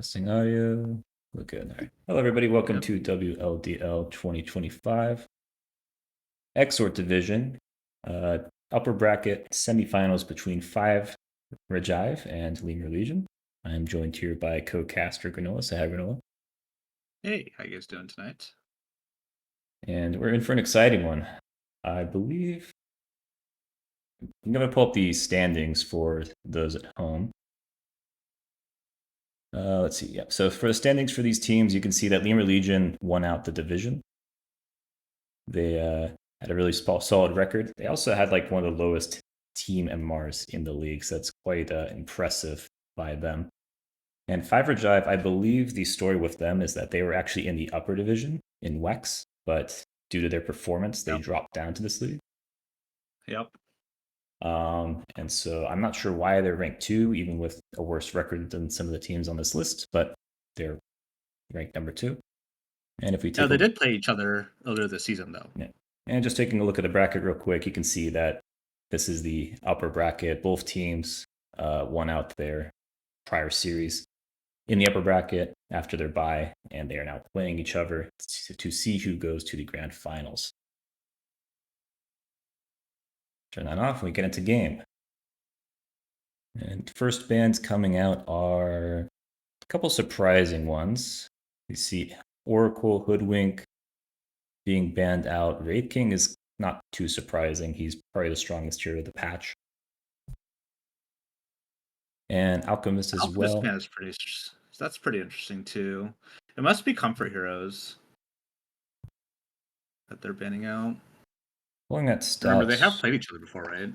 Testing audio. Look good. All right. Hello, everybody. Welcome to WLDL 2025 Exort Division. Upper bracket semifinals between 5 Rajiv and Lemur Legion. I'm joined here by co-caster Granola. Say hi, Granola. Hey, how you guys doing tonight? And we're in for an exciting one. I believe I'm going to pull up the standings for those at home. Let's see. Yeah. So for the standings for these teams, you can see that Lemur Legion won out the division. They had a really solid record. They also had like one of the lowest team MRs in the league, so that's quite impressive by them. And Fiverr Jive, I believe the story with them is that they were actually in the upper division in WEX, but due to their performance, they dropped down to this league. Yep. And so I'm not sure why they're ranked 2, even with a worse record than some of the teams on this list, but they're ranked number 2. And if we take they did play each other earlier this season, though. Yeah. And just taking a look at the bracket real quick, you can see that this is the upper bracket. Both teams won out their prior series in the upper bracket after their bye, and they are now playing each other to see who goes to the grand finals. Turn that off and we get into game. And first bands coming out are a couple surprising ones. We see Oracle, Hoodwink being banned out. Wraith King is not too surprising. He's probably the strongest hero of the patch. And Alchemist as well. Man is that's pretty interesting too. It must be comfort heroes that they're banning out. Pulling at stats. Remember, they have played each other before, right?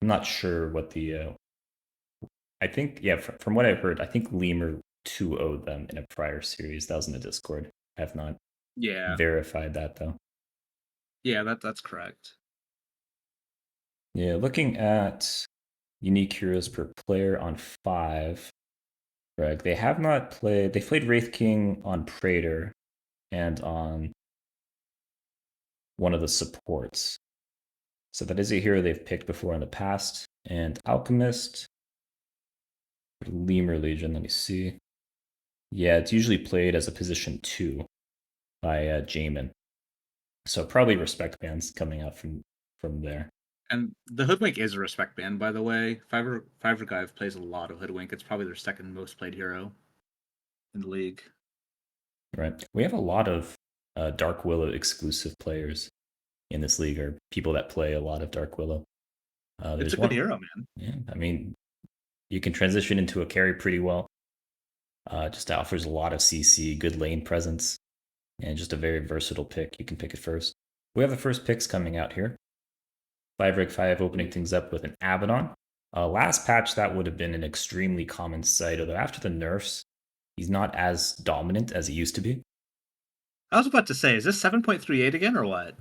I'm not sure what the. I think, yeah, from what I've heard, I think Lemur 2-0'd them in a prior series. That was in the Discord. I have not verified that, though. Yeah, that's correct. Yeah, looking at unique heroes per player on 5, Greg, they have not played. They played Wraith King on Praetor and on one of the supports. So that is a hero they've picked before in the past. And Alchemist, Lemur Legion, let me see. Yeah, it's usually played as a position 2 by Jamin. So probably respect bans coming out from there. And the Hoodwink is a respect ban, by the way. Fiverr Guy plays a lot of Hoodwink. It's probably their second most played hero in the league. Right. We have a lot of Dark Willow exclusive players in this league, or people that play a lot of Dark Willow. It's a good hero, man. Yeah, I mean, you can transition into a carry pretty well. Just offers a lot of CC, good lane presence, and just a very versatile pick. You can pick it first. We have the first picks coming out here. 5-5 opening things up with an Abaddon. Last patch, that would have been an extremely common sight, although after the nerfs, he's not as dominant as he used to be. I was about to say, is this 7.38 again or what?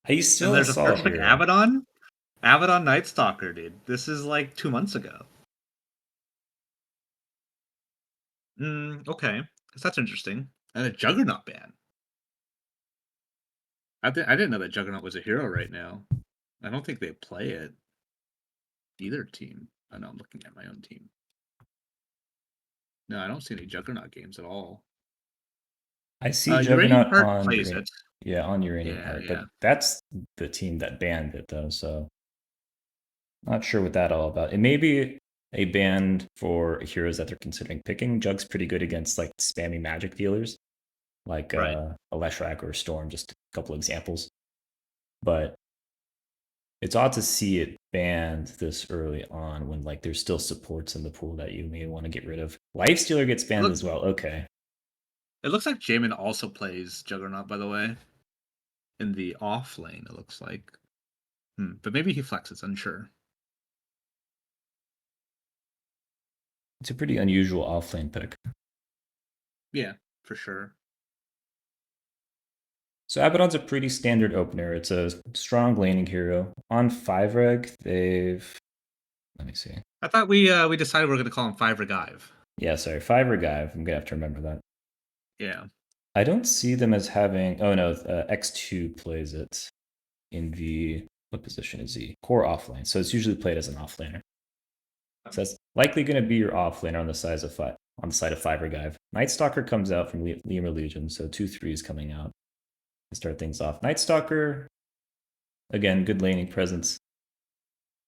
He's still a solid hero. Abaddon Night Stalker, dude. This is like 2 months ago. Okay. That's interesting. And a Juggernaut ban. I didn't know that Juggernaut was a hero right now. I don't think they play it. Either team. I know I'm looking at my own team. No, I don't see any Juggernaut games at all. I see Juggernaut on plays it. Yeah, on Uranium Heart, but that's the team that banned it though, so not sure what that all about. It may be a ban for heroes that they're considering picking. Jug's pretty good against like spammy magic dealers, like a Leshrac or a Storm, just a couple examples. But it's odd to see it banned this early on when like there's still supports in the pool that you may want to get rid of. Lifestealer gets banned as well. Okay. It looks like Jamin also plays Juggernaut, by the way. In the off lane, it looks like. But maybe he flexes, unsure. It's a pretty unusual off-lane pick. Yeah, for sure. So Abaddon's a pretty standard opener. It's a strong laning hero. On 5-reg, let me see. I thought we decided we are going to call him 5-regive. Yeah, sorry, 5-regive. I'm going to have to remember that. Yeah. I don't see them as having... Oh, no, X2 plays it in the... What position is he? Core offlane. So it's usually played as an offlaner. So that's likely going to be your offlaner on the side of Fiber Guy. Night Stalker comes out from Lemur Legion, so 2/3s coming out to start things off. Night Stalker, again, good laning presence.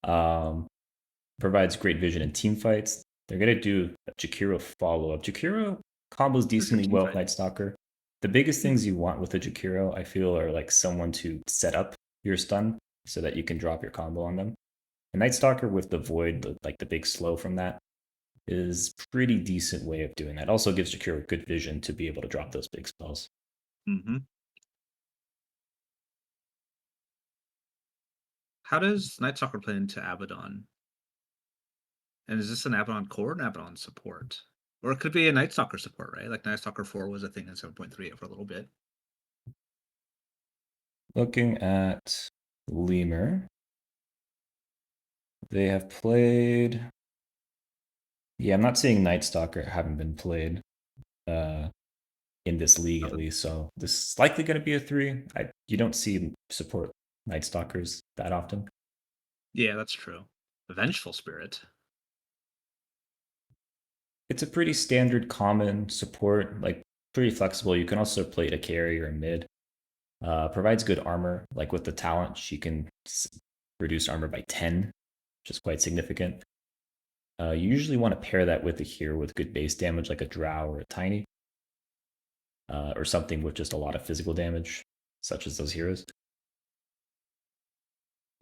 Provides great vision in team fights. They're going to do a Jakiro follow-up. Jakiro combos It's a good decently team well with fight. Night Stalker. The biggest things you want with a Jakiro, I feel, are like someone to set up your stun so that you can drop your combo on them. And Night Stalker with the Void, like the big slow from that, is pretty decent way of doing that. Also gives Jakiro good vision to be able to drop those big spells. Mm-hmm. How does Night Stalker play into Abaddon? And is this an Abaddon core or an Abaddon support? Or it could be a Night Stalker support, right? Like Night Stalker 4 was a thing in 7.3 for a little bit. Looking at Lemur, they have played. Yeah, I'm not seeing Night Stalker having been played in this league at Oh, least. So this is likely going to be a 3. You don't see support Night Stalkers that often. yeah, that's true. Vengeful Spirit. It's a pretty standard common support, like pretty flexible. You can also play it a carry or a mid. Provides good armor. Like with the talent, she can reduce armor by 10, which is quite significant. You usually want to pair that with a hero with good base damage, like a Drow or a Tiny, or something with just a lot of physical damage, such as those heroes.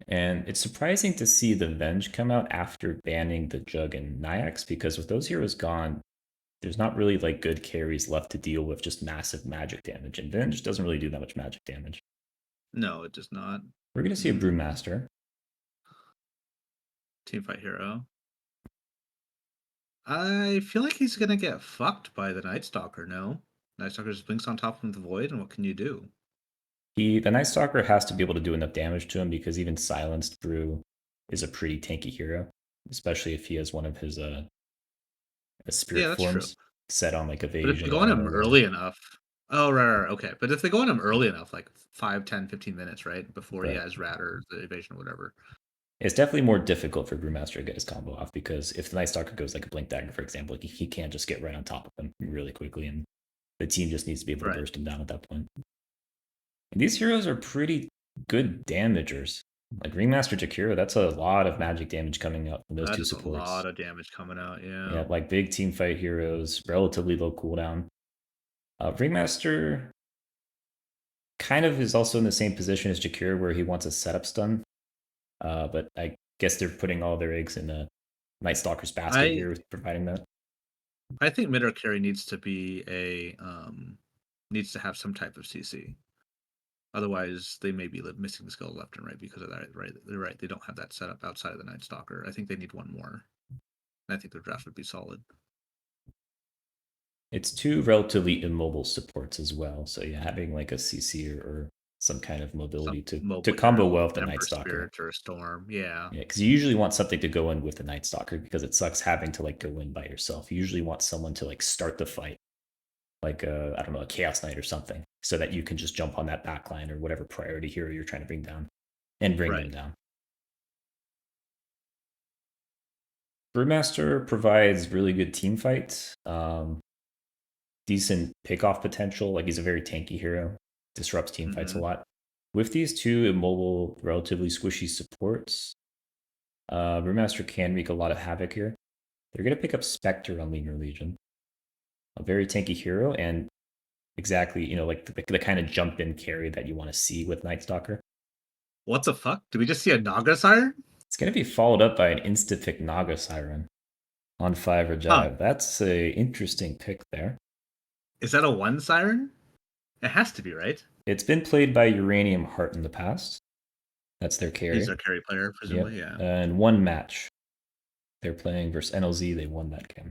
And it's surprising to see the Venge come out after banning the Jug and Nyax, because with those heroes gone, there's not really like good carries left to deal with just massive magic damage. And Venge doesn't really do that much magic damage. No, it does not. We're going to see a Brewmaster. Teamfight hero. I feel like he's gonna get fucked by the Night Stalker, no? Night Stalker just blinks on top of the void, and what can you do? The Night Stalker has to be able to do enough damage to him because even Silenced Brew is a pretty tanky hero, especially if he has one of his spirit Yeah, that's true. forms set on like But if they evasion go or on him armor ward. early enough. Oh, right, okay. But if they go on him early enough, like 5, 10, 15 minutes, right? Before he Right. has Rat or the evasion or whatever. It's definitely more difficult for Brewmaster to get his combo off because if the Night Stalker goes like a Blink Dagger, for example, he can't just get right on top of him really quickly, and the team just needs to be able to Right. burst him down at that point. And these heroes are pretty good damagers. Like Ringmaster Jakiro, that's a lot of magic damage coming out from those That two is a supports. lot of damage coming out, Yeah, yeah. like big team fight heroes, relatively low cooldown. Ringmaster kind of is also in the same position as Jakiro where he wants a setup stun. But I guess they're putting all their eggs in the Night Stalker's basket I here, providing that. I think mid or carry needs to be needs to have some type of CC. Otherwise, they may be missing the skill left and right because of that. Right, they're right. They don't have that setup outside of the Night Stalker. I think they need one more. I think their draft would be solid. It's two relatively immobile supports as well. So yeah, having like a CC or some kind of Some mobility to mobile combo hero, well with the Night Ember Stalker. Spirit or a Storm. Yeah. Yeah, because you usually want something to go in with the Night Stalker because it sucks having to like go in by yourself. You usually want someone to like start the fight, like I don't know, a Chaos Knight or something, so that you can just jump on that backline or whatever priority hero you're trying to bring down and bring them Right. down. Brewmaster provides really good team fights, decent pickoff potential. Like he's a very tanky hero, disrupts team fights a Hmm. lot. With these two immobile, relatively squishy supports, Brewmaster can wreak a lot of havoc here. They're going to pick up Spectre on Lemur Legion, a very tanky hero, and exactly, like the kind of jump in carry that you want to see with Night Stalker. What the fuck? Did we just see a Naga Siren? It's going to be followed up by an insta pick Naga Siren on 5 Huh. Rajiv. That's a interesting pick there. Is that a one Siren? It has to be, right? It's been played by Uranium Heart in the past. That's their He's carry. our carry player, Yep. presumably, yeah. And one match. They're playing versus NLZ. They won that game.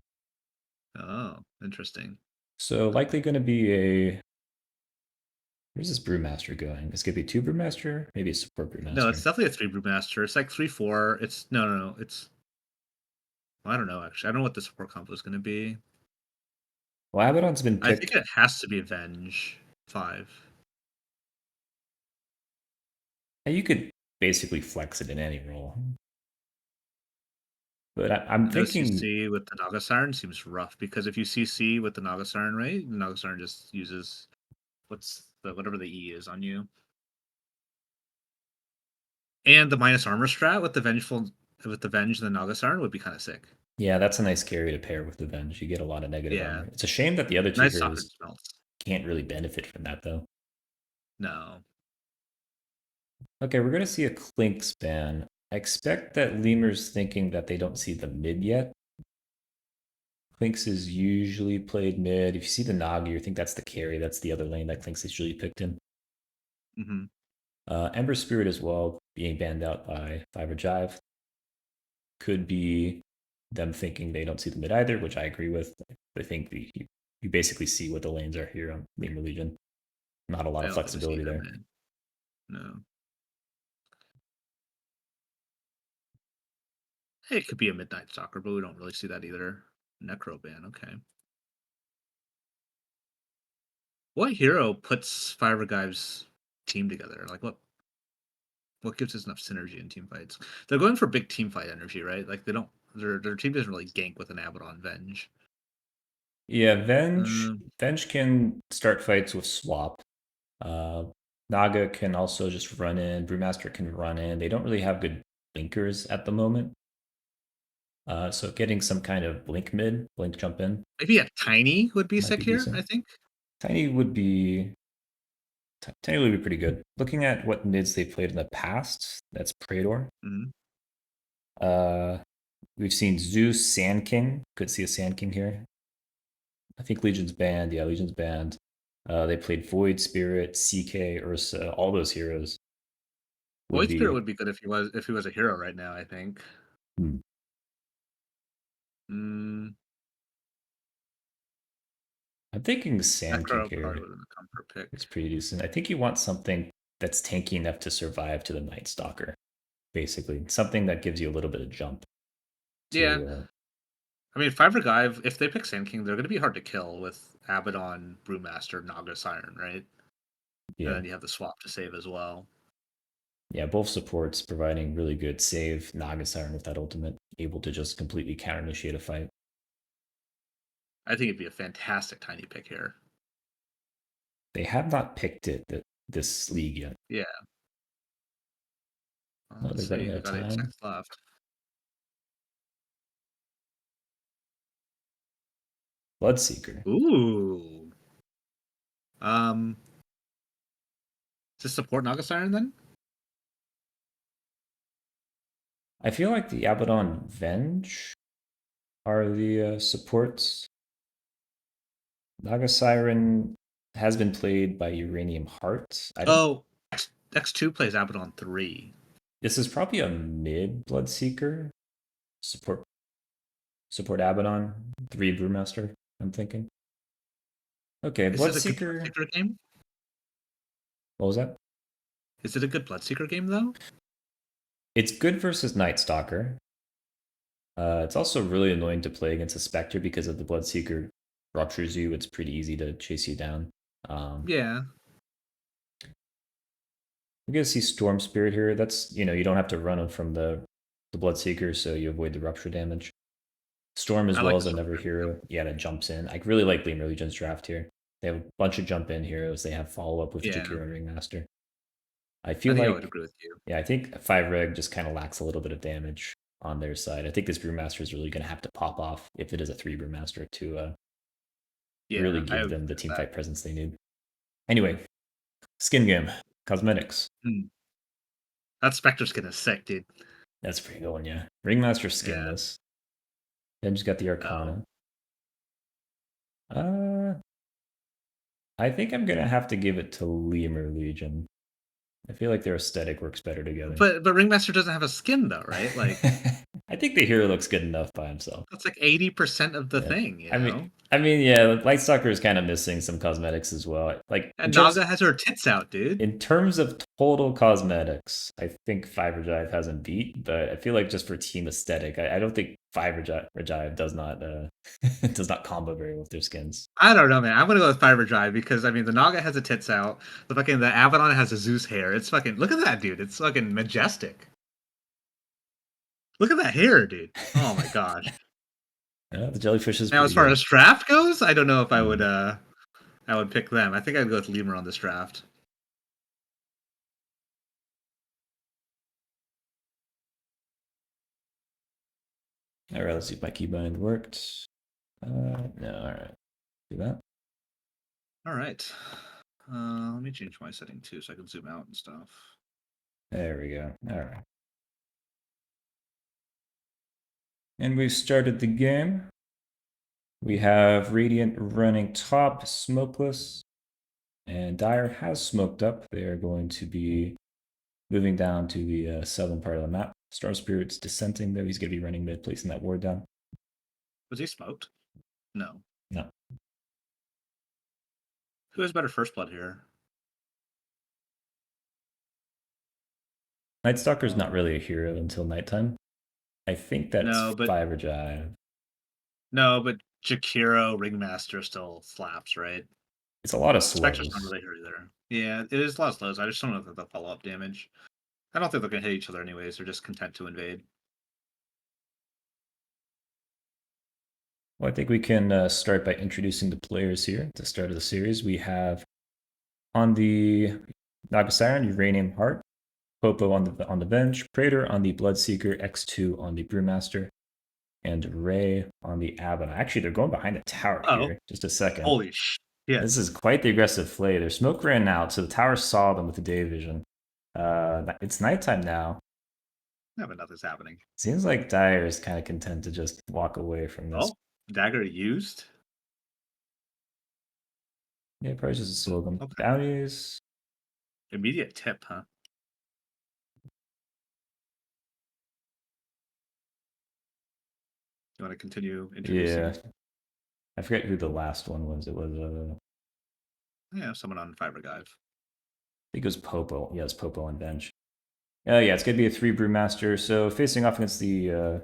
Oh, interesting. So likely going to be a. Where's this Brewmaster going? It's going to be 2 Brewmaster? Maybe a support No, it's Brewmaster. definitely a 3 Brewmaster. It's like 3/4. It's no. It's I don't know actually. I don't know what the support combo is going to be. Well, Abaddon's been I think picked. it has to be Avenge 5. You could basically flex it in any role. But I'm No thinking, CC with the Naga Siren seems rough because if you CC with the Naga Siren, right, the Naga Siren just uses whatever the E is on you, and the minus armor strat with the Venge and the Naga Siren would be kind of sick. yeah, that's a nice carry to pair with the Venge. You get a lot of negative Yeah, armor. It's a shame that the other two nice soccer heroes smells. can't really benefit from that, though. No, Okay, we're going to see a Clink span. I expect that Lemur's thinking that they don't see the mid yet. Clinks is usually played mid. If you see the Nagi, you think that's the carry. That's the other lane that Clinks is usually picked in. hmm Ember Spirit as well, being banned out by Fiverr Jive. Could be them thinking they don't see the mid either, which I agree with. I think you basically see what the lanes are here on Lemur Legion. Not a lot I of don't think we see flexibility either there. man. No, hey, it could be a Midnight Stalker, but we don't really see that either. Necro ban, okay. What hero puts Fiverr Guy's team together? Like what gives us enough synergy in team fights? They're going for big team fight energy, right? Like they don't their team doesn't really gank with an Abaddon Venge. Yeah, Venge. Um, Venge can start fights with swap. Uh, Naga can also just run in. Brewmaster can run in. They don't really have good blinkers at the moment. So getting some kind of blink mid, blink jump in maybe a Tiny would be might be sick here, I decent. think. Tiny would be pretty good. Looking at what mids they played in the past, that's Praetor. Mhm. Uh, we've seen Zeus, Sand King. Could see a Sand King here. I think Legion's banned. Yeah, Legion's banned. They played Void Spirit, CK, Ursa. All those heroes would Void Spirit be. would be good if he was a hero right now, I think. Hmm. Mm, I'm thinking Sand King Necro probably here would have been a comfort pick. is pretty decent. I think you want something that's tanky enough to survive to the Night Stalker, basically. Something that gives you a little bit of jump Yeah. to, I mean, Fiverr Guy, if they pick Sand King, they're going to be hard to kill with Abaddon, Brewmaster, Naga Siren, right? And yeah. then you have the swap to save as well. Yeah, both supports providing really good save. Naga Siren with that ultimate, able to just completely counter initiate a fight. I think it'd be a fantastic Tiny pick here. They have not picked this league yet. Yeah. Oh, Let's they're running see. out We of got 8 time. seconds left. Bloodseeker. Ooh. Um, just support Naga Siren then? I feel like the Abaddon Venge are the supports. Naga Siren has been played by Uranium Heart. I don't. Oh, X2 plays Abaddon 3. This is probably a mid Bloodseeker support. Support Abaddon 3 Brewmaster. I'm thinking. Okay, Is it a good Bloodseeker. Bloodseeker game? What was that? Is it a good Bloodseeker game though? It's good versus Night Stalker. It's also really annoying to play against a Spectre because of the Bloodseeker ruptures you. It's pretty easy to chase you down. Yeah. We're gonna see Storm Spirit here. That's you don't have to run them from the Bloodseeker, so you avoid the rupture damage. Storm as I well like as the Storm another Spirit too. hero. Yeah, that jumps in. I really like Lemur Legion's draft here. They have a bunch of jump in heroes. They have follow up with Yeah. Jakiro and Ringmaster. I I feel think I would like agree with you. yeah, I think 5 reg just kind of lacks a little bit of damage on their side. I think this Brewmaster is really going to have to pop off if it is a 3 Brewmaster to really Yeah, I give agree them the with team that. fight presence they need. Anyway, skin game, cosmetics. Hmm. That Spectre skin is sick, dude. That's pretty good one, yeah. Ringmaster Yeah. skinless. Then just got the Oh. Arcana. Uh, I think I'm gonna have to give it to Lemur Legion. I feel like their aesthetic works better together. But Ringmaster doesn't have a skin though, right? Like I think the hero looks good enough by himself. that's like 80% of the Yeah. thing, you I mean, know? yeah, Lightstalker is kind of missing some cosmetics as well. Like And Naga has her tits out, dude. in terms of total cosmetics, I think Fiverr Jive hasn't beat, but I feel like just for team aesthetic, I don't think Fiverr Jive does not does not combo very well with their skins. I don't know, man. I'm gonna go with Fiber Drive because I mean the Naga has the tits out. The Abaddon has a Zeus hair. It's fucking look at that dude. It's fucking majestic. Look at that hair, dude. Oh my gosh. Yeah, the jellyfish is Now, pretty as far good. as draft goes, I don't know if Mhm. I would pick them. I think I'd go with Lemur on this draft. All right, let's see if my keybind worked. No, all right. Do that. All right. Let me change my setting too, so I can zoom out and stuff. There we go. All right. And we've started the game. We have Radiant running top, smokeless, and Dire has smoked up. They are going to be moving down to the southern part of the map. Star Spirit's dissenting, though. He's going to be running mid, placing that ward down. Was he smoked? No. No. Who has better first blood here? Night Stalker's not really a hero until nighttime. I think No, that's but 5 or Jive. no, but Jakiro Ringmaster still slaps, right? It's a lot of Spectre's not slows. really here either. Yeah, it is a lot of slows. I just don't know if they'll follow up damage. I don't think they're gonna hit each other anyways. They're just content to invade. Well, I think we can start by introducing the players here at the start of the series. We have on the Nagasiren, Uranium Heart, Popo on the bench, Praetor on the Bloodseeker, X2 on the Brewmaster, and Ray on the Abaddon. Actually, they're going behind the tower Oh, here. Just a second. holy shit! This is quite the aggressive play. Their smoke ran out, so the tower saw them with the day vision. It's nighttime now. Yeah, but nothing's happening. Seems like Dire is kind of content to just walk away from this. Oh, dagger used. Yeah, probably just slow them. Okay, Bounties. immediate tip, huh? You want to continue Yeah, introducing? I forget who the last one was. It was Yeah, someone on Fiber Guide. I think it was Popo. Yeah, it's Popo on bench. Yeah, it's gonna be a 3 Brewmaster. So facing off against the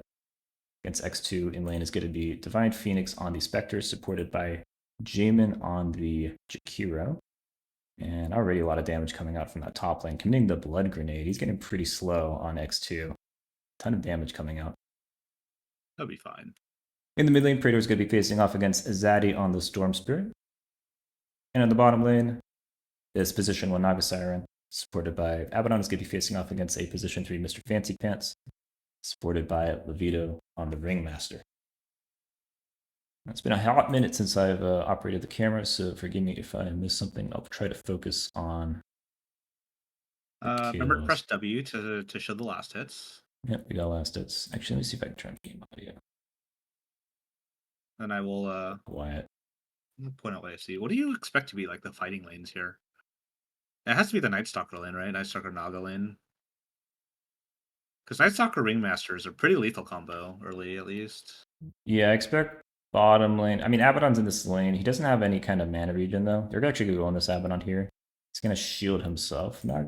against X2 in lane is gonna be Divine Phoenix on the Spectre, supported by Jamin on the Jakiro. And already a lot of damage coming out from that top lane. Committing the Blood Grenade. He's getting pretty slow on X2. Ton of damage coming out. That'll be fine. In the mid lane, Praetor is going to be facing off against Zaddy on the Storm Spirit. And in the bottom lane is position 1 Naga Siren, supported by Abaddon is going to be facing off against a position 3 Mr. Fancy Pants, supported by Levito on the Ringmaster. It's been a hot minute since I've operated the camera, so forgive me if I miss something. I'll try to focus on the Remember to kills. press W to show the last hits. Yep, we got last hits. Actually, let me see if I can turn game audio. And I will Quiet. point out what I see. What do you expect to be like the fighting lanes here? It has to be the Night Stalker lane, right? Night Stalker Naga lane. Because Night Stalker Ringmaster is a pretty lethal combo, early at least. Yeah, I expect bottom lane. I mean, Abaddon's in this lane. He doesn't have any kind of mana regen, though. They're actually going to go on this Abaddon here. He's going to shield himself. Not,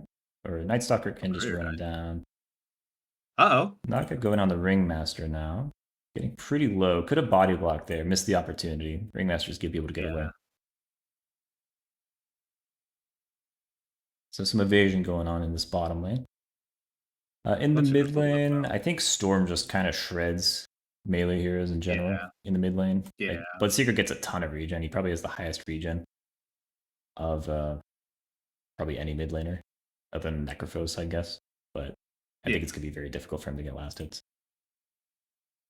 or Night Stalker can just Courier run him guy. down. Uh-oh. Naga going on the Ringmaster now. Getting pretty low. Could have body blocked there. Missed the opportunity. Ringmaster's going to be able to get away. Yeah. So some evasion going on in this bottom lane. In the Bloodseeker's mid leveled up, lane, though. I think Storm just kind of shreds melee heroes in general Yeah. in the mid lane. Yeah. Like Bloodseeker gets a ton of regen. He probably has the highest regen of probably any mid laner, other than Necrophos, I guess. But I Yeah. think it's gonna be very difficult for him to get last hits.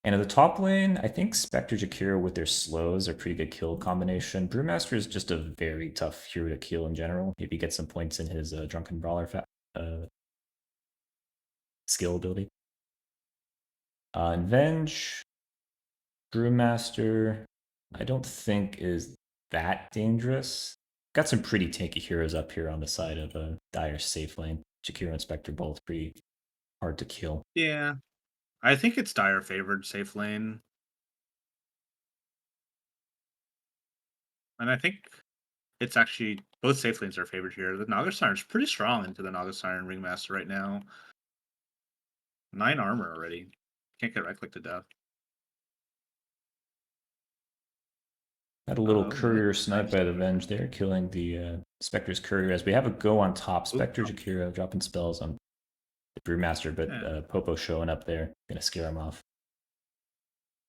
And at the top lane, I think Spectre Jakiro with their slows are pretty good kill combination. Brewmaster is just a very tough hero to kill in general. If he gets some points in his Drunken Brawler skill ability. And Venge, Brewmaster, I don't think is that dangerous. Got some pretty tanky heroes up here on the side of Dire's safe lane. Jakiro and Spectre both pretty hard to kill. Yeah. I think it's Dire favored safe lane. And I think it's actually both safe lanes are favored here. The Naga Siren's pretty strong into the Naga Siren Ringmaster right now. 9 armor already. Can't get right click to death. Had a little Uh-oh, what? courier snipe Nice. by the Venge there, killing the Spectre's courier as we have a go on top. Oop, Spectre Jakiro dropping spells on the Brewmaster, but Yeah. Popo showing up there, gonna scare him off.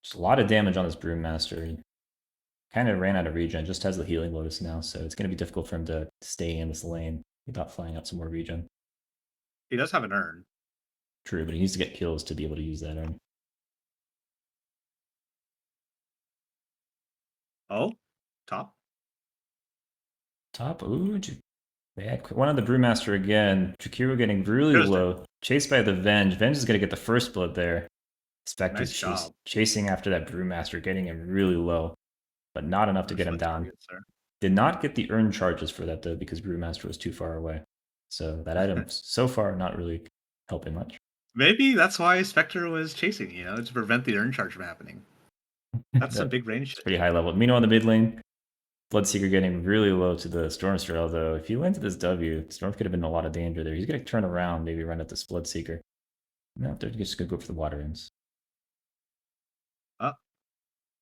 Just a lot of damage on this Brewmaster. Kind of ran out of regen, just has the Healing Lotus now, so it's gonna be difficult for him to stay in this lane without flying out some more regen. He does have an urn. True, but he needs to get kills to be able to use that urn. Oh, top. Top, ooh, yeah, one on the Brewmaster again. Jakiro getting really Hero's dead. low. Chased by the Venge. Venge is going to get the first blood there. Spectre Nice job. chasing after that Brewmaster, getting him really low, but not enough to get him down. Did not get the earn charges for that though, because Brewmaster was too far away. So that item so far not really helping much. Maybe that's why Spectre was chasing, to prevent the urn charge from happening. That's some big range. It's pretty high level. Mino on the mid lane. Bloodseeker getting really low to the Stormster, although if he went to this W, Storm could have been in a lot of danger there. He's going to turn around, maybe run at this Bloodseeker. No, they're just going to go for the water ends.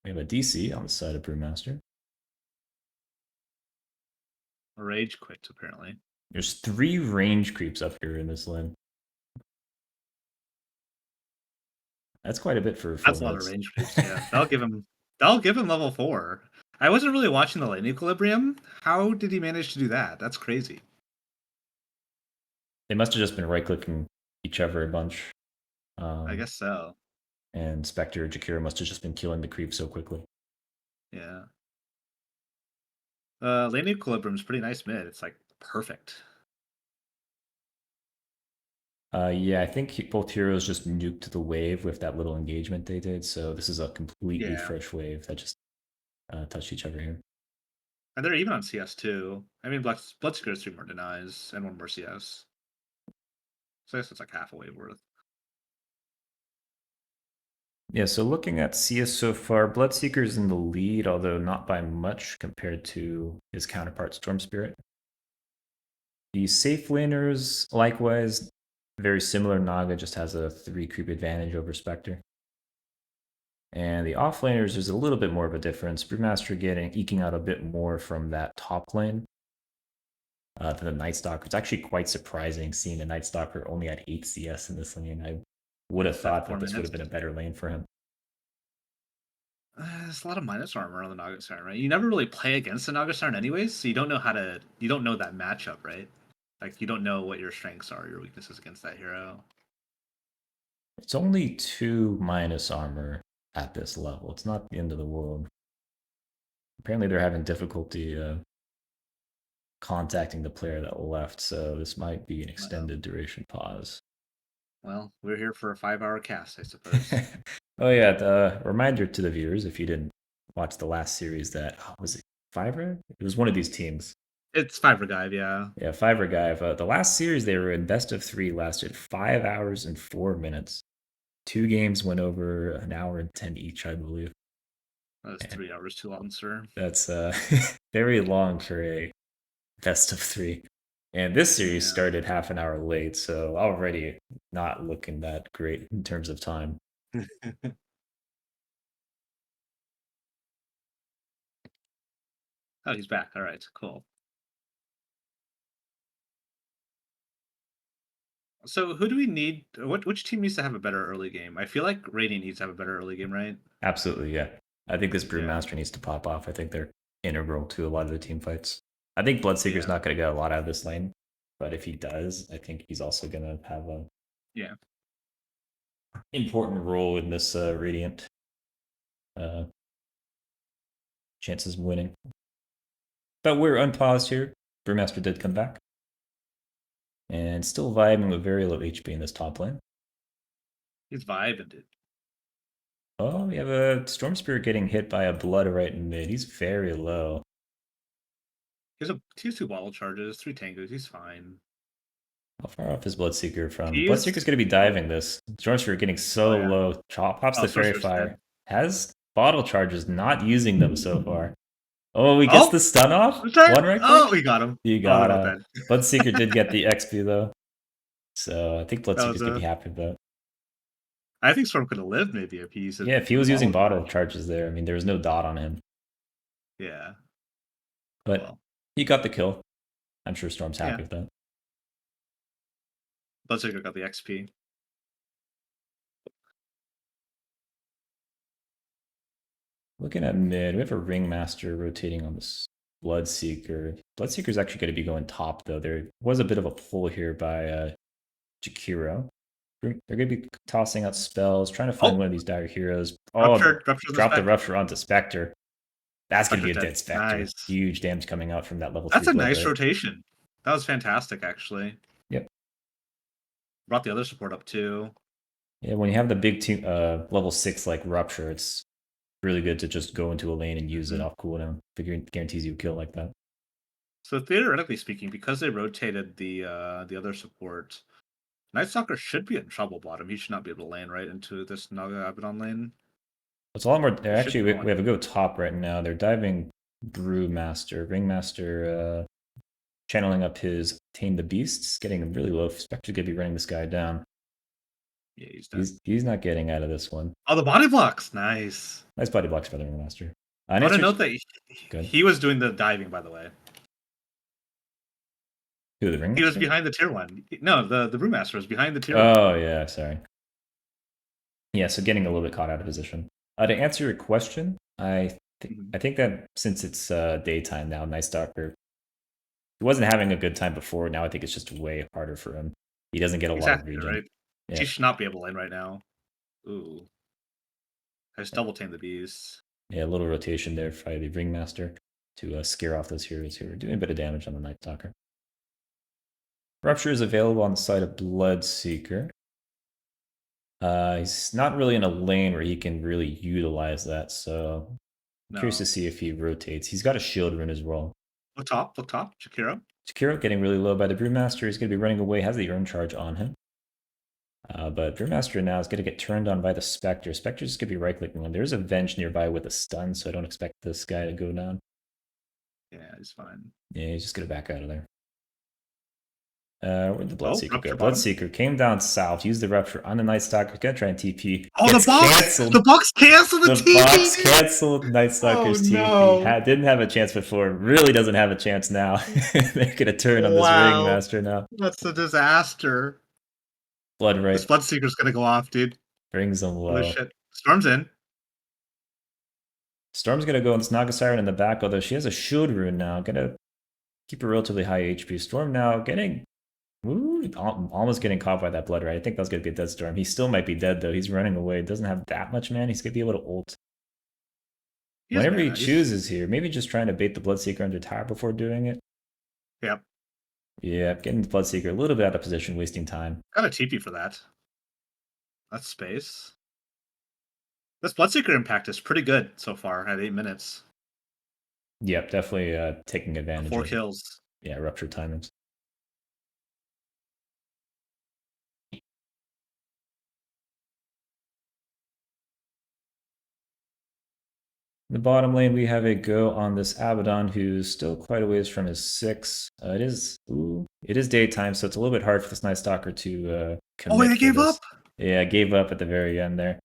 We have a DC on the side of Brewmaster. A rage quit, apparently. There's 3 range creeps up here in this lane. That's quite a bit for That's a lot of range creeps, yeah. That'll give him level 4. I wasn't really watching the lane equilibrium. How did he manage to do that? That's crazy. They must have just been right-clicking each other a bunch. I guess so. And Spectre or Jakiro must have just been killing the creep so quickly. Yeah. Lane equilibrium is pretty nice mid. It's like perfect. Yeah, I think both heroes just nuked the wave with that little engagement they did. So this is a completely fresh wave that just touched each other here. And they're even on CS too. I mean, Bloodseeker has 3 more denies and 1 more CS. So I guess it's like half a wave worth. Yeah, so looking at CS so far, Bloodseeker's in the lead, although not by much compared to his counterpart, Storm Spirit. The safe laners, likewise, very similar. Naga just has a 3 creep advantage over Spectre. And the offlaners, there's a little bit more of a difference. Brewmaster eking out a bit more from that top lane than the Night Stalker. It's actually quite surprising seeing the Night Stalker only at 8 CS in this lane. I would have thought that this would have been a better lane for him. There's a lot of minus armor on the Naga Siren, right? You never really play against the Naga Siren anyways, so you don't know you don't know that matchup, right? Like, you don't know what your strengths are, your weaknesses against that hero. It's only 2 minus armor at this level. It's not the end of the world. Apparently they're having difficulty contacting the player that left, so this might be an extended duration pause. Well, we're here for a 5-hour cast, I suppose. Oh yeah, the reminder to the viewers, if you didn't watch the last series, that was it Fiverr? It was one of these teams. It's Fiverr, yeah. Yeah, Fiverr. The last series they were in best of 3 lasted 5 hours and 4 minutes. 2 games went over an hour and 10 each, I believe. That's 3 hours too long, sir. That's very long for a best of 3. And this series started half an hour late, so already not looking that great in terms of time. Oh, he's back. All right, cool. So who do we need? Which team needs to have a better early game? I feel like Radiant needs to have a better early game, right? Absolutely, yeah. I think this Brewmaster needs to pop off. I think they're integral to a lot of the team fights. I think Bloodseeker's not going to get a lot out of this lane, but if he does, I think he's also going to have a important role in this Radiant chances of winning. But we're unpaused here. Brewmaster did come back. And still vibing with very low HP in this top lane. He's vibing, dude. Oh, we have a Storm Spirit getting hit by a Blood right in mid. He's very low. He has 2 bottle charges, 3 tangos. He's fine. How far off is Bloodseeker from? Bloodseeker's going to be diving this. Storm Spirit getting so low. Pops the Fairy Fire. Has bottle charges, not using them so far. Oh, he gets the stun off? 1 right click? Oh, we got him. You got him. Bloodseeker did get the XP though. So I think Bloodseeker's going to be happy with that. I think Storm could have lived maybe if he used Yeah, if he was using bottle charges there. I mean, there was no dot on him. Yeah. But he got the kill. I'm sure Storm's happy with that. Bloodseeker got the XP. Looking at mid, we have a Ringmaster rotating on this Bloodseeker. Bloodseeker's actually going to be going top, though. There was a bit of a pull here by Jakiro. They're going to be tossing out spells, trying to find Oh, one of these dire heroes. Oh, ruptured on the drop the spec. Rupture onto Spectre. That's going to be Spectre's a dead. dead Spectre. Nice. Huge damage coming out from that level 3 That's a Blood nice Red. rotation. That was fantastic, actually. Yep. Brought the other support up too. Yeah, when you have the big team, level 6 like Rupture, it's really good to just go into a lane and use it off cooldown. Figure guarantees you a kill like that. So theoretically speaking, because they rotated the other support, Night Stalker should be in trouble bottom. He should not be able to lane right into this Naga Abaddon lane. It's a lot more. They're He should actually, be we have a go top right now. They're diving Brewmaster, Ringmaster, channeling up his Tame the Beasts, getting him really low. Spectre's gonna be running this guy down. Yeah, he's dead. He's not getting out of this one. Oh, the body blocks. Nice. Nice body blocks by the Ringmaster. I want to note that Good. he was doing the diving, by the way. Who, the Ringmaster? He was behind the tier 1. No, the Brewmaster was behind the tier 1. Oh, yeah, sorry. Yeah, so getting a little bit caught out of position. To answer your question, I think that since it's daytime now, Night Stalker, he wasn't having a good time before. Now I think it's just way harder for him. He doesn't get a lot of regen. Right? Yeah. He should not be able to lane right now. Ooh. I just double tame the beast. Yeah, a little rotation there by the Ringmaster to scare off those heroes who are doing a bit of damage on the Night Stalker. Rupture is available on the side of Bloodseeker. He's not really in a lane where he can really utilize that, so I'm curious to see if he rotates. He's got a shield rune as well. Look top, Shakiro. Shakiro getting really low by the Brewmaster. He's going to be running away, has the Urn Charge on him. But Brewmaster now is going to get turned on by the Spectre. Spectre's just going to be right-clicking him. There's a Venge nearby with a stun, so I don't expect this guy to go down. Yeah, he's fine. Yeah, he's just going to back out of there. Where'd the Bloodseeker go? Bottom. Bloodseeker came down south, used the Rupture on the Night Stalker, gonna try and TP. Oh, the box! Canceled. The box canceled the TP! The box canceled Night Stalker's TP. No. Didn't have a chance before, really doesn't have a chance now. They're gonna turn on this Ringmaster now. That's a disaster. Blood right. This Bloodseeker's gonna go off, dude. Brings him low. Holy shit. Storm's in. Storm's gonna go on this Naga Siren in the back, although she has a shield rune now. Gonna keep a relatively high HP. Storm now getting almost getting caught by that blood right. I think that's gonna be a dead Storm. He still might be dead though. He's running away. Doesn't have that much mana. He's gonna be able to ult. Whenever he chooses here, maybe just trying to bait the Bloodseeker under tower before doing it. Yep. Yeah, getting the Bloodseeker a little bit out of position, wasting time. Got a TP for that. That's space. This Bloodseeker impact is pretty good so far at 8 minutes. Yep, definitely taking advantage 4 kills. Yeah, Rupture timings. In the bottom lane, we have a go on this Abaddon, who's still quite a ways from his 6. It is daytime, so it's a little bit hard for this Night Stalker to commit. Oh, he gave up? Yeah, gave up at the very end there.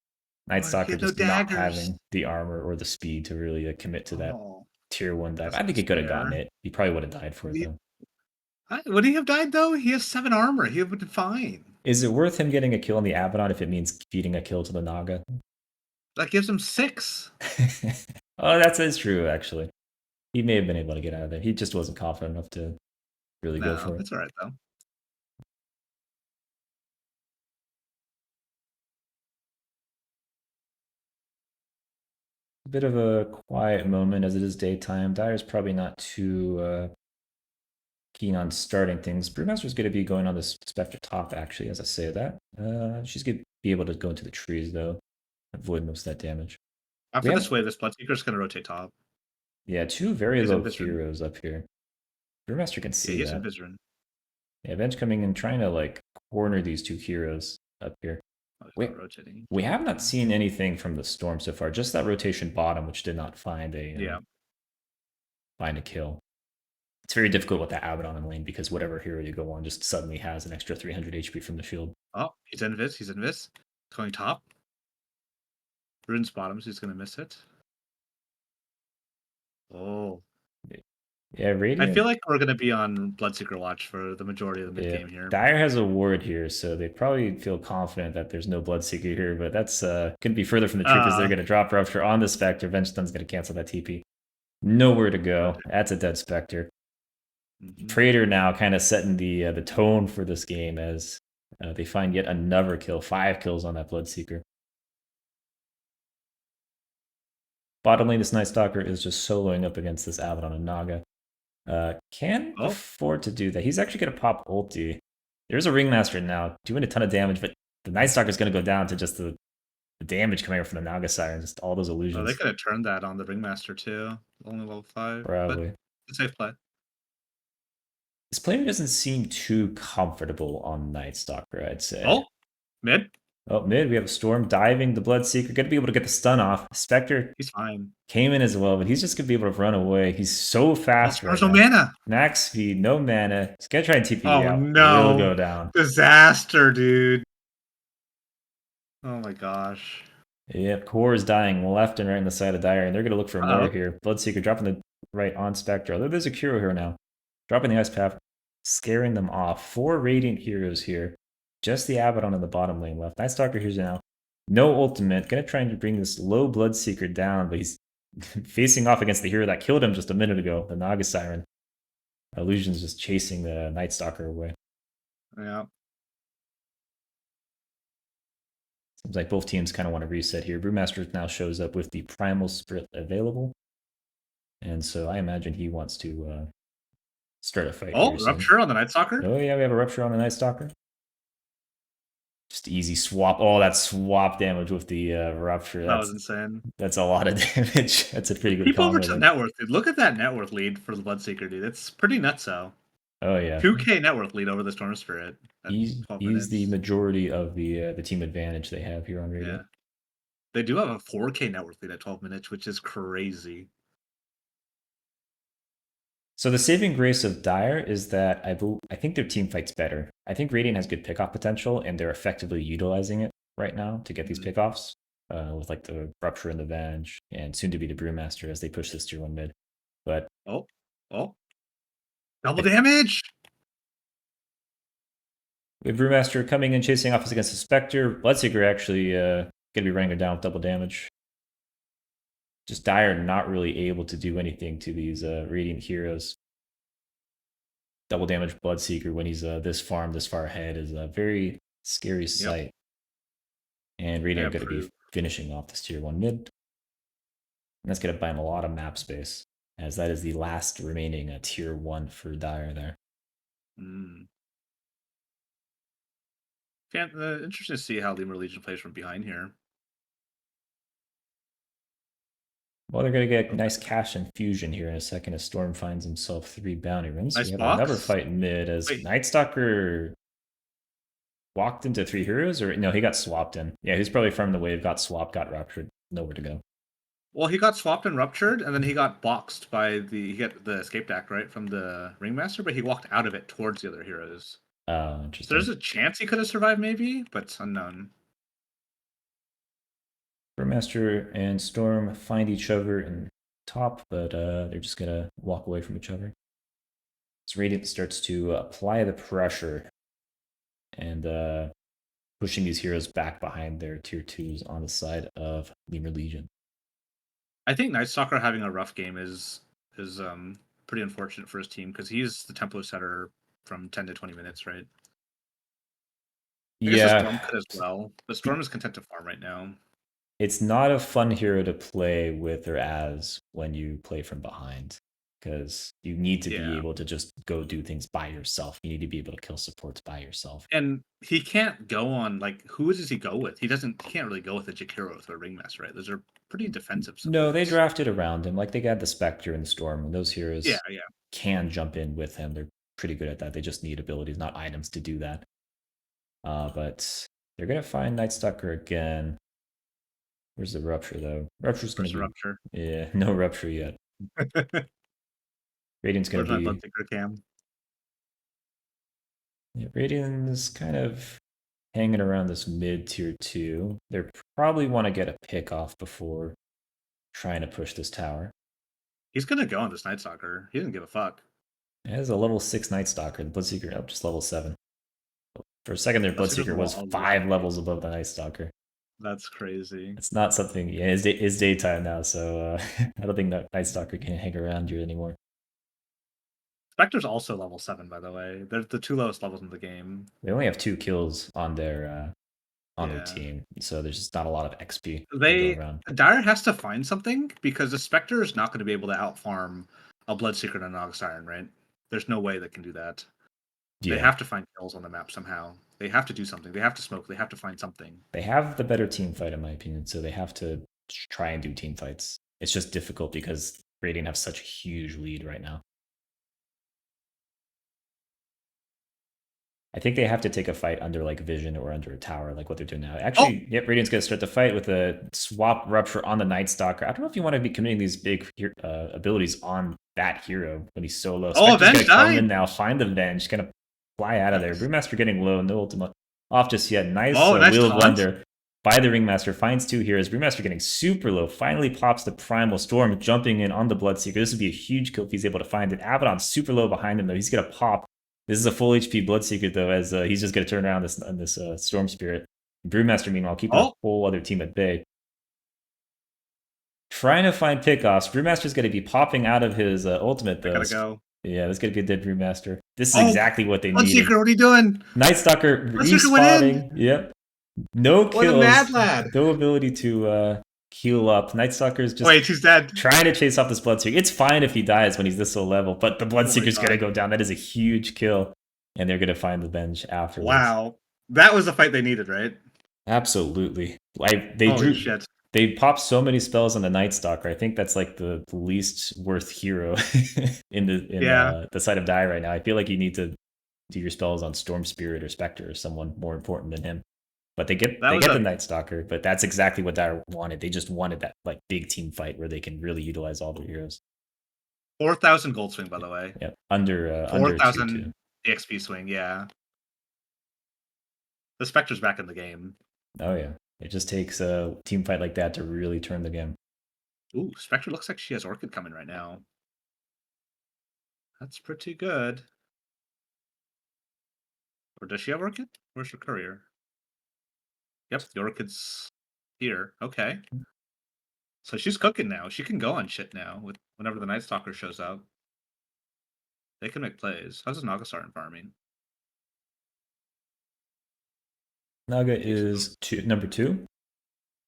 Night Stalker just not having the armor or the speed to really commit to that tier 1 dive. I think he could have gotten it. He probably would have died for it, though. Would he have died, though? He has 7 armor. He would have been fine. Is it worth him getting a kill on the Abaddon if it means feeding a kill to the Naga? That gives him 6. Oh, that's true, actually. He may have been able to get out of there. He just wasn't confident enough to really go for it. It's all right, though. A bit of a quiet moment as it is daytime. Dire's probably not too keen on starting things. Brewmaster's going to be going on this Spectre top, actually, as I say that. She's going to be able to go into the trees, though. Avoid most of that damage. After this wave, this Bloodseeker's going to rotate top. Yeah, 2 very low heroes up here. Brewmaster can see that. Yeah, Bench coming in, trying to, like, corner these 2 heroes up here. We have not seen anything from the Storm so far. Just that rotation bottom, which did not find a kill. It's very difficult with that Abaddon in lane because whatever hero you go on just suddenly has an extra 300 HP from the shield. Oh, he's invis. Going top. Rune's bottom, so he's going to miss it. Oh. Yeah, I feel Radiant. like we're gonna be on Bloodseeker watch for the majority of the mid Yeah, game here. Dire has a ward here, so they probably feel confident that there's no Bloodseeker here, but that's couldn't be further from the truth as they're Uh, going to drop Rupture on the Spectre. Vengeance going to cancel that TP. Nowhere to oh, go. That's a dead Spectre. mm-hmm. Praetor now kind of setting the tone for this game as they find yet another kill. 5 kills on that Bloodseeker. Bottom lane, this Night Stalker is just soloing up against this Abaddon and Naga. Can Oh, afford to do that. He's actually going to pop ulti. There's a Ringmaster now doing a ton of damage, but the Night Stalker is going to go down to just the damage coming from the Naga Siren, just all those oh, they illusions. could have turned that on the Ringmaster too. Only level 5, but Probably. it's a safe play. This player doesn't seem too comfortable on Night Stalker, I'd say. Oh, mid. Oh, mid, we have a Storm diving, the Bloodseeker, going to be able to get the stun off. Spectre He's fine. came in as well, but he's just going to be able to run away. He's so Oh, fast there's right no now. mana. Max speed, no mana. He's going to try and TP Oh out. Will no, go down. disaster, dude. Oh my gosh. Yep, Core is dying left and right on the side of Dire, and they're going to look for more Oh, here. Bloodseeker dropping the right on Spectre. Although there's a Kuro here now. Dropping the Ice Path, scaring them off. 4 Radiant heroes here. Just the Abaddon on the bottom lane left. Night Stalker here's now. No ultimate. Going to try and bring this low Bloodseeker down, but he's facing off against the hero that killed him just a minute ago, the Naga Siren. Illusion's just chasing the Night Stalker away. yeah. Seems like both teams kind of want to reset here. Brewmaster now shows up with the Primal Spirit available. And so I imagine he wants to start a fight Oh, here soon. rupture on the Night Stalker. Oh, yeah, we have a Rupture on the Night Stalker. Just easy swap. Oh, that swap damage with the Rupture. That was insane. That's a lot of damage. That's a pretty good Keep over combo to there. net worth, dude. Look at that net worth lead for the Bloodseeker, dude. It's pretty nutso. Oh, yeah. 2K net worth lead over the Storm Spirit at 12 He's minutes. the majority of the team advantage they have here on radio. Yeah. They do have a 4K net worth lead at 12 minutes, which is crazy. So the saving grace of Dire is that I think their team fights better. I think Radiant has good pickoff potential, and they're effectively utilizing it right now to get these pickoffs with like the Rupture and the Venge, and soon to be the Brewmaster as they push this tier 1 mid. But Oh, double damage. with Brewmaster coming in chasing off against the Spectre, Bloodseeker actually going to be running her down with double damage. Just Dire not really able to do anything to these Radiant heroes. Double damage Bloodseeker when he's this far ahead is a very scary sight. Yep. And Radiant are going to be finishing off this tier 1 mid. And that's going to buy him a lot of map space, as that is the last remaining tier 1 for Dire there. Interesting to see how Lemur Legion plays from behind here. Well, they're going to get nice cash infusion here in a second as Storm finds himself 3 bounty runs. Nice we have box. another fight mid as Night Stalker walked into 3 heroes, or no, he got swapped in. Yeah, he's probably from the wave, got swapped, got ruptured, nowhere to go. Well, he got swapped and ruptured, and then he got boxed by he got the escape deck, right, from the Ringmaster, but he walked out of it towards the other heroes. Oh, interesting. So there's a chance he could have survived, maybe, but it's unknown. Brewmaster and Storm find each other in top, but they're just going to walk away from each other. As Radiant starts to apply the pressure and pushing these heroes back behind their tier 2s on the side of Lemur Legion. I think Night Stalker having a rough game is pretty unfortunate for his team because he's the Templar setter from 10 to 20 minutes, right? I guess the Storm could as well. The Storm is content to farm right now. It's not a fun hero to play with or as when you play from behind, because you need to be able to just go do things by yourself. You need to be able to kill supports by yourself. And he can't go on, like, who does he go with? He can't really go with a Jakiro with a Ringmaster, right? Those are pretty defensive supports. No, they drafted around him. Like, they got the Spectre and the Storm, and those heroes can jump in with him. They're pretty good at that. They just need abilities, not items, to do that. But they're going to find Night Stalker again. Where's the Rupture, though? Rupture's going to be... Rupture? Yeah, no Rupture yet. Radiant's going to be... Cam? Yeah, Radiant is kind of hanging around this mid tier 2. They probably want to get a pick off before trying to push this tower. He's gonna go on this Night Stalker. He doesn't give a fuck. It has a level 6 Night Stalker. The Bloodseeker up just level 7. For a second there, Bloodseeker's Bloodseeker was level 5 11. levels above the Night Stalker. That's crazy. It's not something. Yeah, it's daytime now, so I don't think that Night Stalker can hang around here anymore. Spectre's also level 7, by the way. They're the 2 lowest levels in the game. They only have 2 kills on their Yeah. team, so there's just not a lot of XP to go They around. Dire has to find something because the Spectre is not going to be able to outfarm a Bloodseeker and a Nox Iron, right? There's no way they can do that. They Yeah, have to find kills on the map somehow. They have to do something. They have to smoke. They have to find something. they have the better team fight in my opinion, so they have to try and do team fights. It's just difficult because Radiant have such a huge lead right now. I think they have to take a fight under like Vision or under a tower, like what they're doing now. Actually, Yep, Radiant's gonna start the fight with a swap Rupture on the Night Stalker. I don't know if you want to be committing these big abilities on that hero when he's so low. Oh, Spectre's Avenge gonna come died! in now, find the Venge, gonna fly out of there. Nice. Brewmaster getting low, no ultimate off just yet. Nice, Nice Wheel of taunt. Wonder by the Ringmaster, finds 2 heroes. Brewmaster getting super low, finally pops the Primal Storm, jumping in on the Bloodseeker. This would be a huge kill if he's able to find it. Abaddon's super low behind him though. He's gonna pop. This is a full HP Bloodseeker though, as he's just gonna turn around this Storm Spirit. Brewmaster, meanwhile, keeping a whole other team at bay. Trying to find pickoffs. Brewmaster's gonna be popping out of his ultimate though. Gotta go. Yeah, that's gonna be a dead Brewmaster. This is exactly what they needed. Bloodseeker, what are you doing? Night Stalker respawning. Yep. No kills. What a mad lad. No ability to heal up. Night Stalker's just he's dead. Trying to chase off this Bloodseeker. It's fine if he dies when he's this low level, but the Bloodseeker's gonna go down. That is a huge kill, and they're gonna find the Venge afterwards. Wow, that was the fight they needed, right? Absolutely. Shit. They popped so many spells on the Night Stalker. I think that's like the least worth hero in the side of Dire right now. I feel like you need to do your spells on Storm Spirit or Spectre or someone more important than him. But they get the Night Stalker, but that's exactly what Dire wanted. They just wanted that like big team fight where they can really utilize all their heroes. 4,000 gold swing, by the way. Yeah, under 4,000 EXP swing. Yeah, the Spectre's back in the game. Oh yeah, it just takes a team fight like that to really turn the game. Ooh, Spectre looks like she has Orchid coming right now. That's pretty good. Or does she have Orchid? Where's her courier? Yep, the Orchid's here. Okay. So she's cooking now. She can go on shit now with whenever the Night Stalker shows up. They can make plays. How's this Naga start farming? Naga is number 2.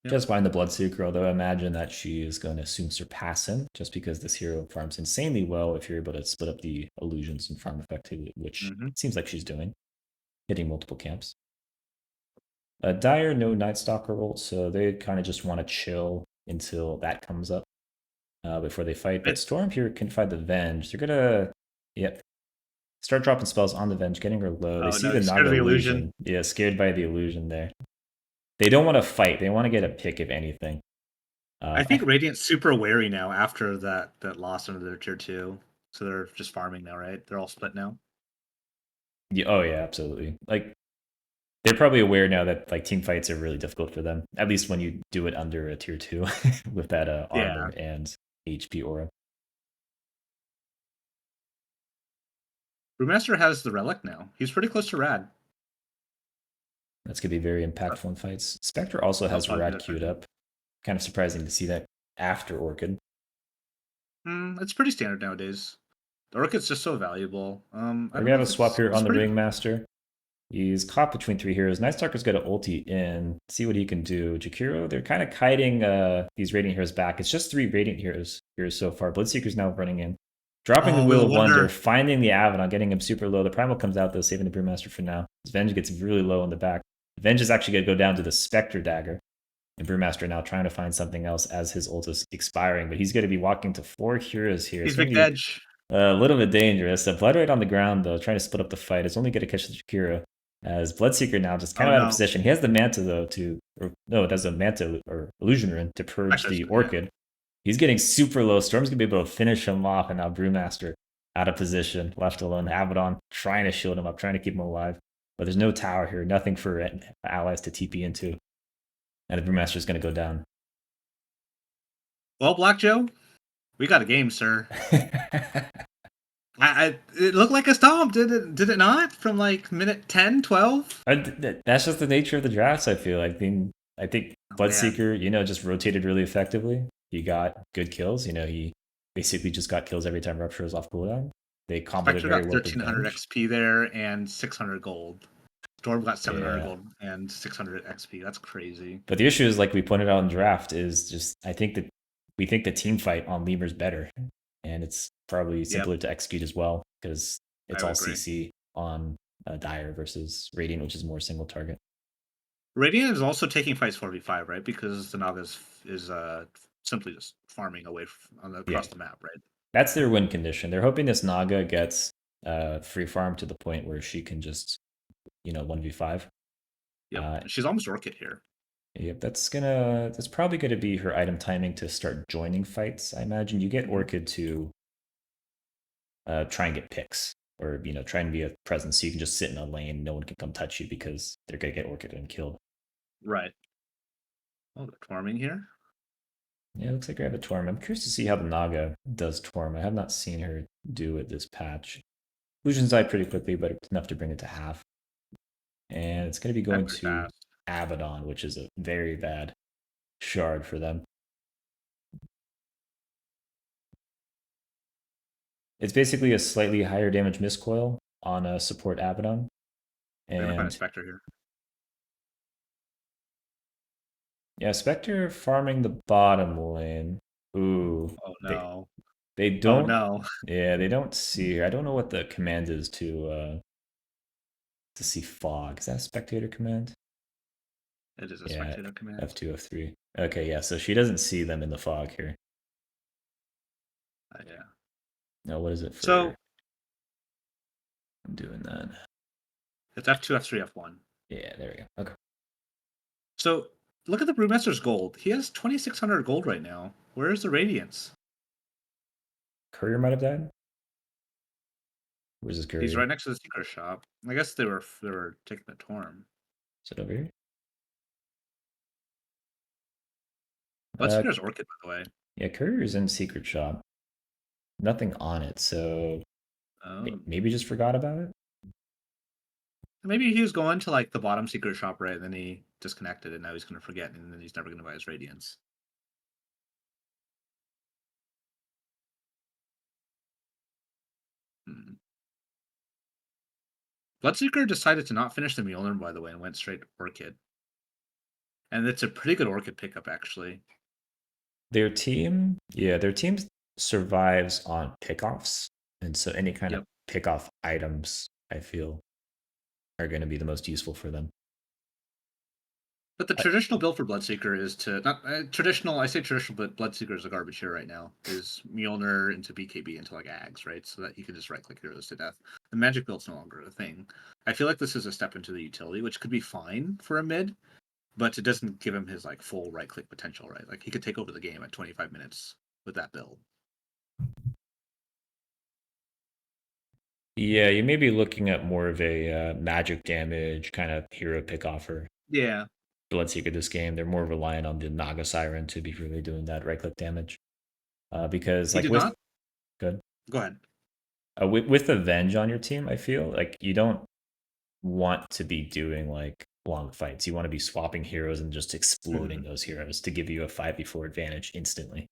Yep. Just find the Bloodseeker, although I imagine that she is going to soon surpass him, just because this hero farms insanely well if you're able to split up the illusions and farm effectively, which it seems like she's doing, hitting multiple camps. Dire, no Night Stalker ult, so they kind of just want to chill until that comes up before they fight. But Storm here can find the Venge. They're gonna, start dropping spells on the Venge, getting her low. They see the Naga illusion. Yeah, scared by the illusion there. They don't want to fight. They want to get a pick, if anything. I think Radiant's super wary now after that loss under their tier 2. So they're just farming now, right? They're all split now. Yeah, oh yeah, absolutely. Like they're probably aware now that like team fights are really difficult for them. At least when you do it under a tier 2 with that armor and HP aura. Brewmaster has the relic now. He's pretty close to Rad. That's going to be very impactful in fights. Spectre also has Rad queued up. Kind of surprising to see that after Orchid. It's pretty standard nowadays. The Orchid's just so valuable. We're going to have a swap here on the Ringmaster. He's caught between 3 heroes. Night Stalker's got to ulti in, see what he can do. Jakiro, they're kind of kiting these Radiant heroes back. It's just 3 Radiant heroes here so far. Bloodseeker's now running in. Dropping the Wheel of Wonder, finding the Abaddon, getting him super low. The Primal comes out though, saving the Brewmaster for now. His Venge gets really low in the back. Venge is actually going to go down to the Spectre Dagger. And Brewmaster now trying to find something else as his ult is expiring. But he's going to be walking to 4 heroes here. He's big edge. A little bit dangerous. Blood right on the ground though, trying to split up the fight. It's only going to catch the Jakiro. As Bloodseeker now just kind of out of position. He has the Manta though it has a Manta or Illusion Rune to purge the Orchid. Yeah. He's getting super low. Storm's going to be able to finish him off. And now Brewmaster out of position, left alone. Abaddon trying to shield him up, trying to keep him alive. But there's no tower here, nothing for allies to TP into. And the Brewmaster is going to go down. Well, Black Joe, We got a game, sir. It looked like a stomp, did it not? From like minute 10, 12? That's just the nature of the drafts. I feel like I think Oh man. Bloodseeker, just rotated really effectively. He got good kills. He basically just got kills every time Rupture was off cooldown. They comboed it Spectre very got well with 1300 Venge. XP there and 600 gold. Storm got 700 Yeah. gold and 600 XP. That's crazy. But the issue is, like we pointed out in draft, is just I think that we think the team fight on Lemur's better, and it's probably Yep, simpler to execute as well because I it's would all agree. CC on Dire versus Radiant, which is more single target. Radiant is also taking fights 4v5, right? Because the Naga is simply just farming away Yeah, across the map, right? that's their win condition. They're hoping this Naga gets free farm to the point where she can just 1v5. Yep. Uh, She's almost Orchid here. yep, that's probably gonna be her item timing to start joining fights. I imagine you get Mhm. Orchid to try and get picks, or try and be a presence so you can just sit in a lane, no one can come touch you because they're gonna get Orchid and killed. Right. Oh, they're farming here. Yeah, it looks like I have a Torm. I'm curious to see how the Naga does Torm. I have not seen her do it this patch. Illusions die pretty quickly, but it's enough to bring it to half. And it's going to be That's going pretty to fast. Abaddon, which is a very bad shard for them. It's basically a slightly higher damage miscoil on a support Abaddon. They're gonna find a And Spectre here. yeah, Spectre farming the bottom lane. Ooh, Oh they no. they Oh don't. no. Yeah, they don't see her. I don't know what the command is to see fog. Is that a spectator command? It is a Yeah, spectator command. F2, F3. Okay, yeah, so she doesn't see them in the fog here. Yeah. Now, what is it for? So I'm doing that. it's F2, F3, F1. Yeah, there we go. Okay. So look at the Brewmaster's gold. He has 2,600 gold right now. Where's the Radiance? Courier might have died. Where's his He's courier? right next to the secret shop. I guess they were taking the Torm. Is it over here? Uh, Bloodseeker's Orchid, by the way. yeah, courier's in secret shop. Nothing on it, so Oh. maybe just forgot about it. Maybe he was going to like the bottom secret shop, right? And then he disconnected, and now he's gonna forget, and then he's never gonna buy his Radiance. Hmm. Bloodseeker decided to not finish the Mjolnir, by the way, and went straight Orchid. And it's a pretty good Orchid pickup, actually. Their team survives on pickoffs, and so any kind of Yep. pickoff items, I feel, are going to be the most useful for them. But the I, traditional build for Bloodseeker is to not traditional. I say traditional, but Bloodseeker is a garbage here right now. Is Mjolnir into BKB into like Ags, right? So that you can just right click heroes to death. The magic build's no longer a thing. I feel like this is a step into the utility, which could be fine for a mid, but it doesn't give him his like full right click potential, right? Like he could take over the game at 25 minutes with that build. yeah, you may be looking at more of a magic damage kind of hero pickoffer. Yeah, Bloodseeker this game, they're more reliant on the Naga Siren to be really doing that right click damage. Because he like did with not. good Go ahead. with Avenge on your team, I feel like you don't want to be doing like long fights. You want to be swapping heroes and just exploding Mhm. those heroes to give you a 5v4 advantage instantly.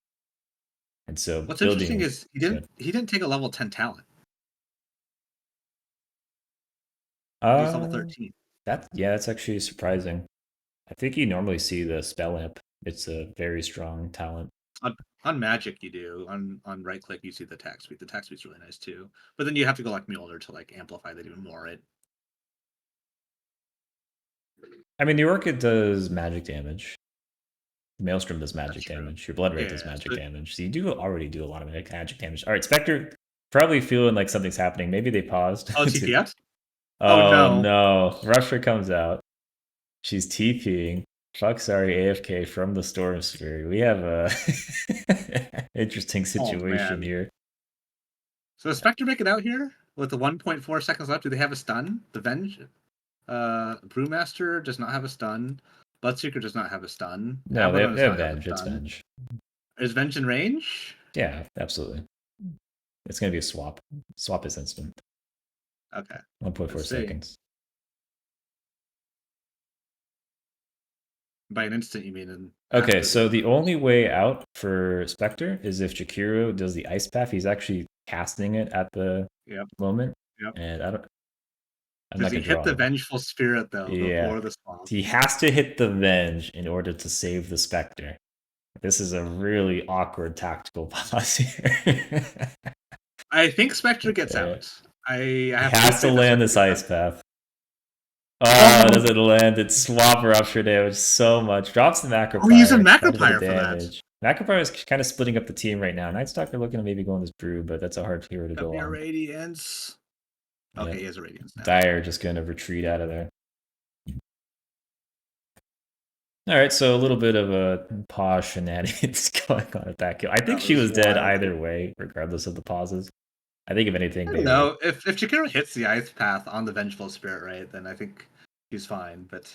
And so What's interesting building is good. he didn't take a level 10 talent. He's level Uh 13. that's actually surprising. I think you normally see the spell amp. It's a very strong talent. On Magic, you do. On right click, you see the attack speed. The attack speed's really nice too. But then you have to go like Mjolnir to like amplify that even more, right? I mean, the Orchid does magic damage. Maelstrom does That's magic true. damage. Your Blood Ray does Yeah. magic So, damage. So you do already do a lot of magic damage. All right, Spectre probably feeling like something's happening. Maybe they paused. oh, TPS? Oh Oh no. no. Rusher comes out. She's TPing. Fuck sorry, AFK from the Storm Sphere. We have a interesting Oh situation man. here. So does Spectre make it out here with the 1.4 seconds left? Do they have a stun? The Venge, Brewmaster does not have a stun. Bloodseeker does not have a stun. No, Abaddon they does have not have a Venge. It's stun. Venge. Is Venge in range? Yeah, absolutely. It's going to be a swap. Swap is instant. Okay. 1.4 Let's see. seconds. By an instant, you mean in Okay, after so the the only way out for Spectre is if Jakiro does the ice path. He's actually casting it at the Yep. moment, Yep. and I'm Does not he gonna hit draw the it. vengeful spirit though Yeah, before the swap? he has to hit the Venge in order to save the Spectre. This is a really awkward tactical pause here. I think Spectre gets Yeah. out. I He have full has to faith that land Spectre this gets ice out. path. Oh, Oh, does it land? It swap rupture damage so much. Drops the oh, he used a Macropyre. Quite a bit of Macropyre for that. damage. Macropyre is kind of splitting up the team right now. Nightstalker looking to maybe go on this brew, but that's a hard hero to Got go me a on. Radiance. Okay, Yep. he has a Radiance now. Dire just gonna retreat out of there. All right, so a little bit of a pause shenanigans going on at that kill. I think That she was was dead wild. either way, regardless of the pauses. I think if anything, I they don't were. know. If Chikiro hits the ice path on the vengeful spirit, right, then I think he's fine. But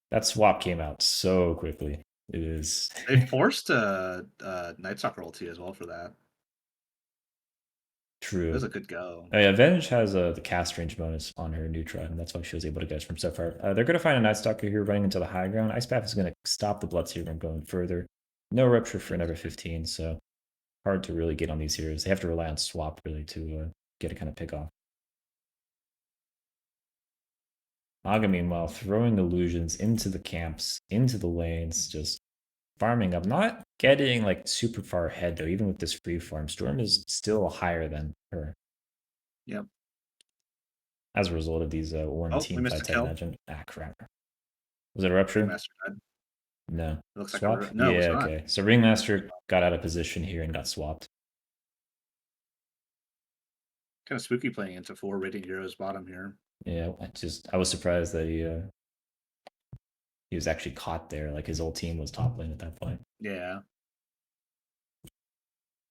That swap came out so quickly. It is they forced a Night Stalker ulti as well for that. It was true. a good go. Oh yeah, Venge has the cast range bonus on her Nutra, and that's why she was able to get us from so far. They're going to find a Night Stalker here running into the high ground. Ice Path is going to stop the Bloodseeker from going further. No rupture for another 15, so hard to really get on these heroes. They have to rely on swap really to get a kind of pick off. Naga, meanwhile, throwing illusions into the camps, into the lanes, just farming up. Not getting like super far ahead though, even with this free farm. Storm is still higher than her. Yep. As a result of these one Oh, we team missed a fights, I kill. imagine. Ah, crap. Was it a rupture? Ringmaster dead. No. It looks like Swap? no, it was Yeah, not. okay. So Ringmaster got out of position here and got swapped. Kind of spooky playing into 4 Radiant Heroes bottom here. Yeah, I was surprised that he was actually caught there. Like his whole team was top lane at that point. Yeah.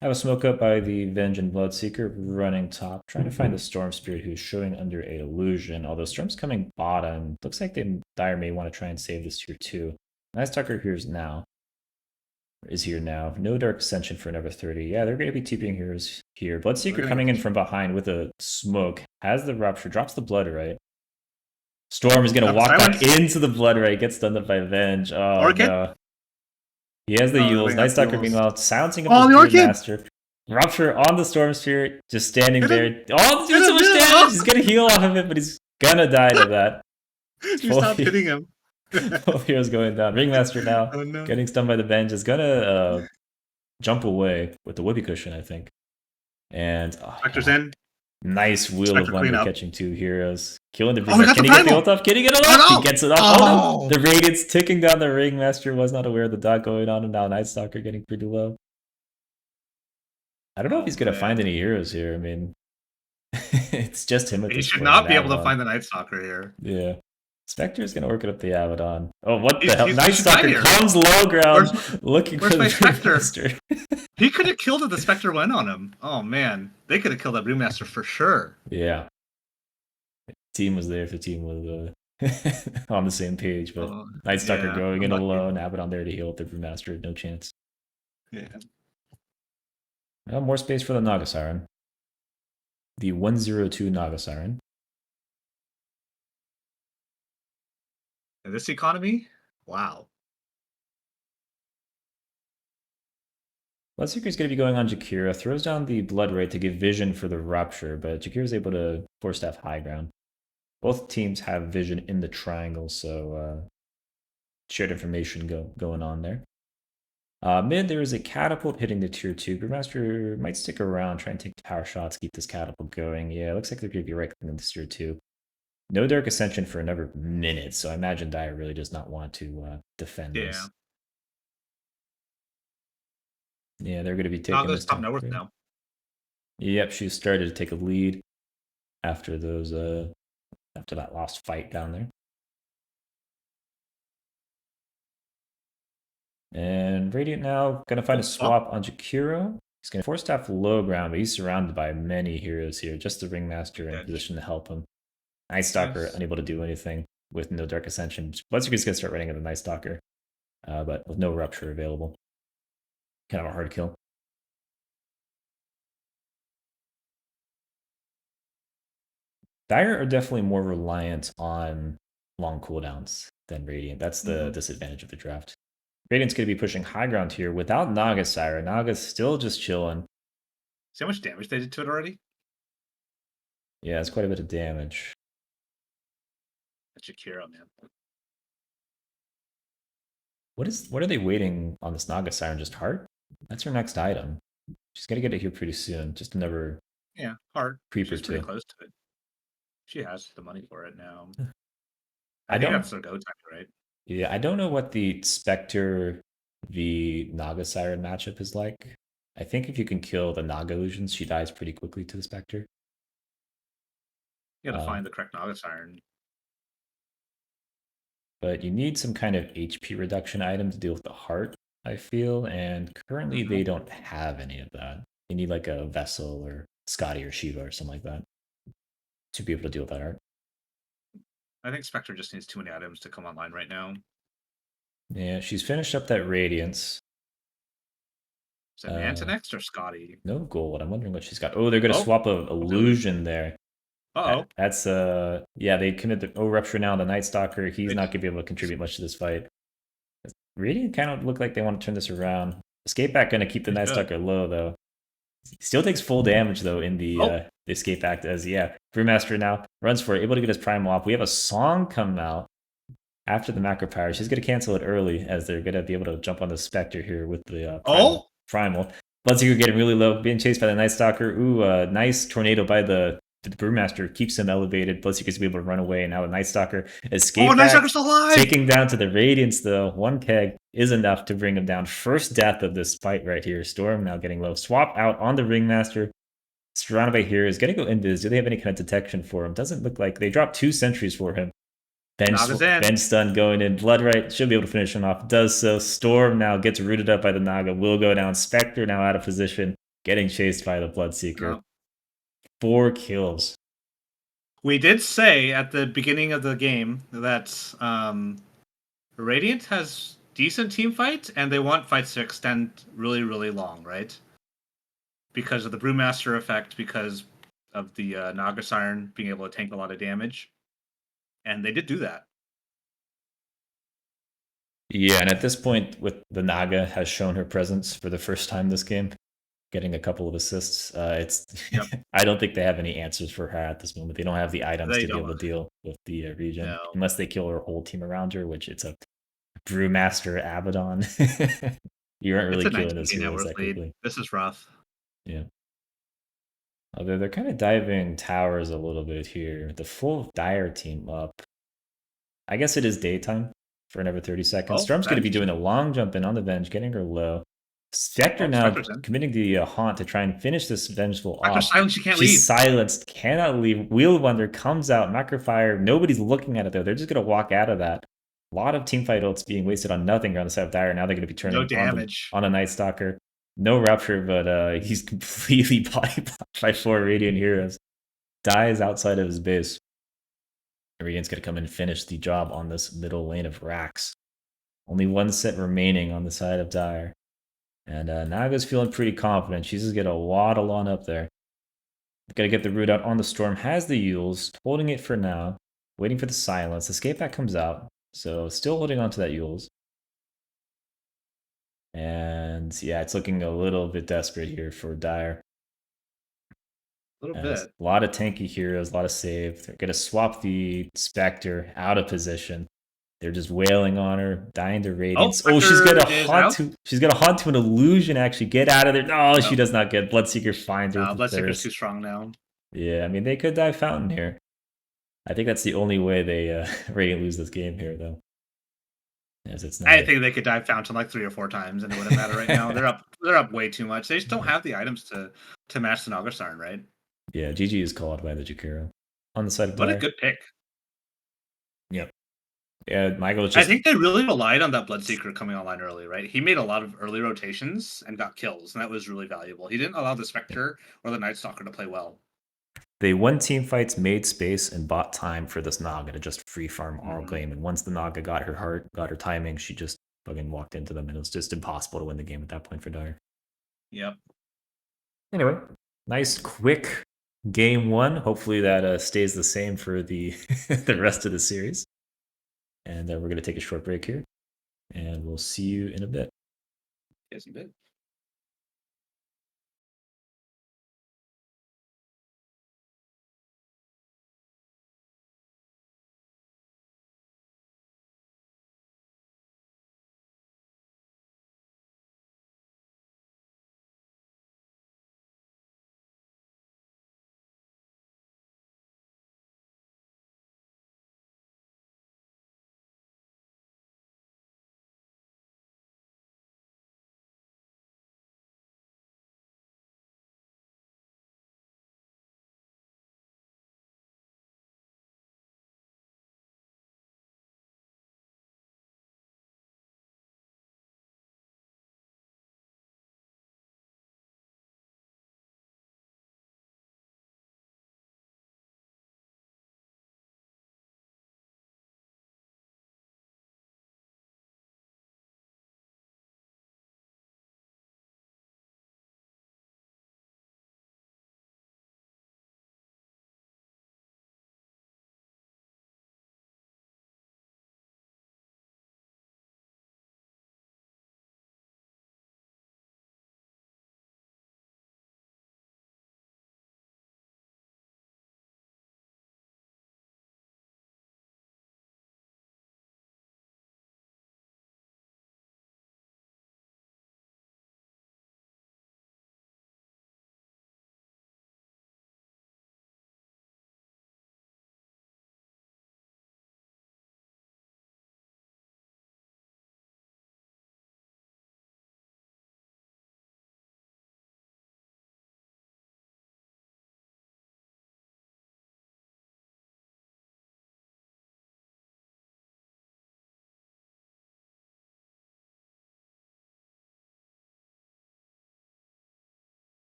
Have a smoke up by the Venge and Bloodseeker running top, trying to find the Storm Spirit who's showing under a illusion. Although Storm's coming bottom, looks like Dire may want to try and save this tier 2. Nice Tucker is here now. No Dark Ascension for another 30. Yeah, they're going to be TPing heroes here. Bloodseeker coming in from behind with a smoke. Has the rupture. Drops the blood right. Storm is going to walk back into the blood right. Gets stunned up by Venge. Oh, Orchid? no. He has the Yules. Night Stalker, meanwhile, silencing up the his Orchid! Master. Rupture on the Storm Spirit, just standing there. Oh, doing so much damage! He's going to heal off of it, but he's going to die to that. You stopped hitting him. Both heroes going down. Ringmaster now, getting stunned by the Venge, is going to jump away with the whoopee cushion, I think. And Spectre's in. Nice Wheel of Wonder catching 2 heroes. Killing the Ringmaster. Can he get the ult off? Can he get it off? He gets it off. Oh, no! The Radiance ticking down the Ringmaster. Was not aware of the dot going on, and now Night Stalker getting pretty low. I don't know if he's going to find any heroes here. I mean, it's just him at this point. He should not be able to find the Night Stalker here. Yeah. Spectre is going to work it up the Abaddon. Oh, what the hell? Night Stalker comes low ground looking for the Spectre. He could have killed it. The Spectre went on him. Oh, man. They could have killed that Brewmaster for sure. Yeah. The team was there if the team was on the same page, but Night Stalker going in alone, Abaddon there to heal up the Brewmaster. No chance. Yeah. More space for the Naga Siren. The 102 Naga Siren. In this economy? Wow. Bloodseeker is going to be going on Jakira. Throws down the Blood Ray to give vision for the Rupture, but Jakira is able to force staff high ground. Both teams have vision in the triangle, so shared information going on there. Mid, there is a catapult hitting the tier 2. Brewmaster might stick around, try and take the power shots, keep this catapult going. Yeah, it looks like they're going to be right in this tier 2. No Dark Ascension for another minute, so I imagine Dire really does not want to defend this. Yeah, they're going to be taking this top north now. Yep, she started to take a lead after those after that last fight down there. And Radiant now going to find a swap on Jakiro. He's going to force staff low ground, but he's surrounded by many heroes here. Just the Ringmaster in position to help him. Night Stalker unable to do anything with no Dark Ascension. Bloodseeker's going to start running into Night Stalker, but with no Rupture available. Kind of a hard kill. Dire are definitely more reliant on long cooldowns than Radiant. That's the disadvantage of the draft. Radiant's going to be pushing high ground here without Naga Sire. Naga's still just chilling. See how much damage they did to it already? Yeah, it's quite a bit of damage. That's Jakiro, man. What are they waiting on this Naga Siren? Just heart? That's her next item. She's gonna get it here pretty soon. Just another Heart. creep or She's pretty two. close to it. She has the money for it now. I I think don't. that's their go time, right? Yeah, I don't know what the Spectre v Naga Siren matchup is like. I think if you can kill the Naga illusions, she dies pretty quickly to the Spectre. You got to find the correct Naga Siren. But you need some kind of HP reduction item to deal with the heart, I feel, and currently they don't have any of that. You need like a Vessel or Scotty or Shiva or something like that to be able to deal with that heart. I think Spectre just needs too many items to come online right now. Yeah, she's finished up that Radiance. Is it Manta next or Scotty? No gold. I'm wondering what she's got. Oh, they're gonna swap a illusion there. That's yeah, they committed the rupture now. The Night Stalker, he's not gonna be able to contribute much to this fight. Radiant kind of look like they want to turn this around. Escape Act gonna keep the Night Stalker low though. Still takes full damage though in the Escape Act as Brewmaster now runs for it, able to get his Primal off. We have a song come out after the Macro Power. She's gonna cancel it early as they're gonna be able to jump on the Spectre here with the Primal. Bloodseeker getting really low, being chased by the Night Stalker. Ooh, nice tornado by the Brewmaster keeps him elevated. Bloodseeker's be able to run away, and now the Night Stalker escape. Night Stalker's alive! Taking down to the Radiance though. One keg is enough to bring him down. First death of this fight right here. Storm now getting low. Swap out on the Ringmaster. Surrounded by heroes. Gonna go invis. Do they have any kind of detection for him? Doesn't look like they dropped 2 sentries for him. Ben stun going in. Bloodright should be able to finish him off. Does so. Storm now gets rooted up by the Naga. Will go down. Spectre now out of position. Getting chased by the Bloodseeker. 4 kills. We did say at the beginning of the game that Radiant has decent team fights, and they want fights to extend really, really long, right? Because of the Brewmaster effect, because of the Naga Siren being able to tank a lot of damage. And they did do that. Yeah, and at this point, with the Naga has shown her presence for the first time this game, getting a couple of assists. I don't think they have any answers for her at this moment. They don't have the items to be able to deal with the region unless they kill her whole team around her, which it's a Brewmaster Abaddon. You aren't really killing those heroes that quickly. This is rough. Yeah. Although they're kind of diving towers a little bit here. The full Dire team up. I guess it is daytime for another 30 seconds. Storm's going to be doing a long jump in on the Venge, getting her low. Spectre now committing the haunt to try and finish this vengeful off. She's silenced, cannot leave. Wheel Wonder comes out, Macrofire. Nobody's looking at it though. They're just going to walk out of that. A lot of teamfight ults being wasted on nothing on the side of Dire. Now they're going to be turning on a Night Stalker. No rupture, but he's completely body blocked by 4 Radiant heroes. Dies outside of his base. Radiant's going to come and finish the job on this middle lane of Rax. Only 1 set remaining on the side of Dire. And Naga's feeling pretty confident. She's just going to waddle on up there. Got to get the root out on the Storm. Has the Yules. Holding it for now. Waiting for the silence. Escape Pack comes out. So still holding on to that Yules. And yeah, it's looking a little bit desperate here for Dire. A little bit. A lot of tanky heroes, a lot of save. They're going to swap the Spectre out of position. They're just wailing on her, dying to Radiance. She's gonna haunt to an illusion. Actually, get out of there! No, she does not get. Bloodseeker finds her. Bloodseeker's too strong now. Yeah, I mean they could die Fountain here. I think that's the only way they Radiant lose this game here, though. As it's not. I think they could die Fountain like 3 or 4 times, and it wouldn't matter right now. They're up way too much. They just don't have the items to match the Naga Siren, right? Yeah, GG is called by the Jakiro on the side of Dire. What a good pick. Yep. Yeah, Michael just... I think they really relied on that Bloodseeker coming online early, right? He made a lot of early rotations and got kills, and that was really valuable. He didn't allow the Spectre or the Night Stalker to play well. They won team fights, made space, and bought time for this Naga to just free farm Aural Claim. And once the Naga got her heart, got her timing, she just fucking walked into them, and it was just impossible to win the game at that point for Dire. Yep. Anyway, nice, quick game one. Hopefully that stays the same for the the rest of the series. And we're going to take a short break here, and we'll see you in a bit. Yes, you bet.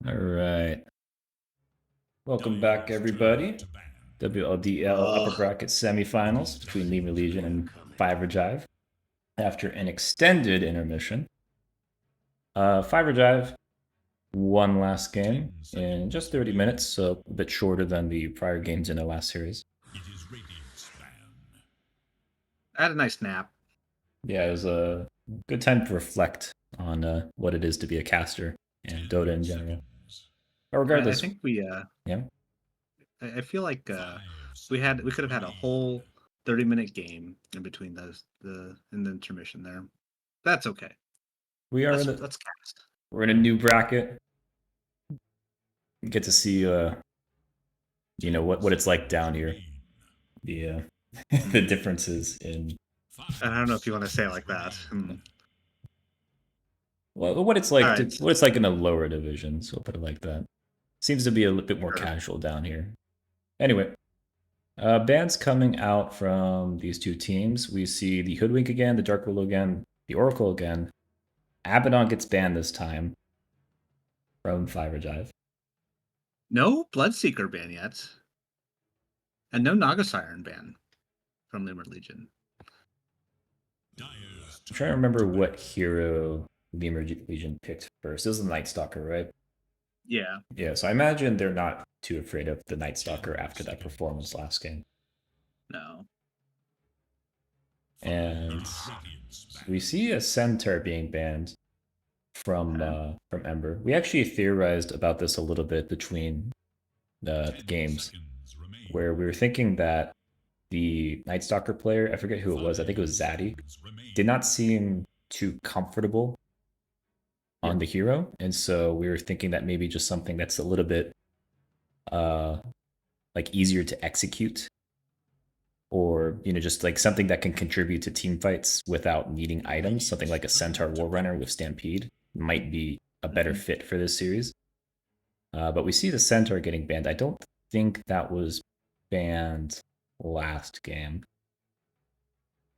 All right. Welcome back, everybody. WLDL upper Ugh. bracket semifinals between Lemur Legion and Fiverr Jive after an extended intermission. Fiverr Jive won last game in just 30 minutes, so a bit shorter than the prior games in the last series. I had a nice nap. Yeah, it was a good time to reflect on what it is to be a caster and Dota in general. But I regardless, think we. yeah, I feel like we could have had a whole 30-minute game in between the intermission there. That's okay. we are Let's cast. we're in a new bracket. We get to see what it's like down here. The the differences in I don't know if you want to say it like that. what it's All like right. what it's like in a lower division. So we'll put it like that. Seems to be a little bit more Sure. casual down here. Anyway, bans coming out from these two teams. We see the Hoodwink again, the Dark Willow again, the Oracle again. Abaddon gets banned this time from Fiverr Jive. No Bloodseeker ban yet, and no Naga Siren ban from Lemur Legion. I'm trying to remember what hero Lemur Legion picked first. This is the Night Stalker, right? Yeah. Yeah, so I imagine they're not too afraid of the Night Stalker after that performance last game. No. And we see a Centaur being banned from Ember. We actually theorized about this a little bit between the games, where we were thinking that the Night Stalker player, I forget who it was, I think it was Zaddy, did not seem too comfortable on the hero, and so we were thinking that maybe just something that's a little bit like easier to execute, or just like something that can contribute to team fights without needing items, something like a Centaur Warrunner with Stampede might be a better fit for this series. But we see the Centaur getting banned. I don't think that was banned last game.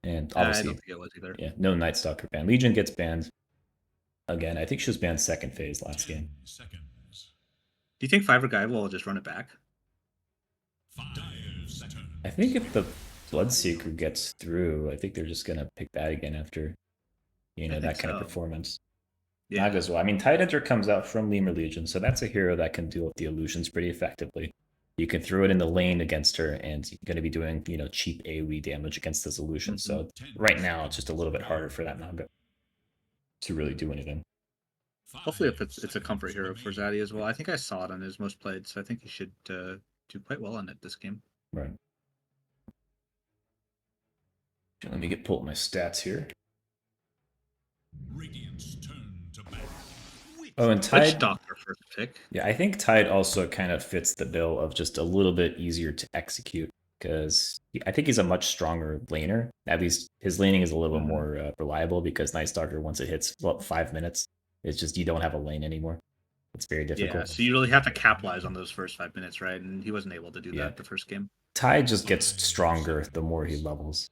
And obviously, I don't think it was either. yeah, no Night Stalker ban. Legion gets banned again. I think she was banned second phase last game. Do you think Fiverr Guy will just run it back? I think if the Bloodseeker gets through, I think they're just gonna pick that again after that kind of performance. Yeah. Naga as well. I mean, Tide Enter comes out from Lemur Legion, so that's a hero that can deal with the illusions pretty effectively. You can throw it in the lane against her, and you're going to be doing cheap AoE damage against this illusion. So right now, it's just a little bit harder for that Naga to really do anything. Hopefully, if it's a comfort hero for Zaddy as well. I think I saw it on his most played, so I think he should do quite well on it this game. Right. Let me pull up my stats here. Oh, and Tide Doctor first pick. Yeah, I think Tide also kind of fits the bill of just a little bit easier to execute, because I think he's a much stronger laner. At least his laning is a little bit more reliable, because Night Stalker, once it hits 5 minutes, it's just you don't have a lane anymore. It's very difficult. Yeah, so you really have to capitalize on those first 5 minutes, right? And he wasn't able to do that the first game. Tide just gets stronger the more he levels.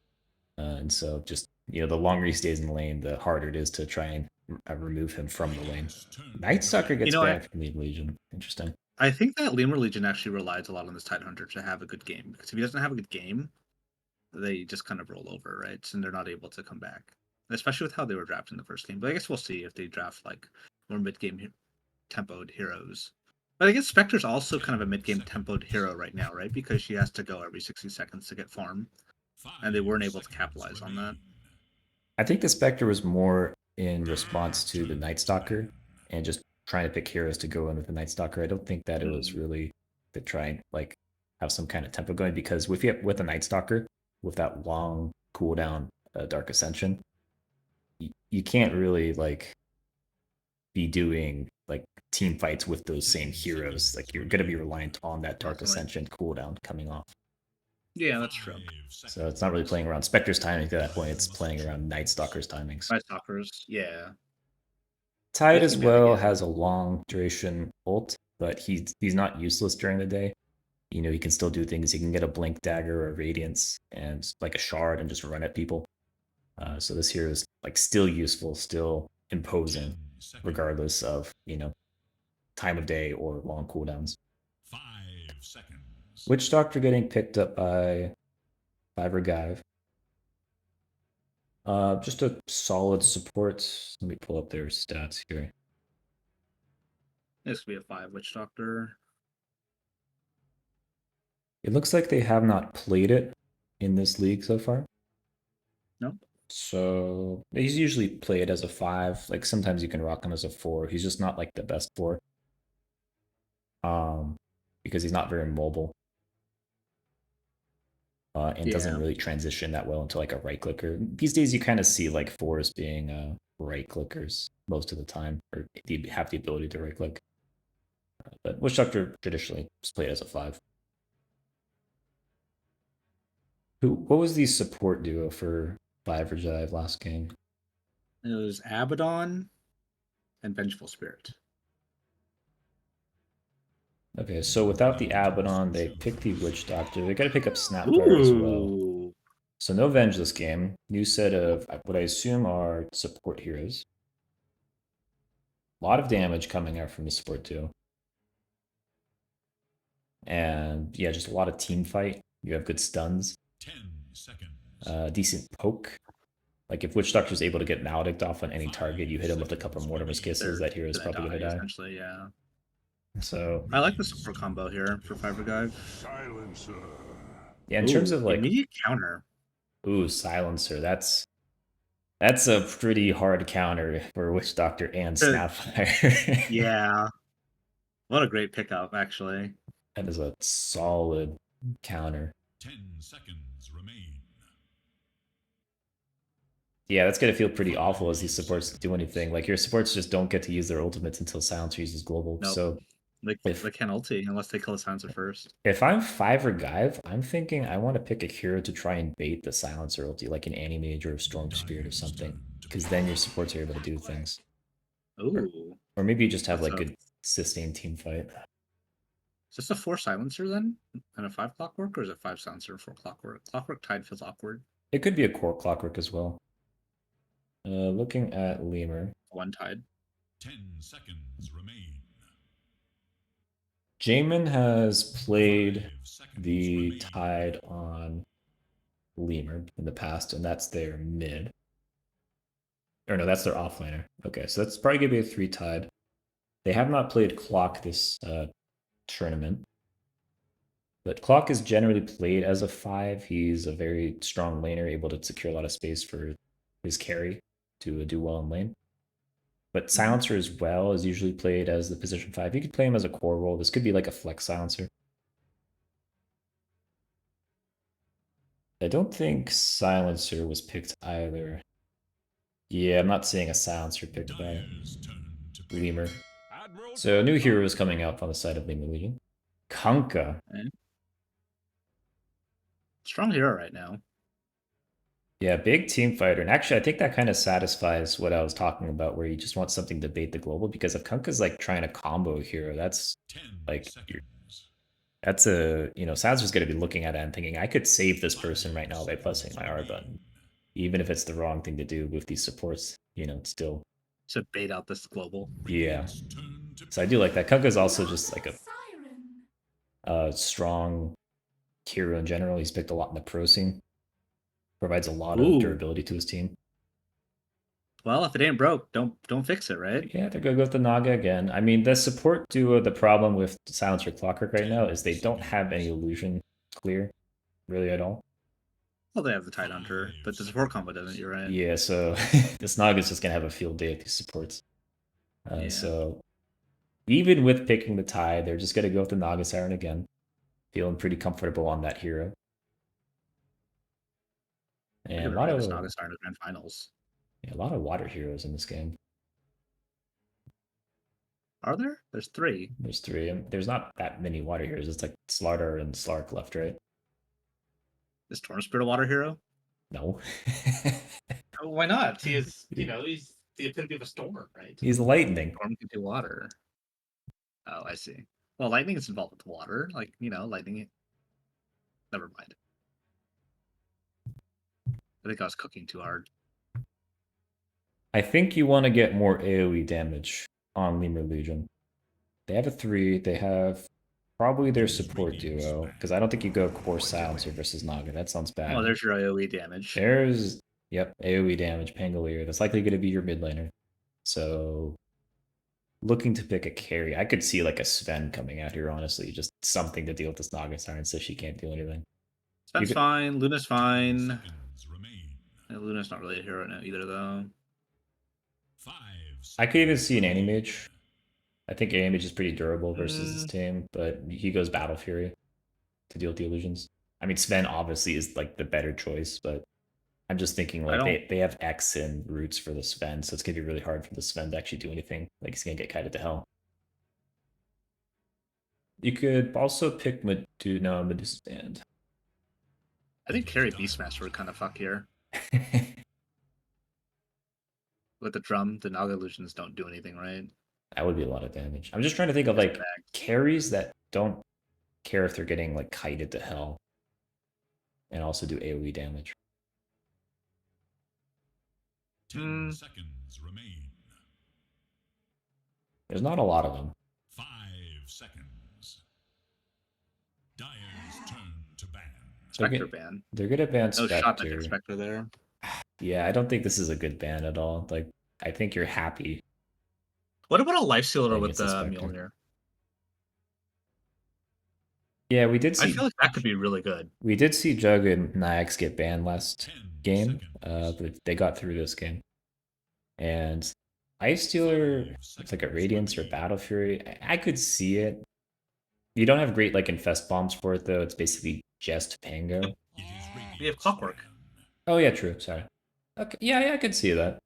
And so just, the longer he stays in the lane, the harder it is to try and remove him from the lane. Night Stalker gets banned from the Legion. Interesting. I think that Lemur Legion actually relies a lot on this Tide Hunter to have a good game. Because if he doesn't have a good game, they just kind of roll over, right? And they're not able to come back. Especially with how they were drafting the first game. But I guess we'll see if they draft like more mid-game tempoed heroes. But I guess Spectre's also kind of a mid-game tempoed hero right now, right? Because she has to go every 60 seconds to get farm. And they weren't able to capitalize on that. I think the Spectre was more in response to the Night Stalker and just trying to pick heroes to go in with the Night Stalker. I don't think that it was really to try and like have some kind of tempo going, because with a Night Stalker with that long cooldown Dark Ascension, you can't really like be doing like team fights with those same heroes. Like you're going to be reliant on that Dark Ascension cooldown coming off. Yeah, that's true. So it's not really playing around Spectre's timing at that point. It's playing around Night Stalker's timings. Night Stalkers, yeah. Tide as well has a long duration ult, but he's not useless during the day. He can still do things. He can get a Blink Dagger or Radiance and like a Shard and just run at people. So this hero is like still useful, still imposing, regardless of time of day or long cooldowns. 5 seconds. Witch Doctor getting picked up by Fiverr Guy. Just a solid support. Let me pull up their stats here. This could be a 5 Witch Doctor. It looks like they have not played it in this league so far. Nope. So he's usually played as a 5. Like sometimes you can rock him as a 4. He's just not like the best 4. Because he's not very mobile. And doesn't really transition that well into like a right clicker. These days you kind of see like 4s being right clickers most of the time, or have the ability to right click. But Witch Doctor traditionally is played as a 5. What was the support duo for Fiverr Jive last game? It was Abaddon and Vengeful Spirit. Okay, so without the Abaddon, they picked the Witch Doctor. They got to pick up Snapfire as well. So no Venge this game. New set of what I assume are support heroes. A lot of damage coming out from the support too. And yeah, just a lot of team fight. You have good stuns. 10 seconds. Decent poke. Like if Witch Doctor's able to get Maledict off on any target, you hit him with a couple Mortimer's Kisses, that hero is probably going to die. Essentially, yeah. So I like the support combo here for Fiverr Guy. Silencer. Yeah, in terms of like immediate counter. Ooh, Silencer. That's a pretty hard counter for Witch Doctor and Snapfire. Yeah. What a great pickup, actually. That is a solid counter. 10 seconds remain. Yeah, that's gonna feel pretty awful as these supports do anything. Like your supports just don't get to use their ultimates until Silencer uses global. Nope. So they can't ulti unless they kill the Silencer first. If I'm Fiverr Guy, I'm thinking I want to pick a hero to try and bait the Silencer ulti, like an Animage or a Storm Spirit or something, because then your supports are able to do things. Ooh. Or maybe you just have like good sustained team fight. Is this a 4 Silencer then? And a 5 Clockwork? Or is it 5 Silencer, 4 Clockwork? Clockwork Tide feels awkward. It could be a core Clockwork as well. Looking at Lemur. 1 Tide. 10 seconds remain. Jamin has played the Tide on Lemur in the past, and that's their mid. Or no, that's their offlaner. Okay, so that's probably going to be a 3 Tide. They have not played Clock this tournament. But Clock is generally played as a 5. He's a very strong laner, able to secure a lot of space for his carry to do well in lane. But Silencer as well is usually played as the position 5. You could play him as a core role. This could be like a flex Silencer. I don't think Silencer was picked either. Yeah, I'm not seeing a Silencer picked by Lemur. So new hero is coming out on the side of Lemur Legion. Kunkka. Okay. Strong hero right now. Yeah, big team fighter. And actually, I think that kind of satisfies what I was talking about, where you just want something to bait the global. Because if Kunkka's like trying to combo a hero, that's like, that's a, Silencer's going to be looking at it and thinking, I could save this person right now by pressing my R button. Even if it's the wrong thing to do with these supports, still. To bait out this global. Yeah. So I do like that. Kunkka's also just like a strong hero in general. He's picked a lot in the pro scene. Provides a lot of durability to his team. Well, if it ain't broke, don't fix it, right? Yeah, they're gonna go with the Naga again. I mean, the support duo, the problem with Silencer Clockwork right now is they don't have any illusion clear, really at all. Well, they have the Tide Hunter, but the support combo doesn't, you're right. Yeah, so this Naga's just gonna have a field day at these supports. So even with picking the Tide, they're just gonna go with the Naga Siren again. Feeling pretty comfortable on that hero. And a lot of Naga Siren in Grand Finals. Yeah, a lot of water heroes in this game. Are there? There's 3. There's 3. And there's not that many water heroes. It's like Slardar and Slark left, right? Is Storm Spirit a water hero? No. Why not? He is, he's the epitome of a storm, right? He's lightning. Storm can do water. Oh, I see. Well, lightning is involved with water. Like, lightning. Never mind. I think I was cooking too hard. I think you want to get more AoE damage on Lemur Legion. They have a 3. They have probably their support duo, because I don't think you go core silencer versus Naga. That sounds bad. Oh, there's your AoE damage. There's, yep, AoE damage, Pangolier. That's likely going to be your mid laner. So, looking to pick a carry. I could see like a Sven coming out here, honestly. Just something to deal with this Naga Siren so she can't do anything. Sven's fine. Luna's 10 fine. seconds remain. Yeah, Luna's not really a hero right now either, though. 5 I could even seconds see an remain. Animage. I think Animage is pretty durable versus this team, but he goes Battle Fury to deal with the illusions. I mean, Sven obviously is like the better choice, but I'm just thinking I like don't. they have X and roots for the Sven, so it's gonna be really hard for the Sven to actually do anything. Like he's gonna get kited to hell. You could also pick Medusa's Band. I think carry Beastmaster would kind of fuck here. With the drum, the Naga illusions don't do anything, right? That would be a lot of damage. I'm just trying to think of Just like bags. carries that don't care if they're getting like kited to hell and also do AoE damage. 10 seconds remain. There's not a lot of them. 5 seconds. Dyer's turn to ban. Spectre ban. They're good at ban No shot at Spectre. Spectre there. Yeah, I don't think this is a good ban at all. Like, I think you're happy. What about a life sealer Playing with against the the Spectre. Mjolnir? Yeah, we did I see feel like that could be really good. Jug and Nyx get banned last 10 game, seconds. but they got through this game. And Ice Stealer, 5 it's like a seconds Radiance or remain. Battle Fury. I could see it. You don't have great like infest bombs for it though. It's basically just Pango. It is We have Radiant's Clockwork. ban. Oh yeah, true. Sorry. Okay, yeah, I could see that.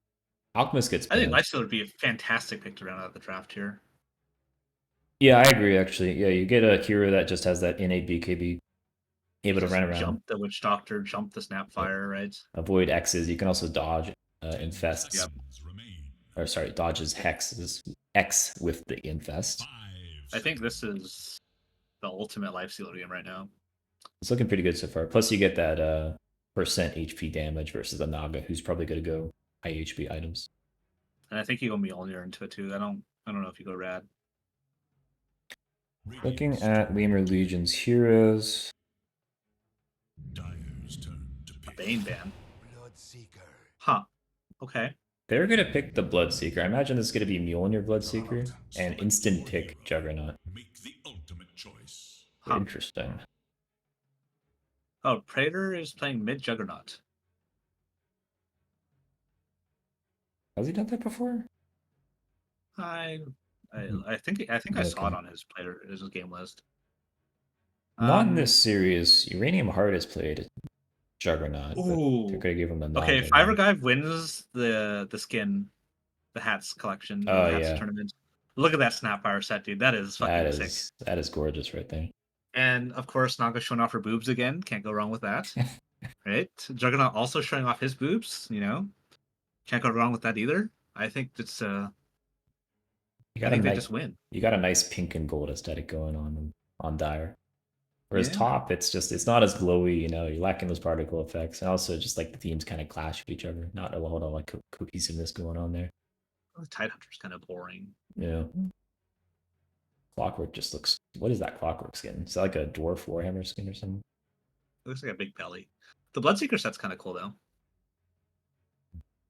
Alchemist gets I think banned. life sealer would be a fantastic pick to round out the draft here. Yeah, I agree. Actually, yeah, you get a hero that just has that innate BKB, able to Just run around, jump the Witch Doctor, jump the Snapfire, right? avoid X's. You can also dodge 10 infests. Yep. seconds remain. Or sorry, dodges hexes X with the infest. 5 I think seconds. this is the ultimate life sealer game right now. It's looking pretty good so far. Plus, you get that percent HP damage versus a Naga, who's probably going to go high HP items. And I think you go Mjolnir into it too. I don't know if you go Rad. Looking Radiant's at turn. Lemur Legion's heroes, Dyer's turn to A pick. Bane ban. Bloodseeker. Huh. Okay. they're going to pick the Bloodseeker. I imagine this is going to be Mjolnir Bloodseeker and instant pick Juggernaut. Make the ultimate choice. Huh. Interesting. Oh, Praetor is playing mid Juggernaut. Has he done that before? I think I saw it Okay. on his player his game list. Not in this series. Uranium Heart has played Juggernaut, but Ooh. they're going to give him the Naga. Okay, Fiverr Guy wins the skin, the hats collection, Oh, the hats yeah. tournament. Look at that Snapfire set, dude. That is fucking sick. That is gorgeous right there. And of course, Naga showing off her boobs again. Can't go wrong with that. Right? Juggernaut also showing off his boobs. You know, can't go wrong with that either. I think it's I think they just win. You got a nice pink and gold aesthetic going on Dire. Whereas Yeah. top, it's not as glowy. You know, you're lacking those particle effects, and also just like the themes kind of clash with each other. Not a lot of like cohesiveness going on there. The Tidehunter's kind of boring. Yeah. Clockwork just looks. What is that Clockwork skin? Is that like a dwarf Warhammer skin or something? It looks like a big belly. The Bloodseeker set's kind of cool though.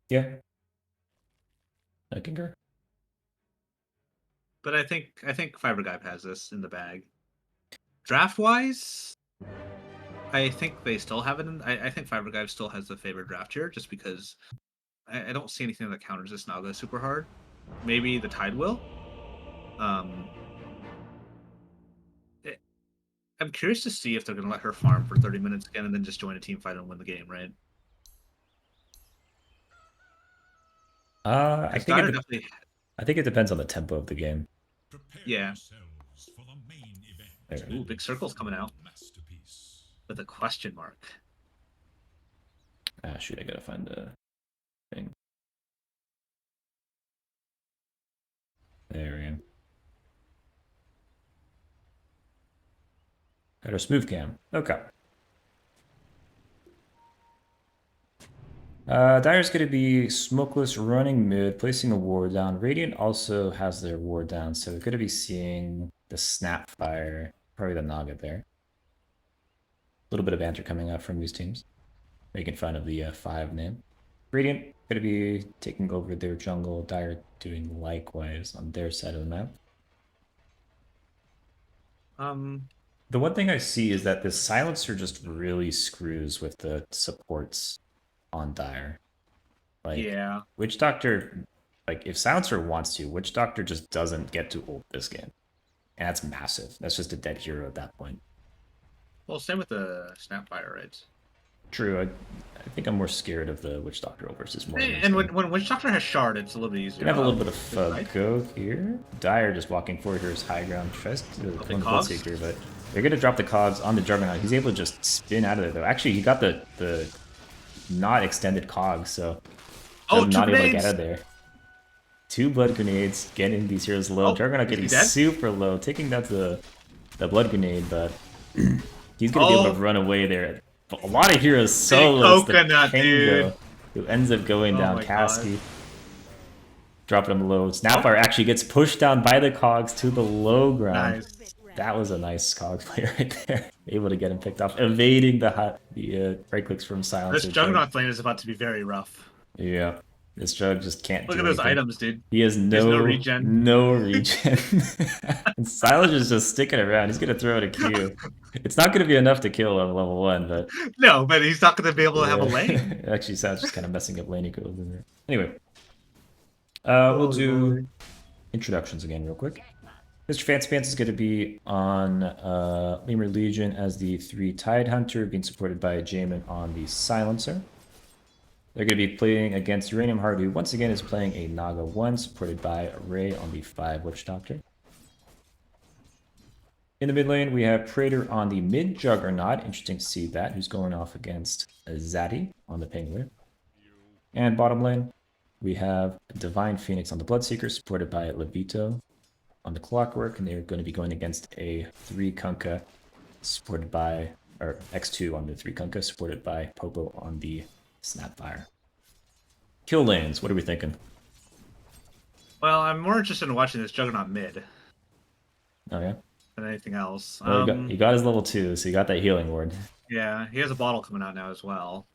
Yeah. I concur. But I think Fiverr Guy has this in the bag. Draft wise, I think they still have it. I think Fiverr Guy still has the favorite draft here, just because I don't see anything that counters this Naga super hard. Maybe the Tide will. I'm curious to see if they're going to let her farm for 30 minutes again and then just join a team fight and win the game, right? I think Dire it, definitely. I think it depends on the tempo of the game. Prepare Yeah. yourselves for the main event. There. Ooh, big circle's coming out Masterpiece. with a question mark. Ah, shoot, I gotta find the thing. There we go. Got our smooth cam. Okay. Dire's going to be smokeless running mid, placing a ward down. Radiant also has their ward down, so we're going to be seeing the Snapfire, probably the Naga there. A little bit of banter coming out from these teams, making fun of the 5 name. Radiant going to be taking over their jungle. Dire doing likewise on their side of the map. The one thing I see is that this silencer just really screws with the supports on Dire. Like, Yeah. Witch Doctor, like if Silencer wants to, Witch Doctor just doesn't get to ult this game. And that's massive. That's just a dead hero at that point. Well, same with the Snapfire, right? True, I think I'm more scared of the Witch Doctor ult versus Morgan. And when Witch Doctor has Shard, it's a little bit easier. Gonna have a little bit of go here. Dire just walking forward here is high ground. Tries to clone the Bloodseeker, but they're gonna drop the cogs on the Juggernaut. He's able to just spin out of there though. Actually, he got the not extended cogs, so not able to get out of there. 2 blood grenades, getting these heroes low. Juggernaut getting super low, taking down the blood grenade, but he's gonna be able to run away there. But a lot of heroes solo the Tango, who ends up going down. Kasky dropping him low. Snapfire actually gets pushed down by the cogs to the low ground. Nice. That was a nice cog play right there. Able to get him picked off, evading the right clicks from Silencer. This Juggernaut lane is about to be very rough. Yeah. This Jug just can't Look at those items, dude. He has no regen. No regen. And Silencer is just sticking around. He's going to throw it a Q. It's not going to be enough to kill on level 1, but... No, but he's not going to be able to have a lane. It actually sounds just kind of messing up lane eco in there. Anyway. We'll do introductions again real quick. Mr. Fancy Pants is going to be on Lemur Legion as the 3 Tide Hunter, being supported by Jamin on the Silencer. They're going to be playing against Uranium Heart, who once again is playing a Naga 1, supported by Ray on the 5 Witch Doctor. In the mid lane, we have Praetor on the mid Juggernaut. Interesting to see that, who's going off against Zaddy on the Penguin. And bottom lane, we have Divine Phoenix on the Bloodseeker, supported by Levito on the Clockwork, and they're going to be going against a 3 Kunkka, supported by, or X2 on the 3 Kunkka, supported by Popo on the Snapfire. Kill lanes, what are we thinking? Well, I'm more interested in watching this Juggernaut mid. Oh yeah? Than anything else. Well, he got his level 2, so he got that healing ward. Yeah, he has a bottle coming out now as well.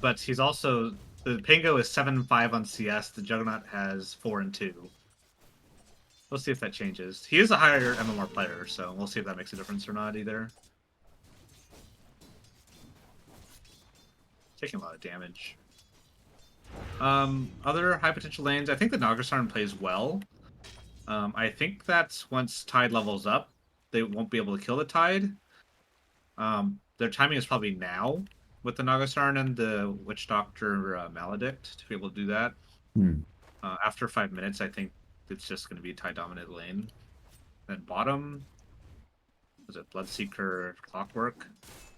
But he's also... The Pingo is 7-5 on CS, the Juggernaut has 4 and 2. We'll see if that changes. He is a higher MMR player, so we'll see if that makes a difference or not either. Taking a lot of damage. Other high potential lanes, I think the Nagasarn plays well. I think that once Tide levels up, they won't be able to kill the Tide. Their timing is probably now with the Nagasarn and the Witch Doctor Maledict to be able to do that. After 5 minutes, I think it's just going to be a Tide dominant lane. Then bottom, was it Bloodseeker, Clockwork?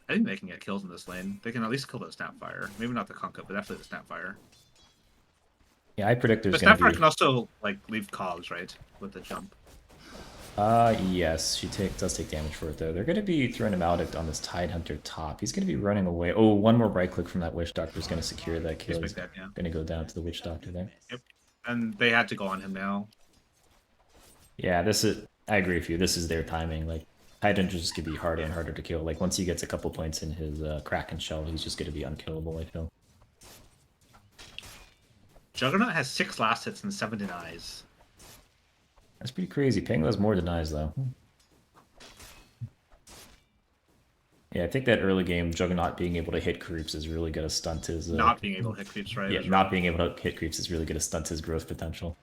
I think they can get kills in this lane. They can at least kill the Snapfire. Maybe not the Kunkka, but definitely the Snapfire. Yeah, I predict there's but going to be... Snapfire can also like leave cogs, right? With the jump. Yes, she does take damage for it though. They're going to be throwing a Maledict on this Tide Hunter top. He's going to be running away. Oh, one more right click from that Witch Doctor is going to secure that kill. He's going to go down to the Witch Doctor there. Yep. And they had to go on him now. Yeah, this is... I agree with you. This is their timing. Like, Tide Hunter just going to be harder and harder to kill. Like, once he gets a couple points in his Kraken Shell, he's just going to be unkillable, I feel. Juggernaut has 6 last hits and 7 denies. That's pretty crazy. Penguin has more denies, though. Yeah, I think that early game, Juggernaut being able to hit creeps is really going to stunt his... not being able to hit creeps, right? Yeah, not being able to hit creeps is really going to stunt his growth potential.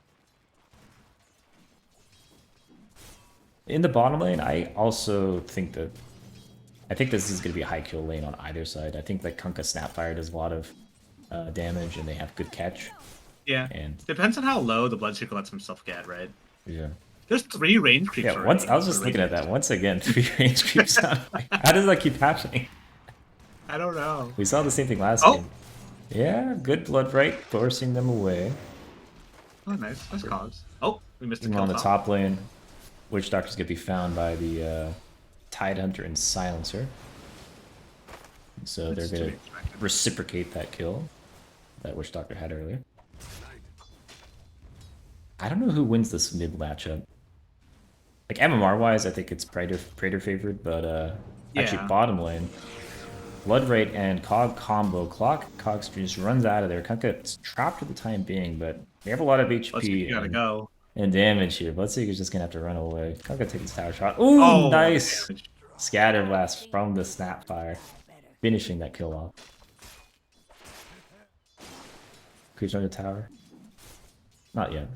In the bottom lane, I also think that... I think this is going to be a high kill lane on either side. I think that Kunkka Snapfire does a lot of damage, and they have good catch. Yeah, and depends on how low the Bloodseeker lets himself get, right? Yeah. There's 3 range creeps. Yeah, I was just looking at that. Once again, 3 range creeps. How does that keep happening? I don't know. We saw the same thing last game. Yeah, good blood right, forcing them away. Oh, nice. Nice cogs. Oh, we missed a kill on the top lane. Witch Doctor's going to be found by the Tide Hunter and Silencer. So That's they're to going be to expected. reciprocate that kill that Witch Doctor had earlier. I don't know who wins this mid matchup. Like MMR wise, I think it's Praetor favored, but actually Yeah. bottom lane, Blood Rate and Cog combo. Cog just runs out of there. Kunkka's trapped for the time being, but they have a lot of Let's see, HP you gotta go. and damage here. Bloodseeker's just gonna have to run away. Kunkka takes tower shot. Ooh, Oh, the nice! damage. Scatter blast from the Snapfire, finishing that kill off. Creature on the tower. Not yet.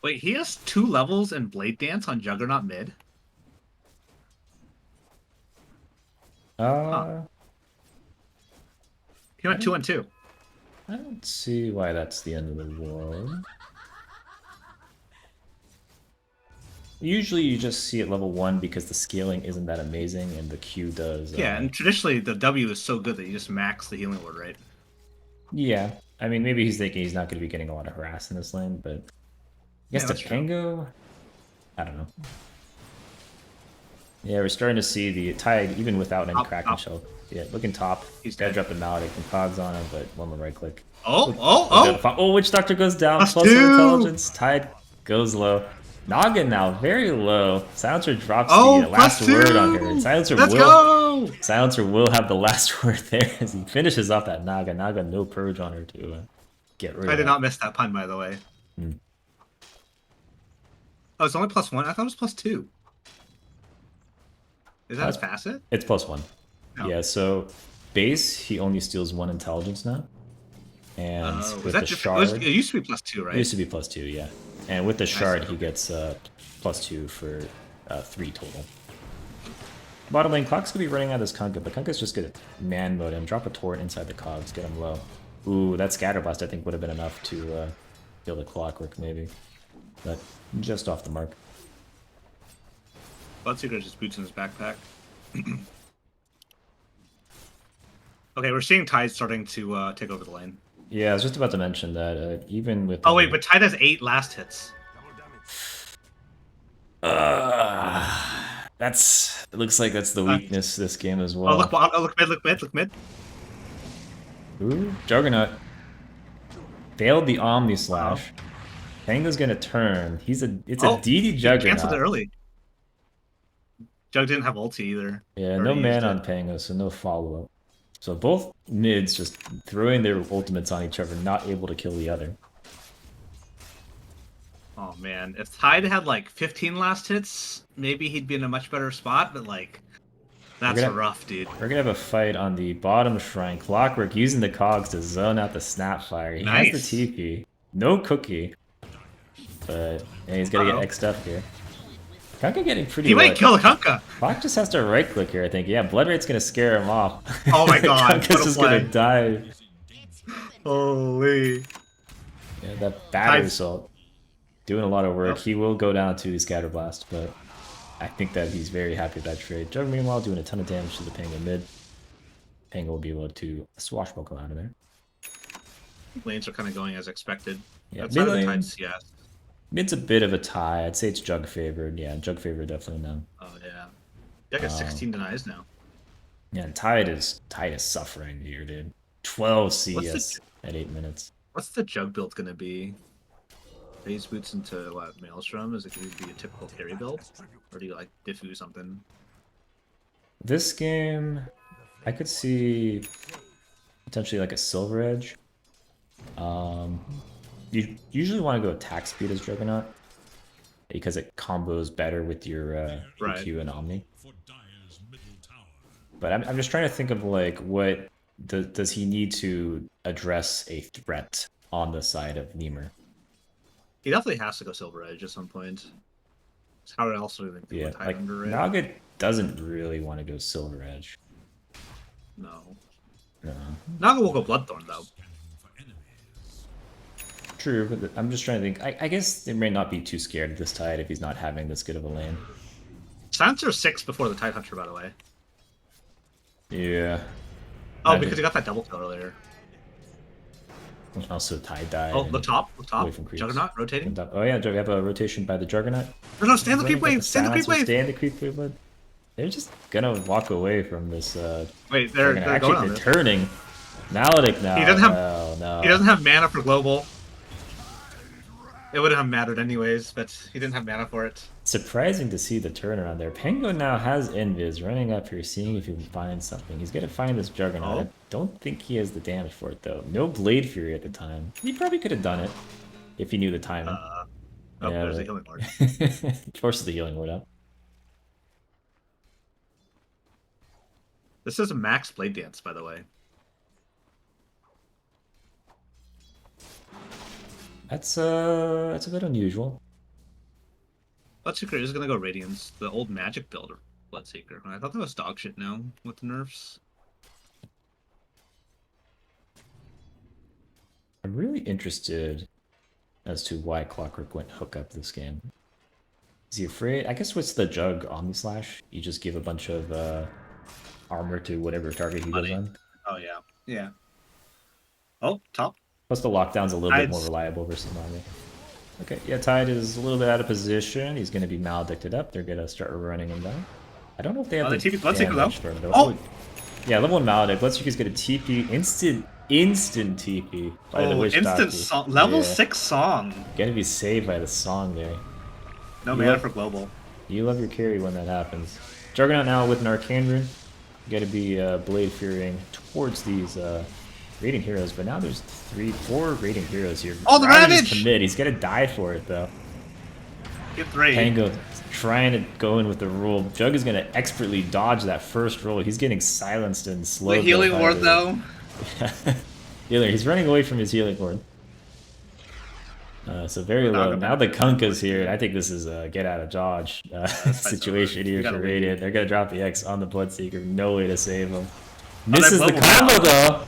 Wait, he has 2 levels in Blade Dance on Juggernaut mid? Uh, He went 2 and 2. I don't see why that's the end of the world. Usually you just see it level 1 because the scaling isn't that amazing and the Q does. Yeah, and traditionally the W is so good that you just max the healing word, right? Yeah, I mean, maybe he's thinking he's not going to be getting a lot of harass in this lane, but I guess that's true. Topanga, I don't know. Yeah, we're starting to see the Tide even without any Kraken shell. Yeah, looking top. He's Gotta dead. drop the Maledict and Cogs on him, but one more right click. Oh! Witch Doctor goes down. +2! Plus 1 intelligence. Tide goes low. Noggin now very low. Silencer drops the last +2! word on her. And Let's go! Silencer will have the last word there as he finishes off that Naga. Naga no purge on her to get rid of I did that. not miss that pun, by the way. Hmm. Oh, it's only +1? I thought it was +2. Is that his That's- facet? It's +1. No. Yeah, so base, he only steals 1 intelligence now. And Was with that the different? shard... It used to be +2, right? It used to be +2, yeah. And with the shard, he okay. gets +2 for 3 total. Bottom lane, Clock's gonna be running out of this Kunkka, but Kunkka's just gonna man mode him, drop a torrent inside the cogs, get him low. Ooh, that Scatterblast I think would have been enough to kill the Clockwork maybe. But just off the mark. Bloodseeker just boots in his backpack. Okay, we're seeing Tide starting to take over the lane. Yeah, I was just about to mention that even with... Oh wait, but Tide has 8 last hits. That's... It looks like that's the weakness this game as well. Look mid. Ooh, Juggernaut. Failed the Omni Slash. Pango's gonna turn. It's a DD Juggernaut. He canceled it early. Jug didn't have ulti either. Yeah, no man on Pango, so no follow-up. So both mids just throwing their ultimates on each other, not able to kill the other. Oh man, if Tide had like 15 last hits, maybe he'd be in a much better spot, but like, that's rough, dude. We're gonna have a fight on the bottom shrine. Clockwork using the cogs to zone out the Snapfire. He has the TP. No cookie. But he's gonna get X'd up here. Kunkka getting pretty He low. might kill Kunkka! Clock just has to right click here, I think. Yeah, Blood Rate's gonna scare him off. Oh my god, Kunkka's just gonna die. Holy. Yeah, that battery assault. Doing a lot of work. He will go down to the Scatter Blast, but I think that he's very happy with that trade. Jug, meanwhile, doing a ton of damage to the Pango mid. Pango will be able to swashbuckle out of there. Lanes are kind of going as expected. Yeah, Outside of the Tide CS. Mid's a bit of a tie. I'd say it's Jug favored. Yeah, Jug favored definitely now. Oh yeah. Yeah, I got 16 denies now. Yeah, and Tide is suffering here, dude. 12 CS at 8 minutes. What's the Jug build gonna be? Phase boots into what, Maelstrom? Is it gonna be a typical carry build? Or do you like diffuse something? This game, I could see potentially like a Silver Edge. You usually want to go attack speed as Juggernaut because it combos better with your Q and Omni. But I'm just trying to think of like what does he need to address a threat on the side of Lemur? He definitely has to go Silver Edge at some point. How else do we think? Yeah, like Naga doesn't really want to go Silver Edge. No. No. Naga will go Bloodthorn though. True, but I'm just trying to think. I guess they may not be too scared of this Tide if he's not having this good of a lane. Silencer 6 before the Tide Hunter, by the way. Yeah. Oh, because he got that double kill earlier. Also Tide died. Oh, look top. Juggernaut rotating. Oh yeah, do we have a rotation by the Juggernaut? No, stay in the creep wave. Stay in the creep wave. Stay in the creep wave. They're just gonna walk away from this. Wait, They're they're going on they're this. turning. Maledic now. He doesn't have Oh no. he doesn't have mana for global. It wouldn't have mattered anyways, but he didn't have mana for it. Surprising to see the turnaround there. Penguin now has Invis running up here, seeing if he can find something. He's gonna find this Juggernaut. Oh. I don't think he has the damage for it though. No Blade Fury at the time. He probably could have done it if he knew the timing. There's a healing ward. Forces the healing ward up. This is a max blade dance, by the way. That's a bit unusual. Bloodseeker is gonna go Radiance, the old magic builder. Bloodseeker. I thought that was dog shit now with the nerfs. I'm really interested as to why Clockwork went hook up this game. Is he afraid? I guess what's the Jug Omni Slash? You just give a bunch of armor to whatever target he goes on. Oh yeah. Yeah. Oh, top. Plus the lockdown's a little bit more reliable versus Naga. Okay, yeah, Tide is a little bit out of position. He's going to be maledicted up. They're going to start running him down. I don't know if they have the damage for him, though. Oh! Yeah, level 1 Maledict. Bloodseeker's going to TP. Instant TP by the Witch Doctor. Song. Level 6 Song. Gonna be saved by the song there. No mana for global. You love your carry when that happens. Juggernaut now with an Arcane Rune. Gotta be Blade Furying towards these Radiant Heroes, but now there's 4 Radiant Heroes here. Oh, the Ravage! Commit. He's gonna die for it, though. Get 3. Tango trying to go in with the rule. Jug is gonna expertly dodge that first roll. He's getting silenced and slowed. The healing ward, though. Healer. He's running away from his healing ward. So very low. Now the Kunkka's here, and I think this is a get out of dodge situation here for Radiant. They're gonna drop the X on the Bloodseeker. No way to save him. Misses the combo though.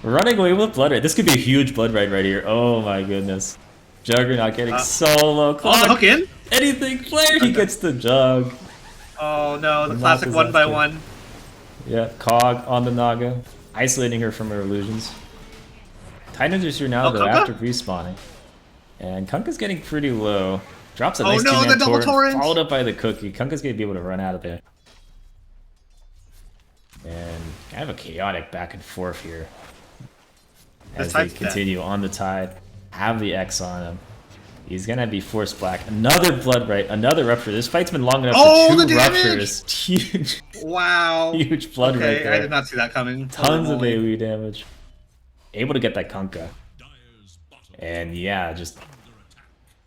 Running away with Blood Rite. This could be a huge Blood Rite right here. Oh my goodness. Juggernaut getting so low. Oh, hook in? Anything flare, he gets the Jug. Oh no, the classic 1x1. Yeah, Cog on the Naga, isolating her from her illusions. Titans are here now though after respawning. And Kunkka's getting pretty low. Drops a nice two-man torrent, followed up by the cookie. Kunkka's gonna be able to run out of there. And kind of a chaotic back and forth here. As they continue on the Tide. Have the X on him. He's gonna be forced black. Another Blood Rite, another Rupture. This fight's been long enough for 2 Ruptures. Huge. Wow. Huge Blood Rite there. I did not see that coming. Tons of AoE damage. Able to get that Kunkka. And yeah, just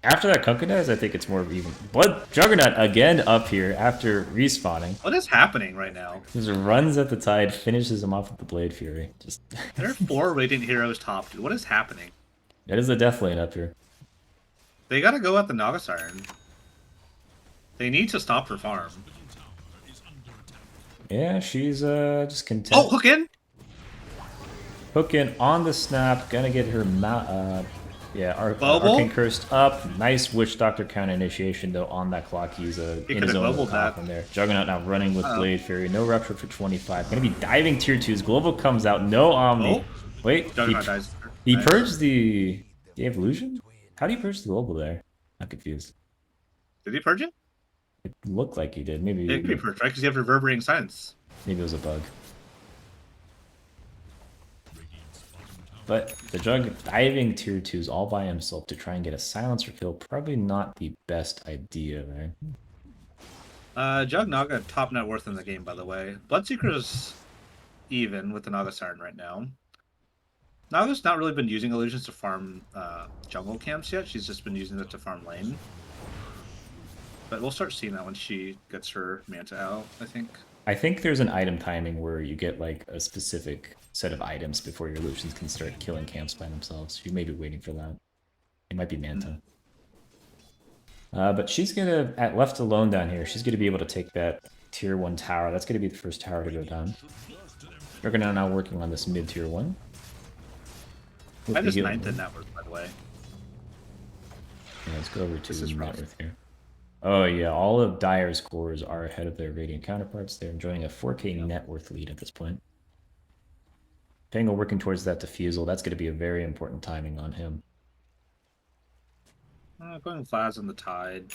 after that Kunkka dies, I think it's more even. Blood Juggernaut again up here after respawning. What is happening right now? Just runs at the Tide, finishes him off with the Blade Fury. Just there are 4 Radiant Heroes top, dude. What is happening? That is the death lane up here. They gotta go at the Naga Siren. They need to stop her farm. Yeah, she's just content. Oh, hook in! Hook in on the snap, gonna get her Arcane Cursed up. Nice Witch Doctor counter initiation though on that clock. He's in his own from there. Juggernaut now running with Blade Fury. No Rupture for 25. Gonna be diving tier 2s. Global comes out. No Omni. Wait, he purged the evolution? How do you purge the global there? I'm confused. Did he purge it? It looked like he did. Maybe it could be purged, right? Because you have reverberating silence. Maybe it was a bug. But the Jug diving tier 2s all by himself to try and get a silencer kill, probably not the best idea there. Jug Naga top net worth in the game, by the way. Bloodseeker's even with the Naga Siren right now. Naga's not really been using illusions to farm jungle camps yet. She's just been using it to farm lane. But we'll start seeing that when she gets her Manta out, I think. I think there's an item timing where you get like a specific set of items before your illusions can start killing camps by themselves. You may be waiting for that. It might be Manta. But she's gonna, left alone down here, she's gonna be able to take that tier 1 tower. That's gonna be the first tower to go down. We're gonna now working on this mid tier 1. I just 9th in net worth, by the way. Yeah, let's go over to net worth here. Oh yeah, all of Dire's cores are ahead of their Radiant counterparts. They're enjoying a 4k net worth lead at this point. Pango working towards that defusal. That's going to be a very important timing on him. Going Flaz on the Tide.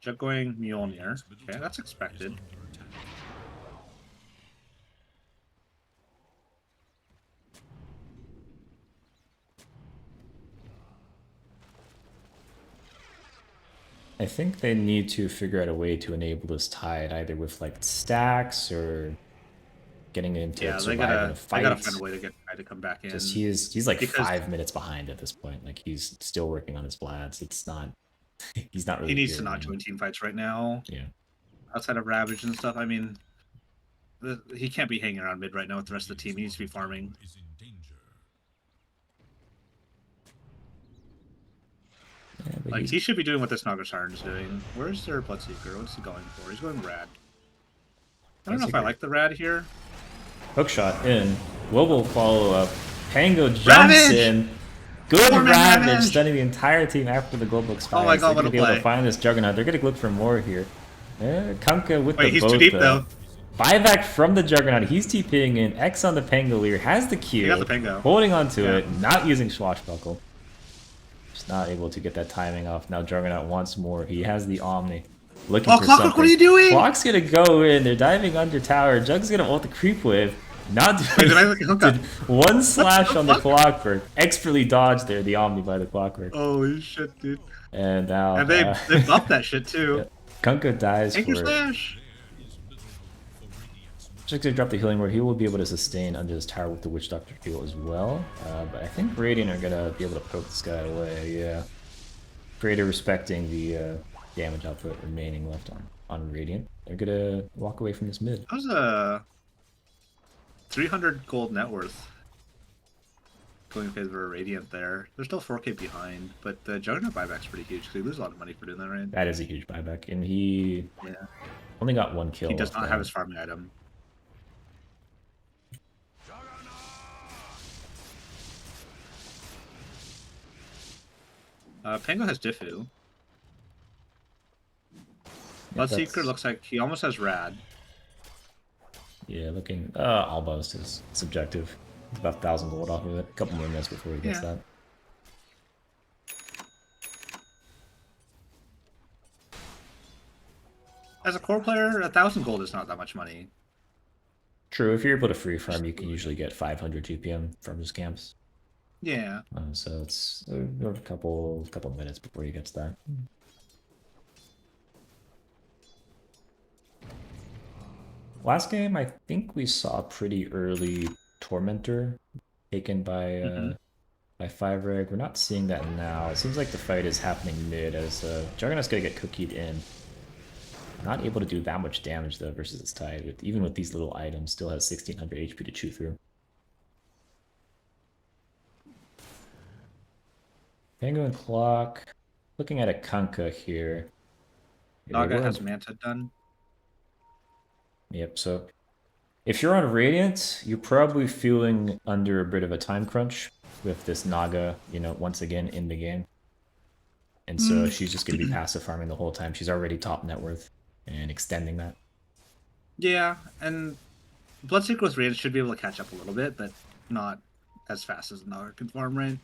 Jug going Mjolnir. Okay, that's expected. I think they need to figure out a way to enable this tide, either with like stacks or getting into Yeah, surviving a they fight. gotta find a way to get Tide to come back in. Because he's like because 5 minutes behind at this point. Like he's still working on his Vlads. It's not he's not really. he needs here to not right now. join team fights right now. Yeah. Outside of Ravage and stuff, I mean, he can't be hanging around mid right now with the rest of the team. He needs to be farming. Is in danger. Yeah, but Like he's- he should be doing what this Naga Siren's doing. Where's their Bloodseeker? What's he going for? He's going Rad. I don't know if I Bloodseeker. like the Rad here. Hook shot in. Global follow up. Pango jumps Ravage! in. Good Four-man Ravage, Ravage! stunning the entire team after the global expires. Oh my God, They're what gonna a be able play. to find this Juggernaut. They're gonna look for more here. Kunkka with Wait, the he's boat, too deep though. Buyback from the Juggernaut. He's TPing in. X on the Pangolier. Has the Q. He got the Pango. Holding on to Yeah. it. Not using Swashbuckle. Just not able to get that timing off. Now Juggernaut wants more. He has the Omni. Looking Oh, for Clockwork, something. what are you doing? Clock's gonna go in. They're diving under tower. Jug's gonna ult the creep wave. Not Wait, doing did I look at Hookah? one slash the on the fuck? Clockwork. Expertly dodged there, the Omni by the Clockwork. Holy shit, dude. And now And they buffed that shit too. Kunkka dies Anchor for it. Slash. Just gonna drop the healing word. He will be able to sustain under this tower with the Witch Doctor heal as well. But I think Radiant are gonna be able to poke this guy away. Yeah. Creator respecting the damage output remaining left on Radiant. They're gonna walk away from this mid. That was a 300 gold net worth going in favor of Radiant there. They're still 4k behind, but the Juggernaut buyback's pretty huge because they lose a lot of money for doing that, right? That is a huge buyback, and he Yeah. only got one kill. He does off not that. have his farming item. Pango has Diffu. Yeah, Bloodseeker that's- looks like he almost has Rad. Yeah, looking almost is subjective. It's about 1,000 gold off of it. A couple more minutes before he gets Yeah. that. As a core player, 1,000 gold is not that much money. True, if you're able to free farm, you can usually get 500 GPM from his camps. Yeah. So it's a couple minutes before he gets that. Last game, I think we saw a pretty early Tormentor taken by by 5-reg. We're not seeing that now. It seems like the fight is happening mid as Juggernaut's gonna get cookied in. Not able to do that much damage though versus its tide. Even with these little items, still has 1,600 HP to chew through. Pango and Clock. Looking at a Kunkka here. Yeah, Naga we're- has Manta done. Yep, so if you're on Radiant, you're probably feeling under a bit of a time crunch with this Naga, once again in the game. And so she's just going to be passive farming the whole time. She's already top net worth and extending that. Yeah, and Bloodseeker with Radiant should be able to catch up a little bit, but not as fast as Naga can farm, right?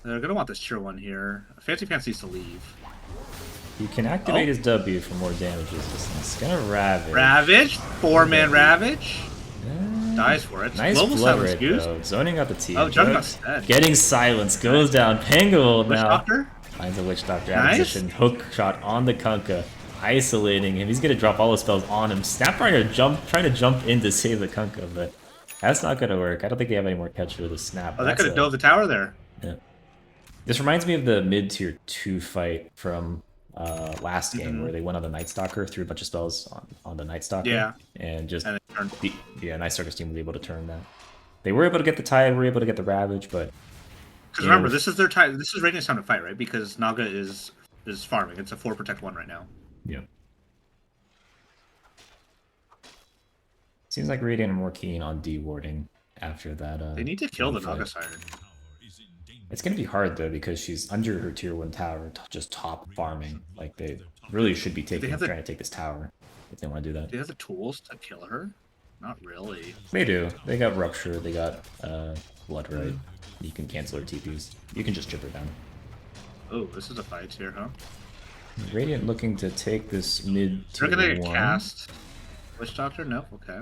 They're going to want this tier 1 here. Fancy Pants needs to leave. He can activate his W for more damage resistance. It's gonna Ravage. Ravage! 4-man Ravage! Dies for it. Nice Global blood silence rate used. though. Zoning out the team. Oh, Juggernaut's dead. Getting silence. Goes down. Pango Witch now. Doctor? Finds a Witch Doctor out of Nice. position. Hook shot on the Kunkka. Isolating him. He's gonna drop all his spells on him. Snap trying to jump in to save the Kunkka, but that's not gonna work. I don't think they have any more catch for the snap. Oh, that That's could have a- dove the tower there. Yeah. This reminds me of the mid-tier 2 fight from last game where they went on the Night Stalker, threw a bunch of spells on the Night Stalker. Yeah. And just And it turned. Night Stalker's team was able to turn that. They were able to get the tide, were able to get the Ravage, but Because remember, this is their time. This is Radiant's time to fight, right? Because Naga is farming. It's a 4 protect 1 right now. yeah. Seems like Radiant are more keen on de-warding after that. They need to kill the fight. Naga Siren. Tower is in danger. It's gonna be hard though because she's under her tier 1 tower, just top farming. Like they really should be have the- trying to take this tower if they want to do that. Do they have the tools to kill her? Not really. They do. They got Rupture, they got Blood Right. You can cancel her TPs. You can just chip her down. Oh, this is a fight here, huh? Radiant looking to take this mid They're tier gonna 1. cast Witch Doctor? No? Okay.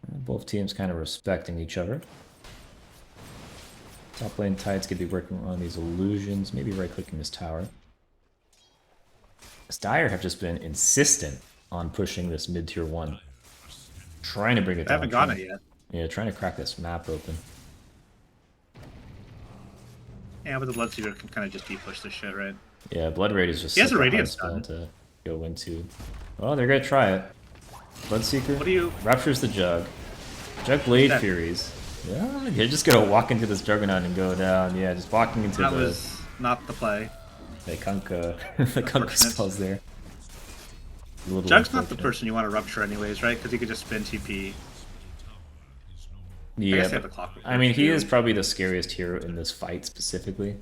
Both teams kind of respecting each other. Top lane Tides could be working on these illusions, maybe right-clicking this tower. As Dire have just been insistent on pushing this mid-tier 1. Trying to bring it I haven't down. gotten it yet. Yeah, trying to crack this map open. Yeah, but the Bloodseeker can kind of just push this shit, right? Yeah, Blood Raid is just He has such a a hard Radiant spell stun. to go into. Well, they're gonna try it. Bloodseeker What do you... ruptures the Jug. Jug Blade That- Furies. Yeah, you're just gonna walk into this Juggernaut and go down. Yeah, just walking into That the was not the play. Kunkka, the Kunkka Unfortunate. spells there. A little Jug's not the unfortunate. person you want to rupture anyways, right? Because he could just spin TP. I Yeah, guess they have but- the clock. I mean, he too. is probably the scariest hero in this fight specifically.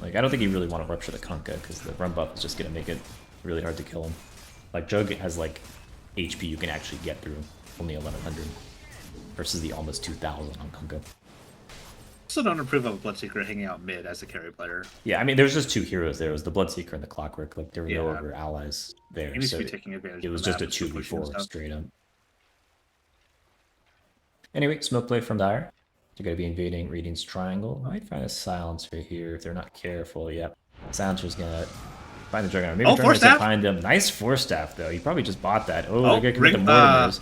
Like, I don't think you really want to rupture the Kunkka because the run buff is just gonna make it really hard to kill him. Like, Jug has like HP you can actually get through, only 1100 versus the almost 2000 on Kunkka. Also don't approve of a Bloodseeker hanging out mid as a carry player. Yeah, I mean, there's just two heroes there. It was the Bloodseeker and the Clockwork. Like, there were no Yeah. other allies there. He needs So to be taking advantage it of was the just a map and pushing 2v4 stuff. straight up. Anyway, smoke play from Dire. They're going to be invading Radiant's Triangle. Might find a Silencer here if they're not careful. Yep. Silencer's going to find the Juggernaut. Maybe Oh, Juggernaut's Force gonna Staff? find him. Nice Force Staff, though. He probably just bought that. Oh, Oh, they're going to commit the bring- Mortimers.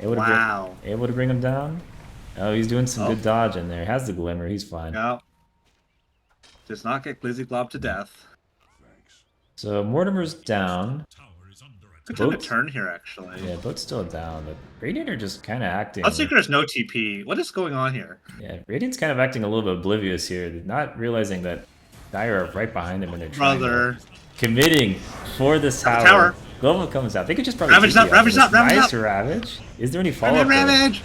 Able to Wow. able to bring him down. Oh, he's doing some Oh. good dodge in there. Has the Glimmer. He's fine. No. Does not get Glizzy Glob to death. So Mortimer's down. Tower is under attack. Good time to Both- turn here, actually. Yeah, boat's still down. But Radiant are just kind of acting. Bloodseeker has no TP. What is going on here? Yeah, Radiant's kind of acting a little bit oblivious here, not realizing that Dire are right behind him in their triangle. Brother. Committing for this tower. Tower. Global comes out. They could just probably Ravage TP up, off ravage of this. up, ravage Nice up. Ravage. Is there any follow-up? Ravage!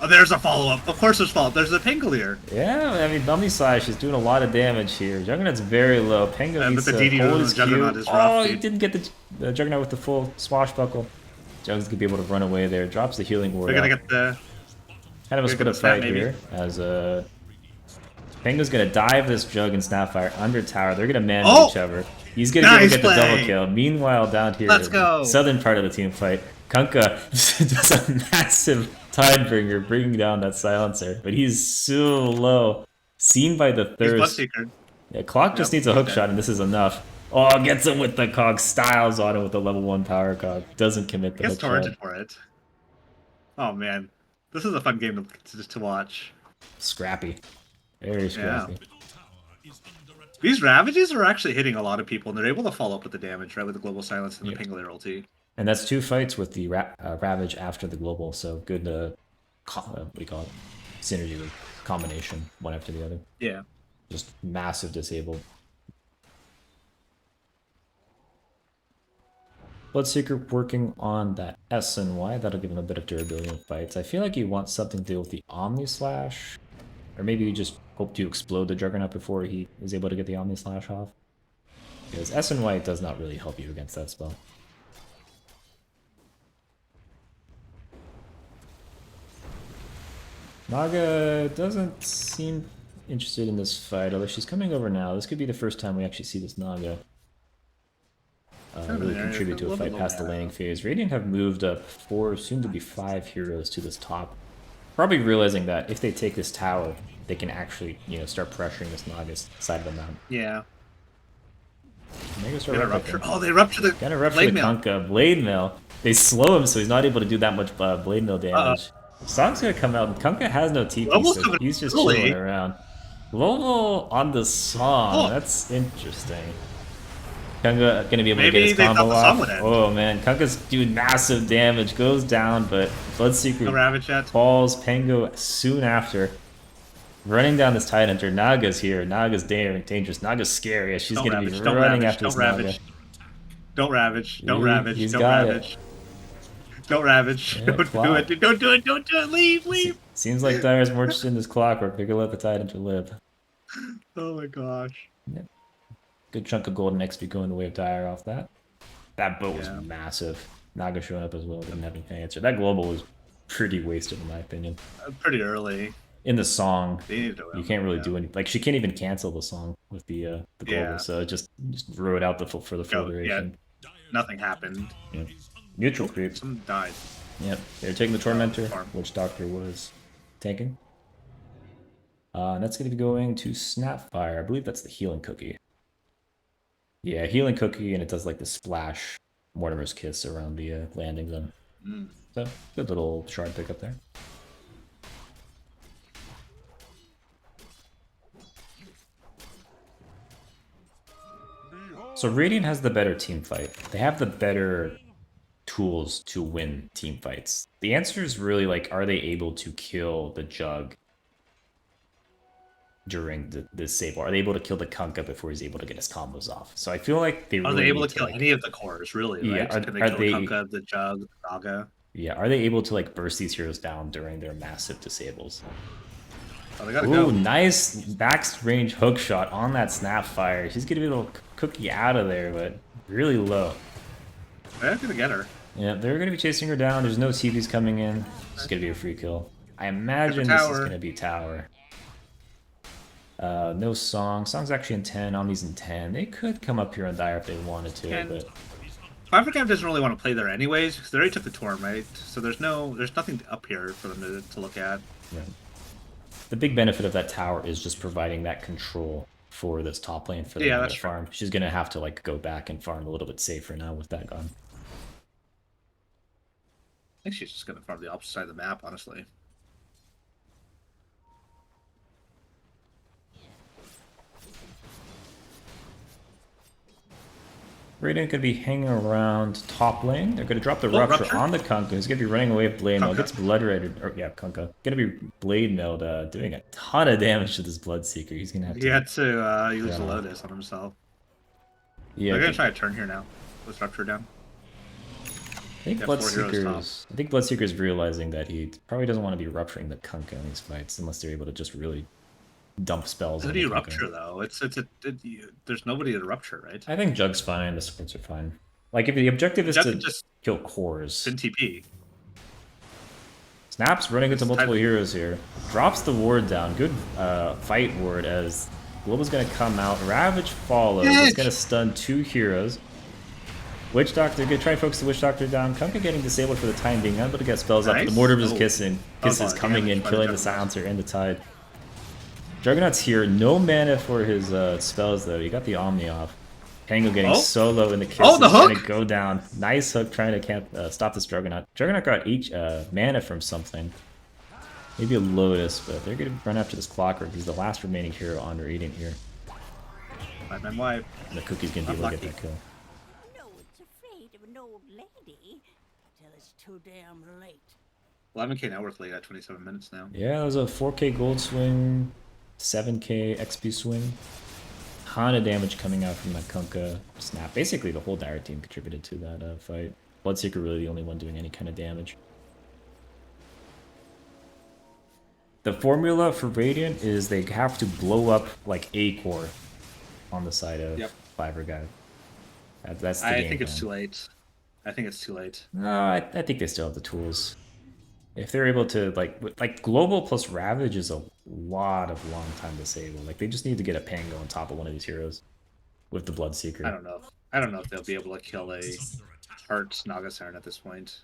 Oh, there's a follow-up. Of course there's follow-up. There's a Pangolier. Yeah, I mean, Dummy Slash is doing a lot of damage here. Juggernaut's very low. Pengo Yeah, needs but the to DD hold on his the Juggernaut Q. is rough, Oh, he dude. didn't get the Juggernaut with the full swashbuckle. Jug's gonna be able to run away there. Drops the healing ward. We're gonna out. get the... Kind of a We're split gonna up snap, fight maybe. here as Pengu's gonna dive this Jug and Snapfire under tower. They're gonna man Oh! each other. He's gonna be able Nice to get the double play. kill. Meanwhile, down here, Let's go. southern part of the team fight, Kunkka does a massive Tidebringer, bringing down that Silencer, but he's so low. Seen by the He's thirst. Bloodseeker. Yeah, Clock just Yep, needs a hook okay. shot, and this is enough. Oh, gets him with the cog, styles on him with the level 1 power cog. Doesn't commit the He hook gets torrented shot. for it. Oh, man. This is a fun game to watch. Scrappy. Very scrappy. Middle tower is under attack. These Ravages are actually hitting a lot of people, and they're able to follow up with the damage, right, with the Global Silence and the Yep. Pangolier ulti. And that's 2 fights with the Ravage after the global, so good what do you call it? Synergy, with combination, one after the other. Yeah. Just massive disabled. Bloodseeker working on that S and Y, that'll give him a bit of durability in fights. I feel like you want something to deal with the Omni Slash, or maybe you just hope to explode the Juggernaut before he is able to get the Omni Slash off. Because S and Y does not really help you against that spell. Naga doesn't seem interested in this fight, although she's coming over now. This could be the first time we actually see this Naga really Yeah, contribute to a little fight bit past the low laning phase. Radiant have moved up 4, soon to be 5 heroes to this top. Probably realizing that if they take this tower, they can actually, start pressuring this Naga's side of the mount. Yeah. And they start Gonna rupturing. rupture. Oh, they rupture the Gonna rupture blade the mail. Kunkka. Blade Mill. They slow him so he's not able to do that much Blade Mill damage. Song's gonna come out and Kunkka has no TP, Global's so coming he's just early. chilling around. Global on the Song. Oh. That's interesting. Kunkka gonna be able to Maybe get his they thought combo the song off. would end. Oh man, Kunkka's doing massive damage. Goes down, but No Bloodseeker Ravage yet. falls. Pango soon after. Running down this Tidehunter. Naga's here. Naga's dangerous. Naga's scary. As she's Don't gonna ravage, be don't running ravage, after don't this Naga. ravage. Don't ravage. Don't He- ravage. he's Don't got it. ravage. Don't ravage. Yeah, Don't do clock. it. Don't do it. Don't do it. Leave. Leave. Seems like Dire's more interested in this Clockwork. They're gonna let the Tidehunter live. Oh my gosh. Good chunk of golden XP going the way of Dire off that. That boat was Yeah. massive. Naga showing up as well, didn't have any answer. That global was pretty wasted in my opinion. Pretty early. in the song, They need to you can't really yeah. do anything. Like she can't even cancel the song with the global, Yeah. so it just threw it out for the full Go. Yeah. duration. Nothing happened. Yeah. Neutral Oh, creep. someone died. Yep, they're taking the Tormentor, farm. which Doctor was tanking. And that's going to be going to Snapfire. I believe that's the healing cookie. Yeah, healing cookie, and it does like the splash Mortimer's Kiss around the landing zone. Mm. So, good little shard pickup there. So Radiant has the better team fight. They have the better tools to win team fights. The answer is really like, are they able to kill the Jug during the Sable? Are they able to kill the Kunkka before he's able to get his combos off? So I feel like they Are really they able need to kill like, any of the cores, really, yeah, right? Can they are kill they Kunkka, the Jug, the Naga? yeah, are they able to like burst these heroes down during their massive disables? Oh, they gotta Ooh, go. nice back range hook shot on that Snapfire. She's gonna be a little cookie out of there, but really low. They're gonna get her. Yeah, they're gonna be chasing her down. There's no TVs coming in. It's gonna be a free kill. I imagine this is tower. gonna be tower. No song. Song's actually in 10. Omni's in 10. They could come up here and die if they wanted to, And but African doesn't really want to play there anyways, because they already took the Torm, right? So there's nothing up here for them to look at. yeah. The big benefit of that tower is just providing that control for this top lane for the that's farm. She's gonna have to like go back and farm a little bit safer now with that gone. I think she's just gonna farm the opposite side of the map, honestly. Radiant could be hanging around top lane. They're going to drop the Rupture on the Kunkka, who's going to be running away with Blade Mail. Gets Blood Rated, or yeah, Kunkka. Going to be Blade Mailed, doing a ton of damage to this Bloodseeker. He's going to have to... He had to use the Lotus on himself. Yeah, They're going to try a turn here now. Let's Rupture down. I think Bloodseeker's realizing that he probably doesn't want to be rupturing the Kunkka in these fights unless they're able to just really dump spells. How do you Rupture, though? There's nobody to Rupture, right? I think Jug's fine. The supports are fine. Like, if the objective is to just kill cores. In TP. Snaps running into multiple heroes here. Drops the ward down. Good fight ward as Global's going to come out. Ravage follows. It's going to stun 2 heroes. Witch Doctor, good. Try and focus the Witch Doctor down. Kunkka getting disabled for the time being. Unable to get spells up. The Mortimer's Kisses coming in, killing the Silencer and the Tide. Juggernaut's here. No mana for his spells, though. You got the Omni off. Pango getting solo in the Kisses. The hook! Gonna go down. Nice hook trying to stop this Juggernaut. Juggernaut got each mana from something. Maybe a Lotus, but they're going to run after this Clockwork. He's the last remaining hero on Radiant here. My wife. And the Cookie's going to be able to get that kill. Too damn late. 11k net worth late at 27 minutes now. Yeah, that was a 4k gold swing, 7k XP swing. Ton of damage coming out from that Kunkka snap. Basically, the whole Dire team contributed to that fight. Bloodseeker really the only one doing any kind of damage. The formula for Radiant is they have to blow up like a core on the side of Fiver Guy. That's the game I think it's plan. too late. I think it's too late. No, I think they still have the tools. If they're able to, like Global plus Ravage is a lot of long time disable. Like, they just need to get a Pango on top of one of these heroes with the Bloodseeker. I don't know if they'll be able to kill a Heart Naga Siren at this point.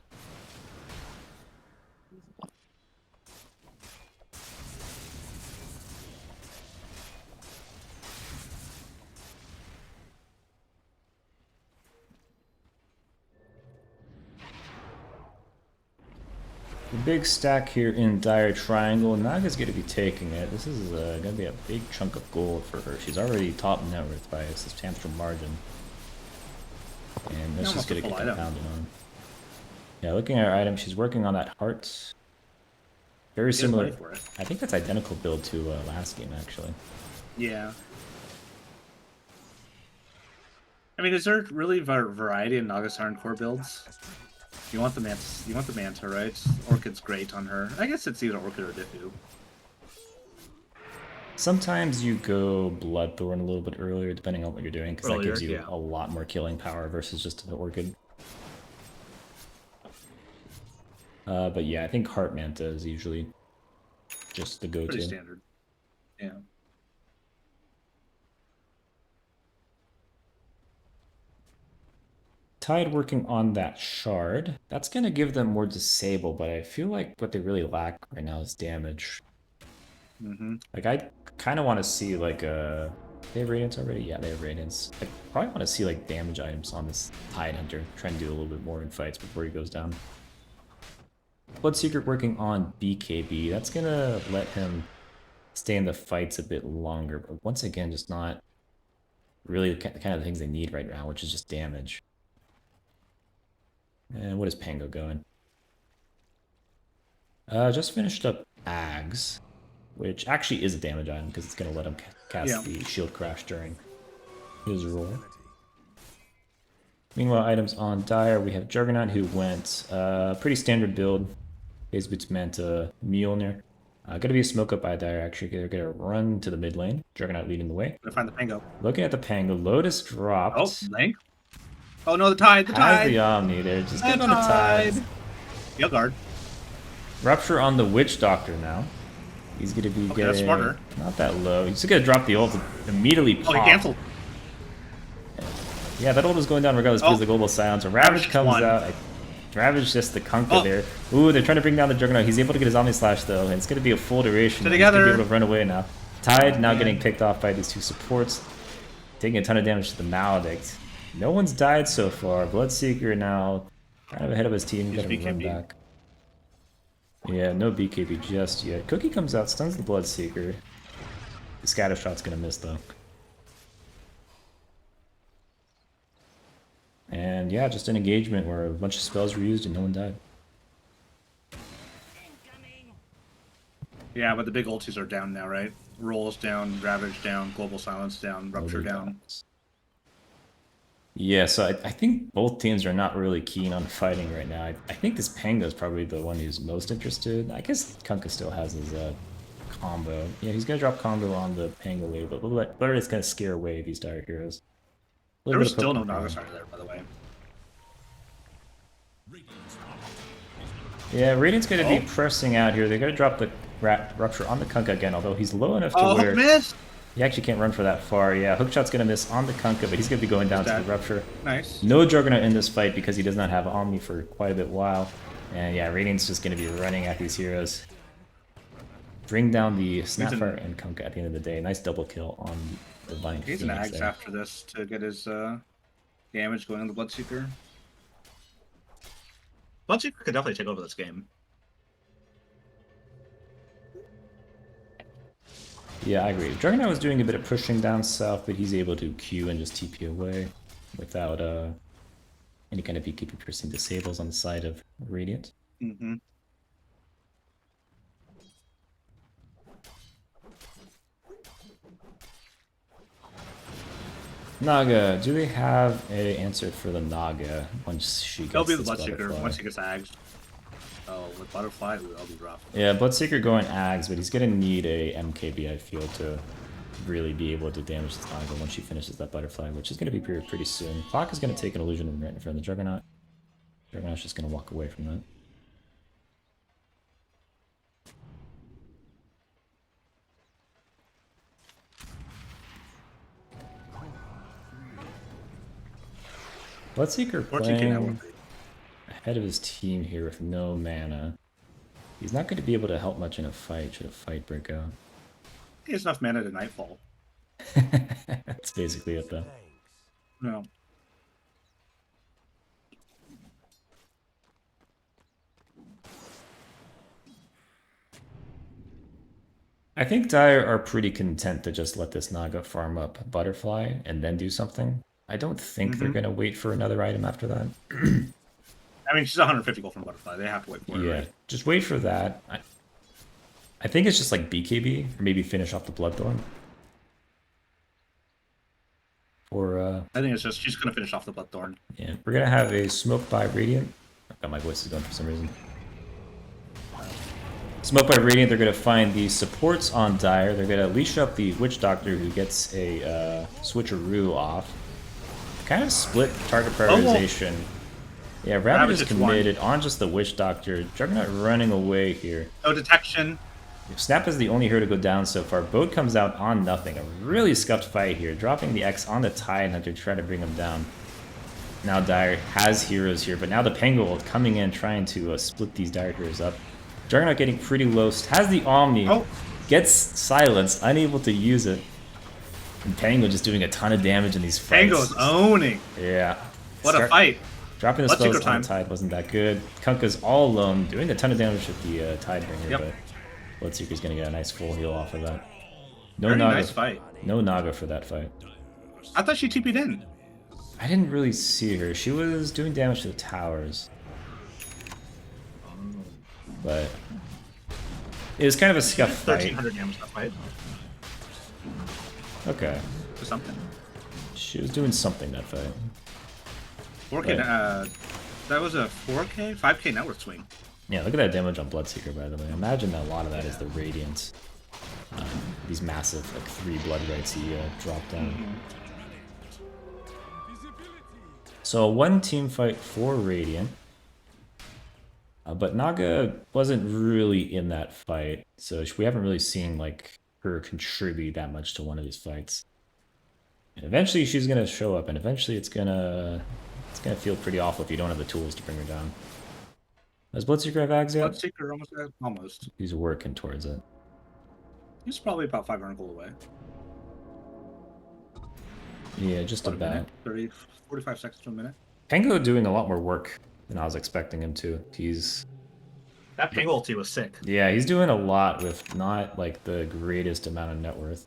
The big stack here in Dire Triangle. Naga's going to be taking it. This is going to be a big chunk of gold for her. She's already top net worth by a substantial margin. And this is going to get compounded on. Yeah, looking at her item, she's working on that heart. Very similar. I think that's identical build to last game, actually. Yeah. I mean, is there really variety in Naga Siren core builds? You want the Manta, right? Orchid's great on her. I guess it's either Orchid or Diffu. Sometimes you go Bloodthorn a little bit earlier, depending on what you're doing, because that gives you a lot more killing power versus just the Orchid. But yeah, I think Heart Manta is usually just the Pretty go-to. standard. Yeah. Tide working on that shard. That's gonna give them more disable, but I feel like what they really lack right now is damage. Mm-hmm. Like I kind of want to see like they have radiance already? Yeah, they have radiance. I probably want to see like damage items on this Tide Hunter. Try and do a little bit more in fights before he goes down. Bloodseeker working on BKB. That's gonna let him stay in the fights a bit longer, but once again, just not really the kind of things they need right now, which is just damage. And what is Pango going? Just finished up Ags, which actually is a damage item because it's going to let him cast the shield crash during his roll. Meanwhile, items on Dire, we have Juggernaut who went pretty standard build. Phase Boots Manta, Mjolnir. Gonna be a smoke up by Dire actually. They're gonna run to the mid lane. Juggernaut leading the way. Gonna find the Pango. Looking at the Pango, Lotus dropped. Oh, Link. Oh no, the Tide, the Has Tide. the Omni there. Just getting on the Tide. Yell guard. Rupture on the Witch Doctor now. He's gonna be getting that's smarter. Not that low. He's just gonna drop the ult immediately. Pop. Oh, he canceled. Yeah, that ult is going down regardless because of the global silence. A Ravage comes out. Ravage just the Kunkka there. Ooh, they're trying to bring down the Juggernaut. He's able to get his Omni Slash though, and it's gonna be a full duration. He's gonna be able to run away now. Tide now getting picked off by these two supports, taking a ton of damage to the Maledict. No one's died so far. Bloodseeker now kind of ahead of his team. Got to run back. Yeah, no BKB just yet. Cookie comes out, stuns the Bloodseeker. The scatter shot's gonna miss though. And yeah, just an engagement where a bunch of spells were used and no one died. Yeah, but the big ultis are down now, right? Rolls down, Ravage down, Global Silence down, Rupture down. Yeah, so I think both teams are not really keen on fighting right now. I think this Pango is probably the one who's most interested. I guess Kunkka still has his combo. Yeah, he's gonna drop combo on the Pango wave, but it's gonna scare away these Dire Heroes. There was still no Nagasar there, by the way. Yeah, Radiant's gonna be pressing out here. They're gonna drop the Rupture on the Kunkka again, although he's low enough to where missed. He actually can't run for that far. Yeah, Hookshot's gonna miss on the Kunkka, but he's gonna be going down to the Rupture. Nice. No Juggernaut in this fight because he does not have Omni for quite a bit while. And yeah, Radiant's just gonna be running at these heroes. Bring down the Snapfire and Kunkka at the end of the day. Nice double kill on the Divine Phoenix. He's an Ags after this to get his damage going on the Bloodseeker. Bloodseeker could definitely take over this game. Yeah, I agree. Juggernaut was doing a bit of pushing down south, but he's able to Q and just TP away without any kind of BKB piercing disables on the side of Radiant. Mm-hmm. Naga, do they have a answer for the Naga once she gets They'll be the this Bloodseeker butterfly? once he gets Ags. Oh, with Butterfly, that'll be rough. Yeah, Bloodseeker going Ags, but he's gonna need a MKB, I feel, to really be able to damage this Naga once she finishes that Butterfly, which is gonna be pretty soon. Clock is gonna take an illusion right in front of the Juggernaut. Juggernaut's just gonna walk away from that. Bloodseeker playing ahead of his team here with no mana. He's not going to be able to help much in a fight should a fight break out. He has enough mana to Nightfall. That's basically it though. No. I think Dire are pretty content to just let this Naga farm up Butterfly and then do something. I don't think they're going to wait for another item after that. I mean, she's 150 gold from Butterfly. They have to wait for it. Yeah, right? just wait for that. I think it's just like BKB, or maybe finish off the Bloodthorn. Or, I think it's just she's going to finish off the Bloodthorn. yeah, we're going to have a Smoke by Radiant. I've got my voices going for some reason. Smoke by Radiant, they're going to find the supports on Dire. They're going to leash up the Witch Doctor who gets a switcheroo off. Kind of split target prioritization. Yeah, Ravage is committed on just the Witch Doctor. Juggernaut running away here. No detection. Snap is the only hero to go down so far. Boat comes out on nothing. A really scuffed fight here. Dropping the X on the Tide Hunter to try to bring him down. Now Dire has heroes here, but now the Pengold coming in trying to split these Dire heroes up. Juggernaut getting pretty low. Has the Omni. Oh. Gets silenced. Unable to use it. And Pango just doing a ton of damage in these fights. Pango's owning. Yeah. What a fight. Dropping the Let's spells take our on the Tide wasn't that good. Kunkka's all alone, doing a ton of damage with the Tidebringer, Yep. but Bloodseeker's gonna get a nice full heal off of that. No Very Naga. nice fight. No Naga for that fight. I thought she TP'd in. I didn't really see her. She was doing damage to the towers. But it was kind of a scuff fight. 1300 damage that fight. Okay. Or something. She was doing something that fight. 4K, Right. that was a 4K? 5K network swing. Yeah, look at that damage on Bloodseeker, by the way. Imagine that a lot of that is the Radiant. These massive, like, 3 Blood Rights he dropped down. So a 1-team fight for Radiant. But Naga wasn't really in that fight, so we haven't really seen, like, her contribute that much to one of these fights. And eventually she's gonna show up, and eventually it's gonna feel pretty awful if you don't have the tools to bring her down. Does Bloodseeker have Ags yet? Bloodseeker almost. He's working towards it. He's probably about 500 gold away. Yeah, just About a about. minute, 30, 45 seconds to a minute. Pango doing a lot more work than I was expecting him to. That ping ulti was sick. Yeah, he's doing a lot with not like the greatest amount of net worth.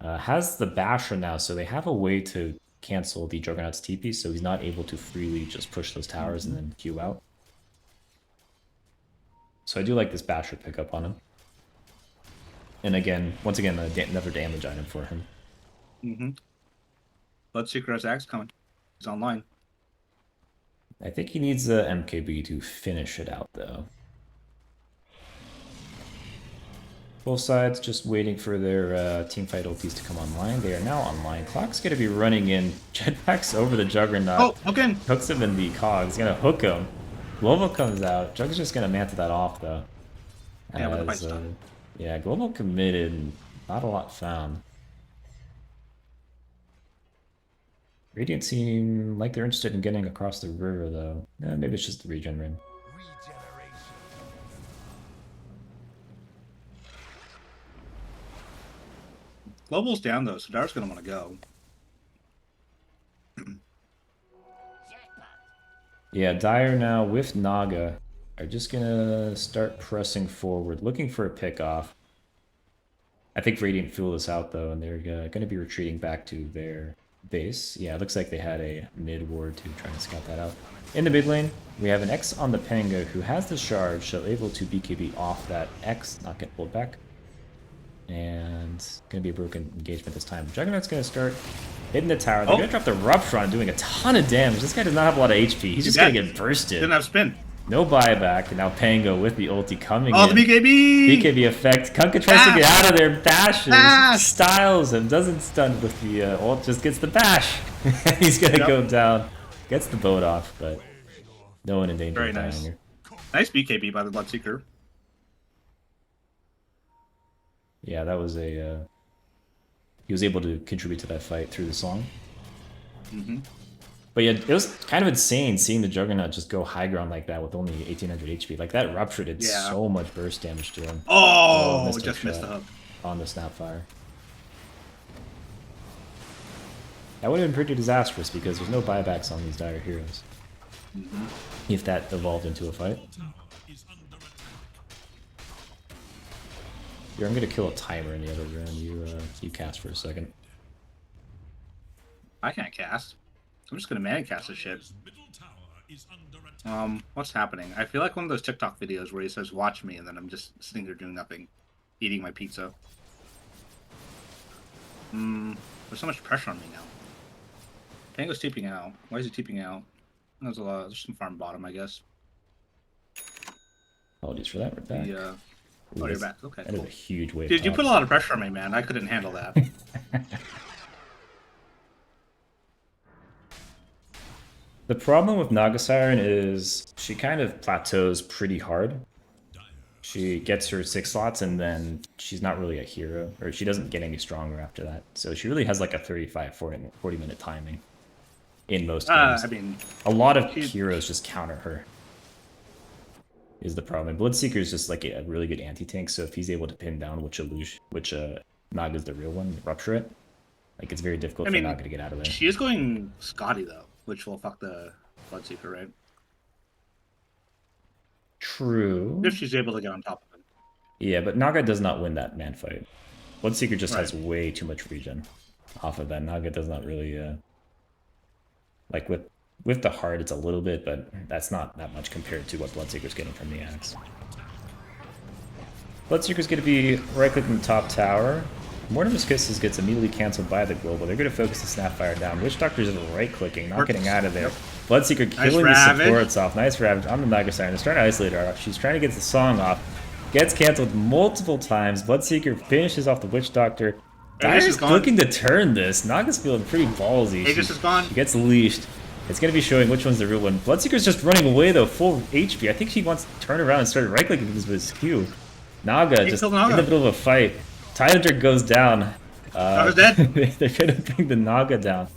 Has the Basher now, so they have a way to cancel the Juggernaut's TP, so he's not able to freely just push those towers and then queue out. So I do like this Basher pickup on him. And again, once again, another damage item for him. Mm-hmm. Bloodseeker has axe coming. He's online. I think he needs the MKB to finish it out, though. Both sides just waiting for their teamfight ultis to come online. They are now online. Clock's going to be running in. Jetpack's over the Juggernaut. Oh, again. Hooks him in the cog. He's going to hook him. Global comes out. Jug's just going to mantle that off, though. Yeah, but the fight's done. Yeah, Global committed and not a lot found. Radiant seem like they're interested in getting across the river, though. Maybe it's just the regen ring. Global's down though, so Dar's gonna want to go. Yeah, Dire now with Naga are just gonna start pressing forward, looking for a pick off. I think Radiant flew this out though, and they're gonna be retreating back to their base. Yeah, it looks like they had a mid ward to try and scout that out. In the mid lane, we have an X on the Pango who has the shard, so able to BKB off that X, not get pulled back. And gonna be a broken engagement this time. Juggernaut's gonna start hitting the tower. They're gonna drop the Rupture on, doing a ton of damage. This guy does not have a lot of HP. He's just gonna get bursted. Didn't have spin. No buyback, and now Pango with the ulti coming Oh, in. the BKB! BKB effect. Kunkka tries to get out of there, bashes, Bash! styles him, doesn't stun with the ult, just gets the bash. He's gonna go down, gets the boat off, but no one in danger Very of dying nice. here. Nice BKB by the Bloodseeker. Yeah, that was a... he was able to contribute to that fight through the song. Mm-hmm. But yeah, it was kind of insane seeing the Juggernaut just go high ground like that with only 1800 HP. Like, that Rupture did so much burst damage to him. Oh, missed just a missed the shot hook. on the Snapfire. That would have been pretty disastrous because there's no buybacks on these Dire heroes. Mm-hmm. If that evolved into a fight. Here, I'm gonna kill a timer in the other room. You cast for a second. I can't cast. I'm just gonna man cast this shit. What's happening? I feel like one of those TikTok videos where he says, "Watch me," and then I'm just sitting there doing nothing, eating my pizza. There's so much pressure on me now. Pango's TPing out. Why is he TPing out? There's a lot. There's some farm bottom, I guess. Apologies for that. We're back. Yeah. Ooh, Oh, you're that's- back. Okay. That is Cool. a huge wave. Dude, you top. put a lot of pressure on me, man. I couldn't handle that. The problem with Naga Siren is she kind of plateaus pretty hard. She gets her 6 slots and then she's not really a hero, or she doesn't get any stronger after that. So she really has like a 35, 40 minute timing in most games. I mean, A lot of she- heroes just counter her. Is the problem. And Bloodseeker is just like a really good anti-tank, so if he's able to pin down which Naga's the real one, rupture it, like it's very difficult for Naga to get out of there. She is going Scotty though, which will fuck the Bloodseeker, right? True. If she's able to get on top of him. Yeah, but Naga does not win that man fight. Bloodseeker just has way too much regen off of that. Naga does not really like with the heart it's a little bit, but that's not that much compared to what Bloodseeker's getting from the axe. Bloodseeker's gonna be right clicking the top tower. Mortimer's Kisses gets immediately cancelled by the global. They're gonna focus the Snapfire down. Witch Doctor's right clicking, not getting out of there. Bloodseeker killing the supports off. Nice Ravage on the Naga side. They're trying to isolate her off. She's trying to get the song off. Gets cancelled multiple times. Bloodseeker finishes off the Witch Doctor. Dyer's looking to turn this. Naga's feeling pretty ballsy. Aegis is gone. She gets leashed. It's going to be showing which one's the real one. Bloodseeker's just running away though, full HP. I think she wants to turn around and start right-clicking with his Q. Naga just in the middle of a fight. Tidehunter goes down. Naga's dead. They're going to bring the Naga down.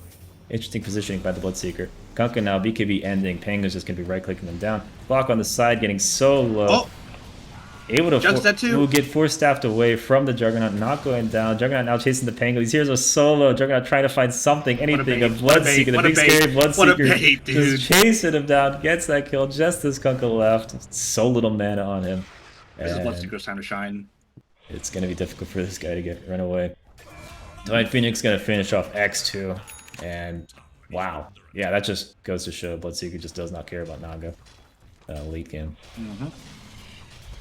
Interesting positioning by the Bloodseeker. Kunkka now, BKB ending. Penguin's just going to be right-clicking them down. Block on the side, getting so low. Oh. Able to get force staffed away from the Juggernaut, not going down. Juggernaut now chasing the Penguin. These heroes are solo. Juggernaut trying to find something, anything. A Bloodseeker, the big scary Bloodseeker, just chasing him down. Gets that kill just as Kunkka left. So little mana on him. This is Bloodseeker's time to shine. It's going to be difficult for this guy to run away. Divine Phoenix going to finish off X2. And wow. Yeah, that just goes to show Bloodseeker just does not care about Naga late game.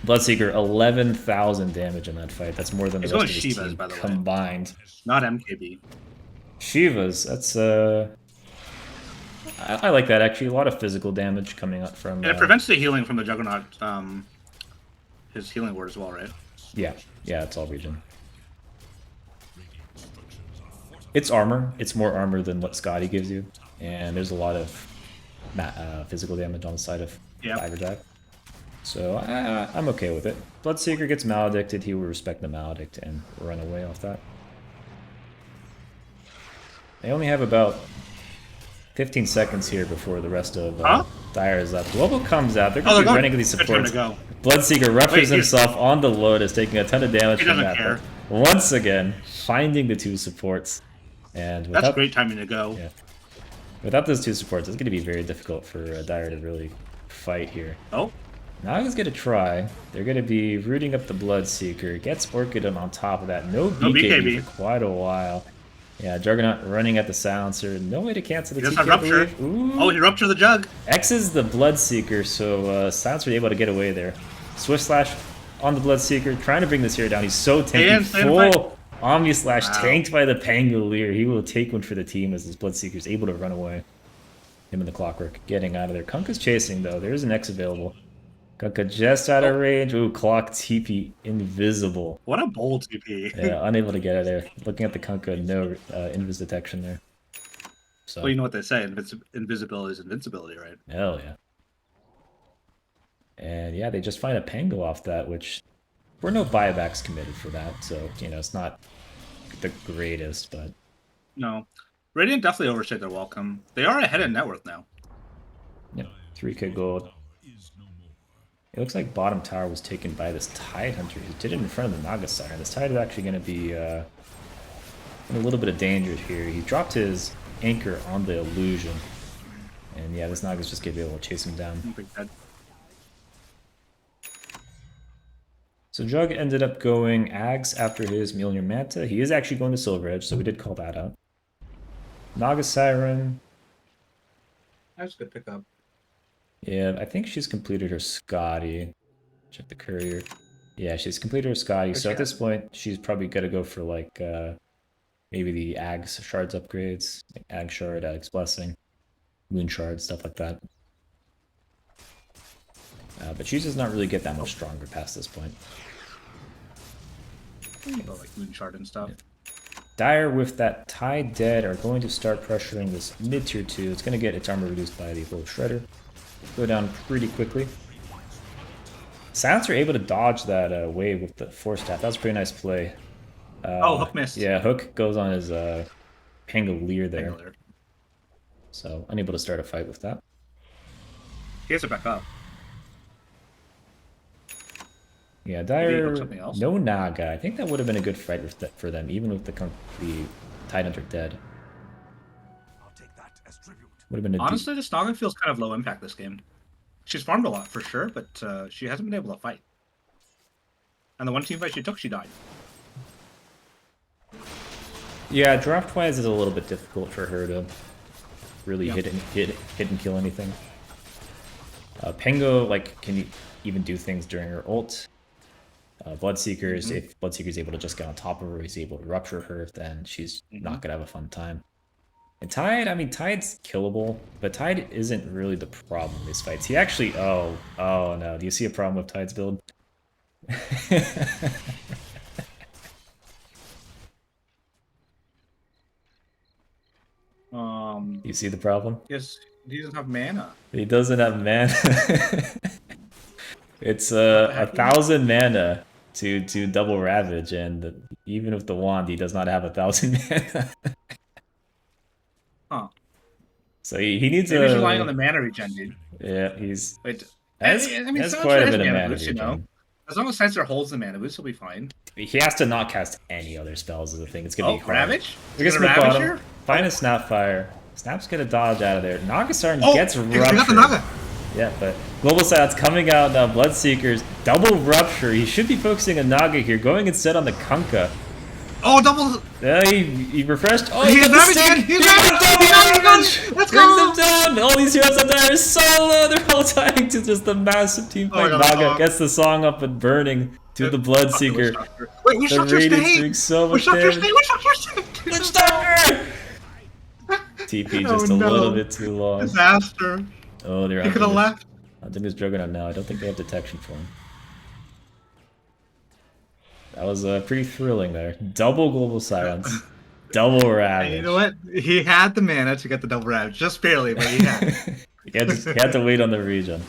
Bloodseeker, 11,000 damage in that fight. That's more than the rest of his team combined. Not MKB. Shiva's, that's I like that actually. A lot of physical damage coming up from. And it prevents the healing from the Juggernaut. His healing ward as well, right? Yeah, it's all regen. It's armor. It's more armor than what Scotty gives you, and there's a lot of physical damage on the side of Tigerjack. So I'm okay with it. Bloodseeker gets maledicted. He will respect the maledict and run away off that. They only have about 15 seconds here before the rest of Dire is up. Global comes out. They're going to be running with these supports. Bloodseeker ruptures himself on the Lotus, taking a ton of damage from that. Once again, finding the 2 supports. And that's great timing to go. Yeah. Without those 2 supports, it's going to be very difficult for Dire to really fight here. Oh. Naga's going to try. They're going to be rooting up the Bloodseeker. Gets Orchid on top of that. No BKB for quite a while. Yeah, Juggernaut running at the silencer. No way to cancel the TK, I believe. Oh, he ruptured the jug. X is the Bloodseeker, so silencer able to get away there. Swift Slash on the Bloodseeker, trying to bring this hero down. He's so tanky. Full Omni Slash tanked by the Pangolier. He will take one for the team as this Bloodseeker is able to run away. Him and the Clockwork getting out of there. Kunkka's chasing, though. There's an X available. Kunkka just out of range. Ooh, Clock TP invisible. What a bold TP. Yeah, unable to get out of there. Looking at the Kunkka, no invis detection there. So. Well, you know what they say, invisibility is invincibility, right? Hell yeah. And yeah, they just find a Pango off that, which were no buybacks committed for that. So, you know, it's not the greatest, but... No. Radiant definitely overstayed their welcome. They are ahead in net worth now. Yep, 3k gold. It looks like bottom tower was taken by this Tidehunter. He did it in front of the Naga Siren. This Tide is actually going to be in a little bit of danger here. He dropped his anchor on the illusion. And yeah, this Naga's just going to be able to chase him down. So Jug ended up going Ags after his Mjolnir Manta. He is actually going to Silver Edge, so we did call that out. Naga Siren. That's a good pickup. Yeah, I think she's completed her Scotty. Check the courier. Yeah, she's completed her Scotty. So at this point, she's probably going to go for like maybe the Ags Shards upgrades. Like Ag Shard, Ag's Blessing, Moon Shard, stuff like that. But she does not really get that much stronger past this point. Like Moon Shard and stuff. Yeah. Dire with that Tide Dead are going to start pressuring this mid tier 2. It's going to get its armor reduced by the little Shredder. Go down pretty quickly. Silence are able to dodge that wave with the Force Staff. That was a pretty nice play. Oh, Hook missed. Yeah, Hook goes on his Pangolier there. Pangolier. So unable to start a fight with that. He has to back up. Yeah, Maybe he Dire, hooked something else? no Naga. I think that would have been a good fight for them, even with the Tidehunter dead. I'll take that as tribute. Would have been a Honestly, this Naga feels kind of low impact this game. She's farmed a lot for sure, but she hasn't been able to fight. And the one team fight she took, she died. Yeah, draft wise is a little bit difficult for her to really Yeah. hit and kill anything. Pengo like can even do things during her ult. Bloodseekers, if Bloodseeker's able to just get on top of her, he's able to rupture her, then she's not gonna have a fun time. And Tide, I mean Tide's killable, but Tide isn't really the problem in these fights. He actually oh no, do you see a problem with Tide's build? You see the problem? Yes, he doesn't have mana. He doesn't have mana. It's 1,000 mana to double Ravage, and even with the wand, he does not have 1,000 mana. Huh. So he needs Maybe he's relying on the mana regen, dude. Yeah, he's Wait, has Silencer quite a has bit of mana boost, you know? regen. As long as Silencer holds the mana boost, he'll be fine. He has to not cast any other spells is the thing. It's gonna Oh, be hard. Ravage? I guess Is it a Smith Ravage bottom. here? Find a Snapfire. Snap's gonna dodge out of there. Nagasarn Oh, gets he ruptured. got the Naga. Yeah, but Global Silence coming out now. Bloodseekers double rupture. He should be focusing on Naga here, going instead on the Kunkka. Oh, double. He refreshed. Oh, He got has the Ravage stick. again. He's He got Ravage. double He got Ravage. Ravage. Let's Brings go. them down. All these heroes out there are solo. They're all dying to just the massive team Oh, I fight. got the Naga song. gets the song up and burning to the Bloodseeker. Wait, we The struck your Radiant's state. doing so We much struck your damage. state. We struck your state. Let's stop her! TP just Oh, a no. little bit too long. Disaster. Oh, they're He could have left. I think it's Juggernaut now. I don't think they have detection for him. That was pretty thrilling there. Double Global Silence. Double Ravage. And you know what? He had the mana to get the double Ravage. Just barely, but he had it. he had to wait on the regen.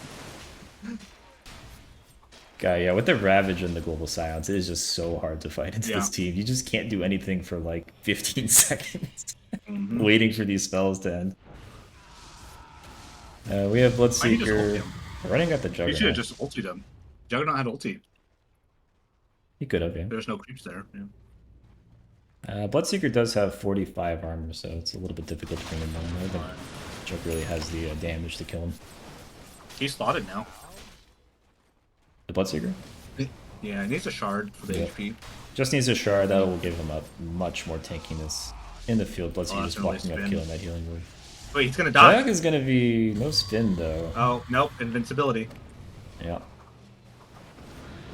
God, yeah, with the Ravage and the Global Silence, it is just so hard to fight into this team. You just can't do anything for like 15 seconds. Waiting for these spells to end. We have Why did you just ult Bloodseeker him? running at the You Juggernaut. should have just ultied him. Juggernaut had ulti. He could have, yeah. There's no creeps there. Yeah. Bloodseeker does have 45 armor, so it's a little bit difficult to bring him down. I don't think Chuck really has the damage to kill him. He's slotted now. The Bloodseeker? Yeah, he needs a shard for the Yeah. HP. Just needs a shard, that will give him up much more tankiness in the field. Bloodseeker that's just gonna walking up, spin. killing that healing move. Wait, he's gonna die. Jug is gonna be no spin though. Oh, nope. Invincibility. Yeah.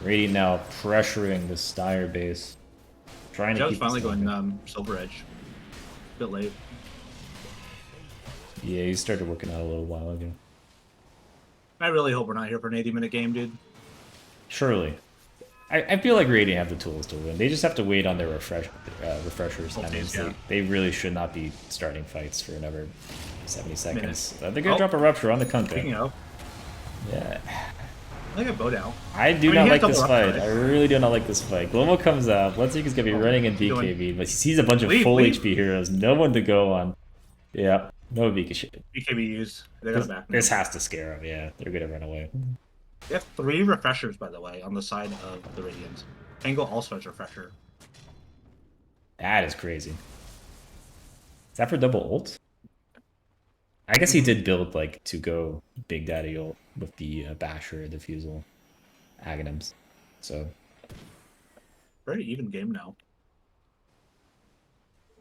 Radiant now pressuring the Styre base. Trying to Jug's keep finally this going going. Silver Edge. Bit late. Yeah, he started working out a little while ago. I really hope we're not here for an 80-minute game, dude. Surely. I feel like Radiant have the tools to win. They just have to wait on their refreshers. That means yeah. they really should not be starting fights for another 70 seconds. They're gonna Oh. drop a rupture on the Speaking Kunkka. of, Yeah. I got Bo3. I do I mean, not he like has this double fight. rupture, I right? really do not like this fight. Global comes out. Bloodseeker's gonna be running in Doing- BKB, but he sees a bunch of Leave, full leave. HP heroes. No one to go on. Yeah, no BK shit. BKB used. They got This, it back. this has to scare him. Yeah, they're gonna run away. They have 3 refreshers, by the way, on the side of the Radiant. Tango also has refresher. That is crazy. Is that for double ult? I guess he did build like to go Big Daddy ult with the Basher, Diffusal, Aghanims. So Very even game now.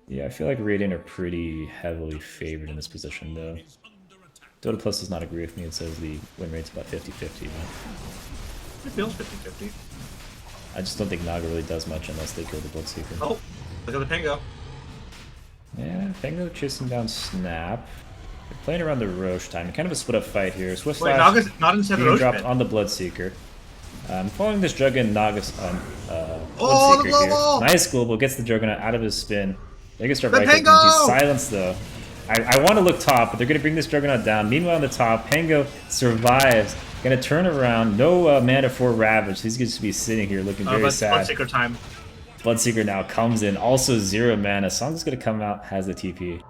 yeah, I feel like Radiant are pretty heavily favored in this position though. Is under attack. Dota Plus does not agree with me. It says the win rate's about 50-50. But It feels 50-50. I just don't think Naga really does much unless they kill the Bloodseeker. Oh, look at the Tango. Yeah, Fango chasing down Snap. They're playing around the Roche time. Kind of a split up fight here. Swift Wait, Slash Naga's not inside the being Roche dropped pit. on the Bloodseeker. Following this Juggernaut Nagas Oh, the Bloodseeker here. global! Nice global, gets the Juggernaut out of his spin. They can start The right clicking. Pango! He's silenced though. I want to look top, but they're going to bring this Juggernaut down. Meanwhile on the top, Pango survives Gonna turn around. No mana for Ravage. He's going to be sitting here looking very But sad. Bloodseeker time. Bloodseeker now comes in. Also 0 mana. Song's gonna come out. Has the TP.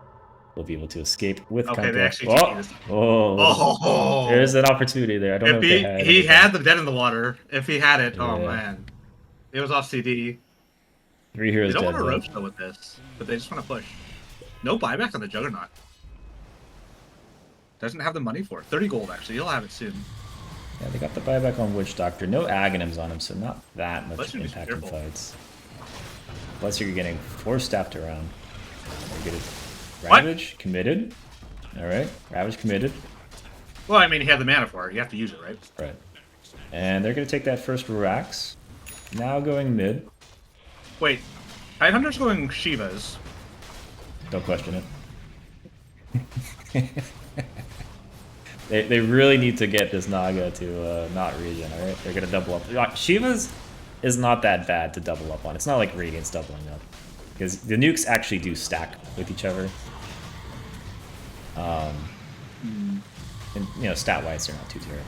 We'll be able to escape with Okay, Kunkka. they actually TP this time. Oh, there's an opportunity there. I don't know If if they had. he had the dead in the water. If he had it, oh Yeah. man, it was off CD. 3 They heroes don't dead want to though. roach though with this, but they just want to push. No buyback on the Juggernaut. Doesn't have the money for it. 30 gold actually. He'll have it soon. Yeah, they got the buyback on Witch Doctor. No Aghanims on him, so not that much Bloodseeker's impact in careful. fights. Bloodseeker getting 4 staffed around. They get it. What? Ravage committed. All right, Ravage committed. Well, I mean, he had the mana for it. You have to use it, right? Right. And they're gonna take that first Rax. Now going mid. Wait, Tidehunter's going Shivas. Don't question it. They really need to get this Naga to not regen, alright? They're gonna double up. Shiva's is not that bad to double up on. It's not like Radiant's doubling up. Because the nukes actually do stack with each other. And, you know, stat-wise, they're not too terrible.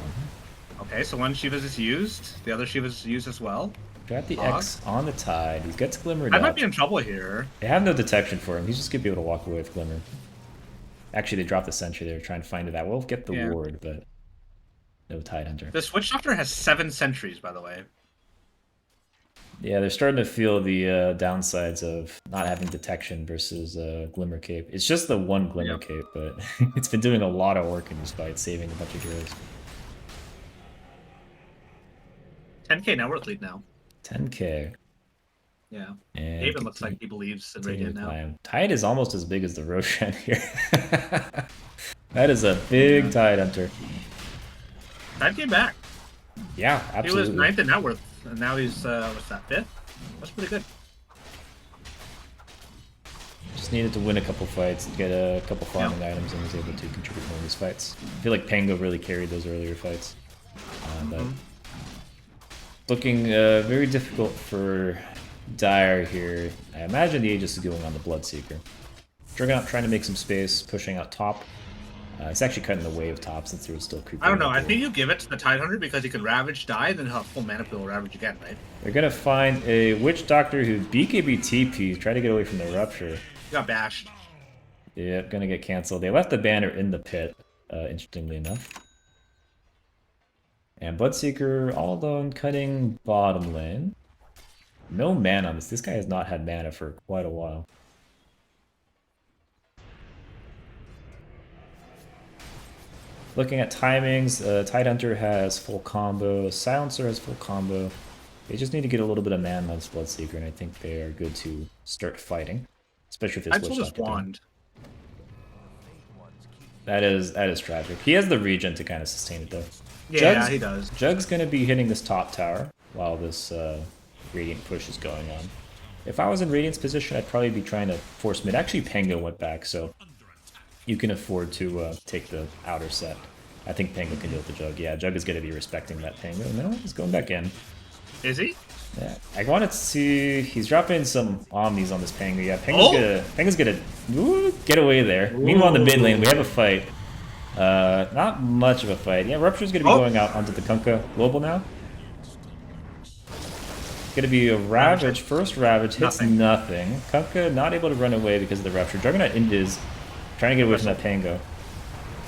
Okay, so one Shivas is used. The other Shivas is used as well. Got the Hog. X on the Tide. He gets Glimmered I up. might be in trouble here. They have no detection for him. He's just gonna be able to walk away with Glimmer. Actually, they dropped the Sentry. They were trying to find that. We'll get the Yeah. ward, but no Tidehunter. The Switch Doctor has 7 sentries, by the way. Yeah, they're starting to feel the downsides of not having detection versus Glimmer Cape. It's just the one Glimmer Yep. Cape, but it's been doing a lot of work in this fight, saving a bunch of heroes. 10k net worth lead now. 10k. Yeah. And Haven looks like he believes in continue Radiant to now. climb. Tide is almost as big as the Roshan here. That is a big Tide Hunter. Tide came back. Yeah, He absolutely. was 9th in net worth, and now he's, what's that, 5th? That's pretty good. Just needed to win a couple fights, get a couple farming items, and was able to contribute more in these fights. I feel like Pango really carried those earlier fights. But looking very difficult for Dire here. I imagine the Aegis is going on the Bloodseeker. Juggernaut trying to make some space, pushing out top. It's actually cutting the wave top since they were still creeping. I don't know. up I the think you give it to the Tidehunter because he can Ravage, die, then he'll have full mana pool Ravage again, right? They're gonna find a Witch Doctor who BKB TP, try to get away from the Rupture. He got bashed. Yep, gonna get cancelled. They left the banner in the pit, interestingly enough. And Bloodseeker all alone cutting bottom lane. No mana on this. This guy has not had mana for quite a while. Looking at timings, Tidehunter has full combo, Silencer has full combo. They just need to get a little bit of mana on this Bloodseeker, and I think they are good to start fighting. Especially if I this told Witch his Doctor. wand. That is tragic. He has the regen to kind of sustain it though. Yeah, he does. Jug's gonna be hitting this top tower while this Radiant push is going on. If I was in Radiant's position, I'd probably be trying to force mid. Actually, Pango went back, so you can afford to take the outer set. I think Pango can deal with the Jug. Yeah, Jug is gonna be respecting that Pango. No, he's going back in. Is he? Yeah, I wanted to see. He's dropping some Omnis on this Pango. Yeah, Pango's gonna ooh, get away there. Meanwhile, in the mid lane, we have a fight. Not much of a fight. Yeah, Rupture's gonna be going out onto the Kunkka global now. Gonna be a Ravage. First Ravage hits nothing. Kunkka not able to run away because of the Rupture. Juggernaut Indiz trying to get away from that Pango.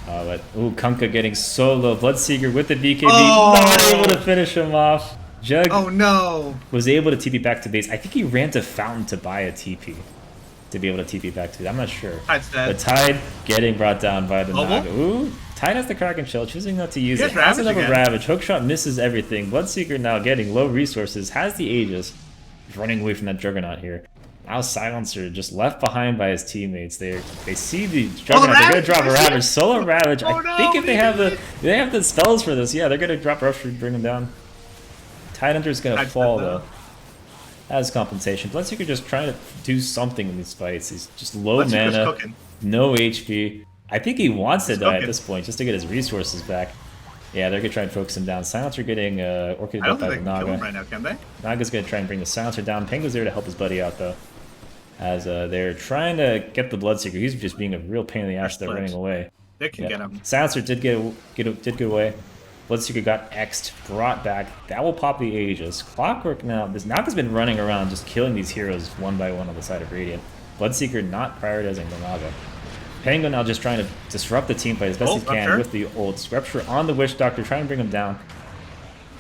But ooh, Kunkka getting solo. Bloodseeker with the BKB, not able to finish him off. Jug Oh no! was able to TP back to base. I think he ran to Fountain to buy a TP to be able to TP back to. I'm not sure. Tide's The dead. Tide getting brought down by the Global? Naga. Ooh, Tide has the Kraken Shell, choosing not to use He it. has Has Ravage another again. Ravage. Hookshot misses everything. Bloodseeker now getting low resources. Has the Aegis. He's running away from that Juggernaut here. Now Silencer just left behind by his teammates. They see the Juggernaut. They're gonna Ravage! drop a Ravage. Solo Ravage. Oh, I no, think if they they have the spells for this, yeah, they're gonna drop Rupture to bring him down. Tidehunter's gonna Tide's fall dead, though. As compensation. Bloodseeker just trying to do something in these fights. He's just low Bloodseeker's mana, cooking. no HP. I think he wants to He's die at cooking. this point just to get his resources back. Yeah, they're gonna try and focus him down. Silencer getting orchided I don't up by think the they can kill him Naga. right now, can they? Naga's gonna try and bring the Silencer down. Pango's there to help his buddy out though. As they're trying to get the Bloodseeker. He's just being a real pain in the ass. They're running away. They can Yeah. get him. Silencer did get away. Bloodseeker got X'd, brought back. That will pop the Aegis. Clockwork now. This Naga's been running around just killing these heroes one by one on the side of Radiant. Bloodseeker not prioritizing the Naga. Pango now just trying to disrupt the team fight as best he can with the ult. Rupture on the Witch Doctor, trying to bring him down.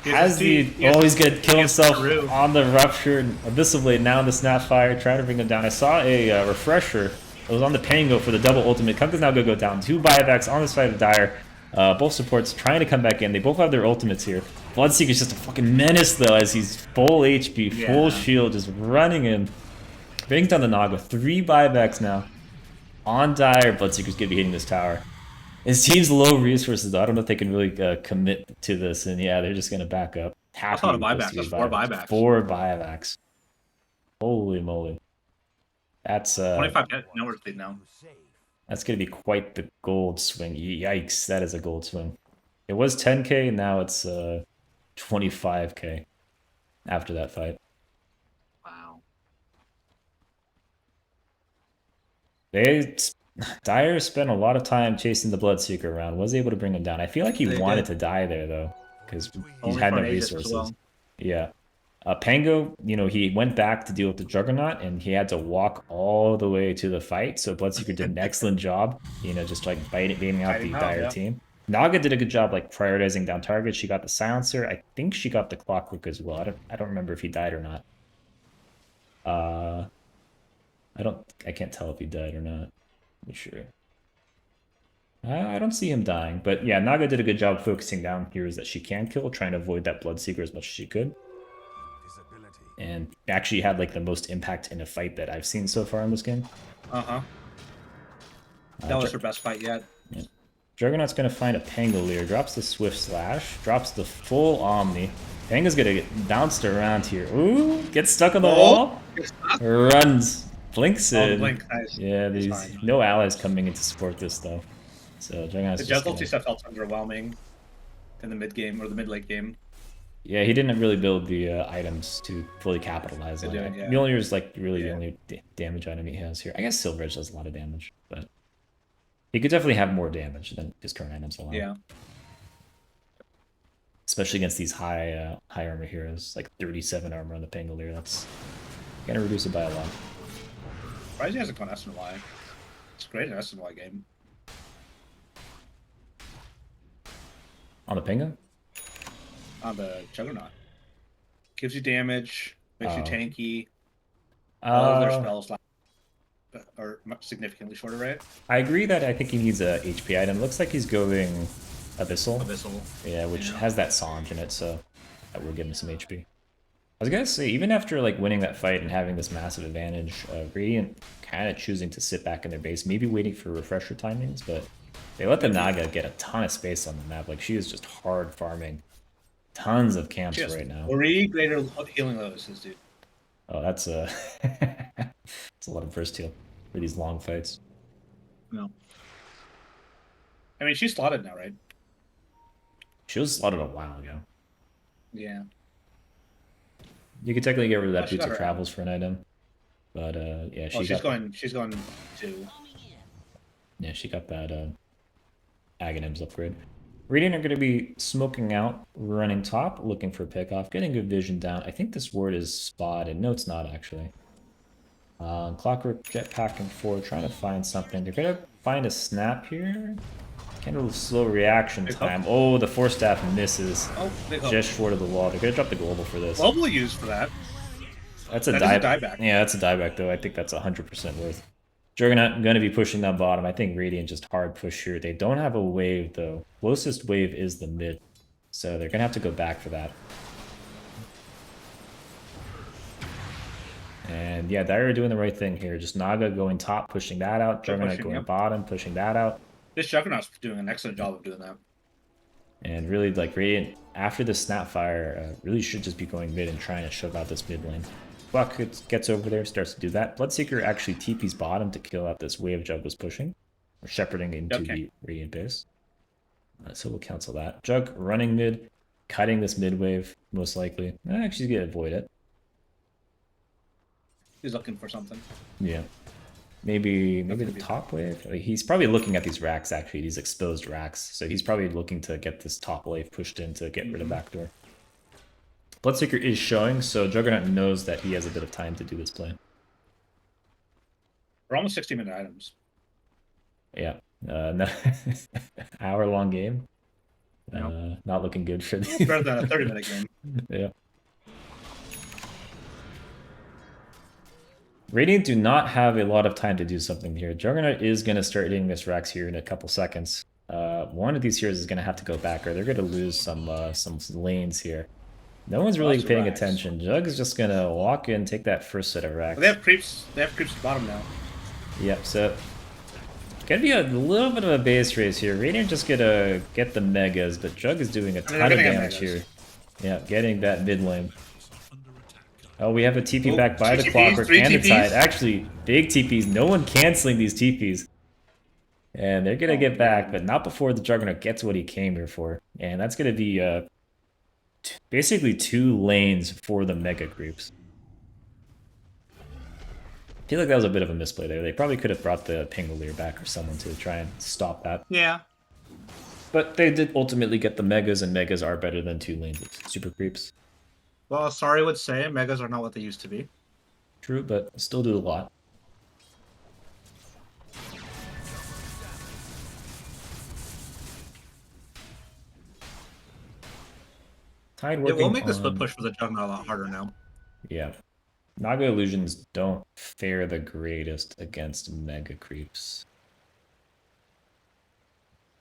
Has the he's gonna kill himself on the Rupture. Abyssal Blade now in the Snapfire, trying to bring him down. I saw a refresher. It was on the Pango for the double ultimate. Kunk is now gonna go down. 2 buybacks on the side of Dire. Both supports trying to come back in. They both have their ultimates here. Bloodseeker's just a fucking menace though, as he's full HP, full shield, just running in. Brings down the Naga. 3 buybacks now. On Dire, Bloodseeker's gonna be hitting this tower. His team's low resources though. I don't know if they can really commit to this, and yeah, they're just gonna back up. I thought a buyback. That's 4 buybacks. 4 buybacks. Holy moly. That's 25 no worth it now. That's gonna be quite the gold swing. Yikes, that is a gold swing. It was 10k, now it's 25k after that fight. Wow. Dire spent a lot of time chasing the Bloodseeker around, was able to bring him down. I feel like he wanted to die there though, because he had no resources. Well. Yeah. Pango, you know, he went back to deal with the Juggernaut, and he had to walk all the way to the fight. So Bloodseeker did an excellent job, you know, just like baiting out the Dire team. Naga did a good job, like prioritizing down targets. She got the Silencer. I think she got the Clockwork as well. I don't remember if he died or not. I can't tell if he died or not. I'm sure. I don't see him dying, but yeah, Naga did a good job focusing down heroes that she can kill, trying to avoid that Bloodseeker as much as she could. And actually had like the most impact in a fight that I've seen so far in this game. That was her best fight yet. Yeah. Juggernaut's gonna find a Pangolier, drops the Swift Slash, drops the full Omni. Pango's gonna get bounced around here. Ooh, gets stuck on the wall. Runs. Blinks in. Blink, nice. Yeah, there's no allies coming in to support this though. So Juggernaut's the Juggernaut stuff felt underwhelming in the mid game or the mid late game. Yeah, he didn't really build the items to fully capitalize on it. Yeah. Mjolnir is like really the only damage item he has here. I guess Silver Edge does a lot of damage, but he could definitely have more damage than his current items allow. Yeah. Especially against these high armor heroes, like 37 armor on the Pangolier. That's gonna reduce it by a lot. Surprised he hasn't gone SNY. It's great in SNY game. On the Pango? On the Juggernaut. Gives you damage, makes you tanky. All of their spells are significantly shorter, right? I agree that I think he needs a HP item. Looks like he's going Abyssal. Yeah, which has that Sange in it, so that will give him some HP. I was gonna say, even after like winning that fight and having this massive advantage, Radiant kind of choosing to sit back in their base, maybe waiting for refresher timings, but they let the Naga get a ton of space on the map. Like, she is just hard farming tons of camps right now. 3 greater healing lotuses, dude. Oh, that's a that's a lot of burst heal for these long fights. No. I mean, she's slotted now, right? She was slotted a while ago. Yeah. You could technically get rid of that Boots of Travels for an item. But yeah, she's going to. Yeah, she got that Aghanims upgrade. Radiant are going to be smoking out, running top, looking for pickoff, getting good vision down. I think this ward is spotted. No, it's not, actually. Clockwork jetpacking forward, trying to find something. They're going to find a snap here. Kind of slow reaction time. Oh, the Force Staff misses. Oh, just short of the wall. They're going to drop the Global for this. Global used for that. That's a dieback. Yeah, that's a dieback, though. I think that's 100% worth. Juggernaut going to be pushing that bottom. I think Radiant just hard push here. They don't have a wave, though. Closest wave is the mid. So they're going to have to go back for that. And yeah, Dire are doing the right thing here. Just Naga going top, pushing that out. Juggernaut going bottom, pushing that out. This Juggernaut's doing an excellent job of doing that. And really, like, Radiant, after the Snapfire, really should just be going mid and trying to shove out this mid lane. Buck gets over there, starts to do that. Bloodseeker actually TP's bottom to kill out this wave Jug was pushing. Or shepherding into the Radiant base. So we'll cancel that. Jug running mid, cutting this mid wave, most likely. Actually, he's going to avoid it. He's looking for something. Yeah. Maybe the be top wave? He's probably looking at these racks, actually, these exposed racks. So he's probably looking to get this top wave pushed in to get rid of backdoor. Bloodseeker is showing, so Juggernaut knows that he has a bit of time to do this play. We're almost 60-minute items. Yeah. No, hour-long game. Yep. Not looking good for the... Better than a 30-minute game. Yeah. Radiant do not have a lot of time to do something here. Juggernaut is going to start hitting this racks here in a couple seconds. One of these heroes is going to have to go back, or they're going to lose some lanes here. No one's really paying attention. Jug is just going to walk in, take that first set of racks. Well, they have creeps. They have creeps at the bottom now. Yep, so gonna be a little bit of a base race here. Radiant just gonna get the megas, but Jug is doing a ton of damage here. Yeah, getting that mid lane. Oh, we have a TP back by the Clockwork and the Tide. Actually, big TPs. No one canceling these TPs. And they're gonna get back, but not before the Juggernaut gets what he came here for. And that's gonna be basically 2 lanes for the mega creeps. I feel like that was a bit of a misplay there. They probably could have brought the Pangolier back or someone to try and stop that. Yeah. But they did ultimately get the megas, and megas are better than 2 lanes of super creeps. Well, sorry would say megas are not what they used to be. True, but still do a lot. Tide working It will make on... the split push for the Juggernaut a lot harder now. Yeah. Naga illusions don't fare the greatest against mega creeps.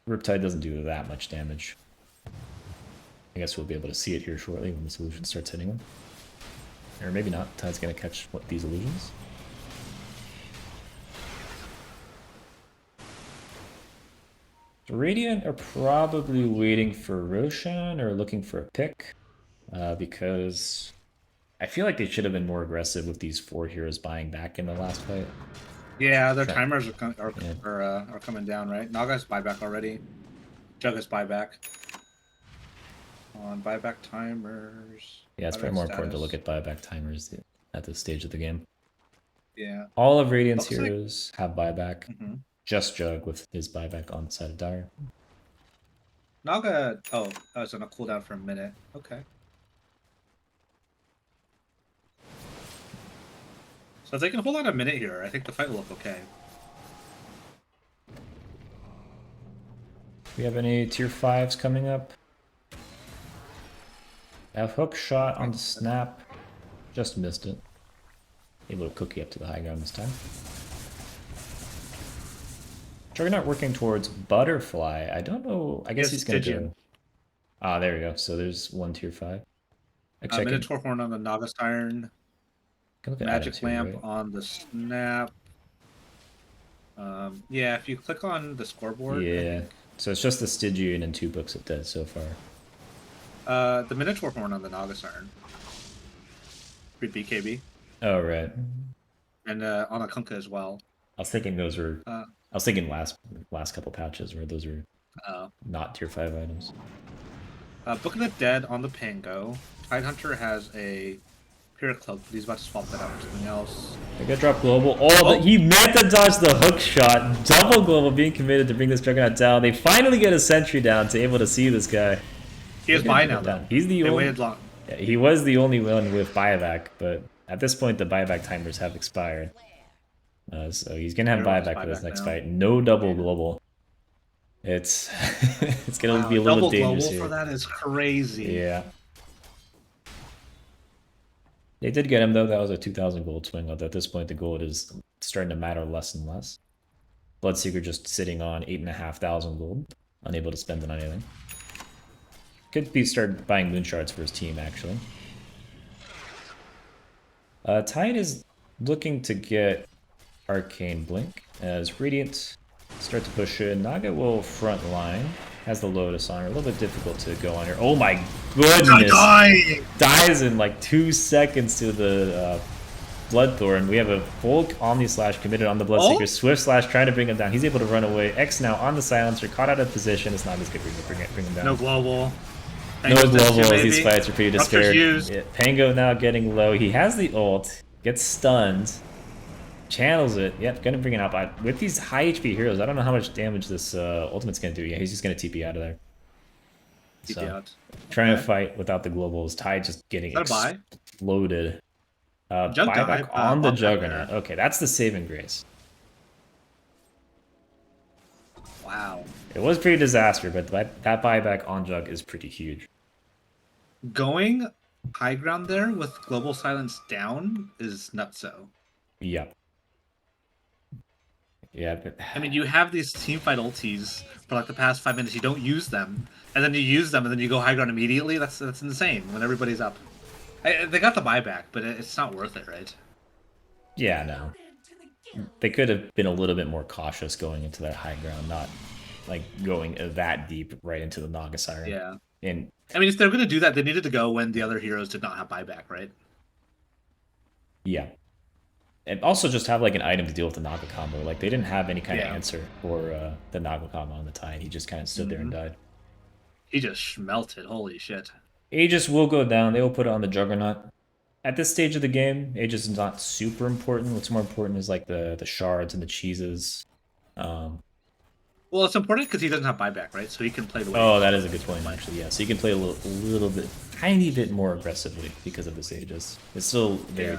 Riptide doesn't do that much damage. I guess we'll be able to see it here shortly when this illusion starts hitting him. Or maybe not. Tide's gonna catch these illusions. The Radiant are probably waiting for Roshan or looking for a pick. Because I feel like they should have been more aggressive with these 4 heroes buying back in the last fight. Yeah, their timers are coming down, right? Naga's buyback already. Jug is buyback. On buyback timers. Yeah, it's probably more important to look at buyback timers at this stage of the game. Yeah. All of Radiant's heroes have buyback. Mm-hmm. Just Jug with his buyback on the side of Dire. Naga, it's on a cooldown for a minute. Okay. So if they can hold on a minute here, I think the fight will look okay. We have any tier 5s coming up? I have hook shot on the snap. Just missed it. Able to cookie up to the high ground this time. Juggernaut working towards Butterfly. I don't know. I guess he's going to go. Ah, there we go. So there's 1 tier 5. Minotaur Horn on the Naga Siren. Magic Lamp on the Snap. Yeah, if you click on the scoreboard. Yeah. So it's just the Stygian and 2 books of dead so far. The Minotaur Horn on the Naga Siren. Free BKB. Oh, right. And on a Kunkka as well. I was thinking those were... I was thinking last couple patches where those are not tier 5 items. Book of the Dead on the Pango. Tidehunter has a Pyrrhic Cloak, but he's about to swap that out for something else. They got drop global. Oh, he meant to dodge the hook shot. Double global being committed to bring this Juggernaut down. They finally get a sentry down to able to see this guy. He has buy now, though. He's the they only... waited long. Yeah, he was the only one with buyback, but at this point the buyback timers have expired. So he's gonna have buyback for this next fight. No double global. It's it's gonna be a little dangerous here. Double global for that is crazy. Yeah. They did get him though. That was a 2,000 gold swing. Although at this point the gold is starting to matter less and less. Bloodseeker just sitting on 8,500 gold, unable to spend it on anything. Could be start buying moon shards for his team actually. Tide is looking to get Arcane Blink as Radiant start to push in. Naga will front line. Has the Lotus on her. A little bit difficult to go on here. Oh my goodness! Dies in like 2 seconds to the Bloodthorn. We have a full Omni Slash committed on the Bloodseeker. Swift Slash trying to bring him down. He's able to run away. X now on the Silencer. Caught out of position. It's not as good to bring him down. No global. No global as these fights are pretty despaired. Yeah, Pango now getting low. He has the ult. Gets stunned. Channels it. Yep, gonna bring it up. With these high HP heroes, I don't know how much damage this ultimate's gonna do. Yeah, he's just gonna TP out of there. TP So, out. trying to Okay. fight without the globals. Tide just getting Is that a buy? exploded. Jug Buyback dive, on the buyback Juggernaut. there. Okay, that's the saving grace. Wow. It was pretty disaster, but that buyback on Jug is pretty huge. Going high ground there with global silence down is nutso. Yep. Yeah, but I mean, you have these team fight ultis for like the past 5 minutes. You don't use them, and then you use them, and then you go high ground immediately. That's insane when everybody's up. They got the buyback, but it's not worth it, right? yeah, no. They could have been a little bit more cautious going into that high ground, not like going that deep right into the Naga Siren. Yeah. And I mean, if they're going to do that, they needed to go when the other heroes did not have buyback, right? yeah. And also just have like an item to deal with the Naga combo. Like they didn't have any kind of Yeah. answer for the Naga combo on the Tide. He just kind of stood there and died. He just schmelted. Holy shit. Aegis will go down. They will put it on the Juggernaut. At this stage of the game, Aegis is not super important. What's more important is like the shards and the cheeses. Well, it's important because he doesn't have buyback, right? So he can play the way. Oh, that is a good point, actually. Yeah, so you can play a little bit, tiny bit more aggressively because of this Aegis. It's still very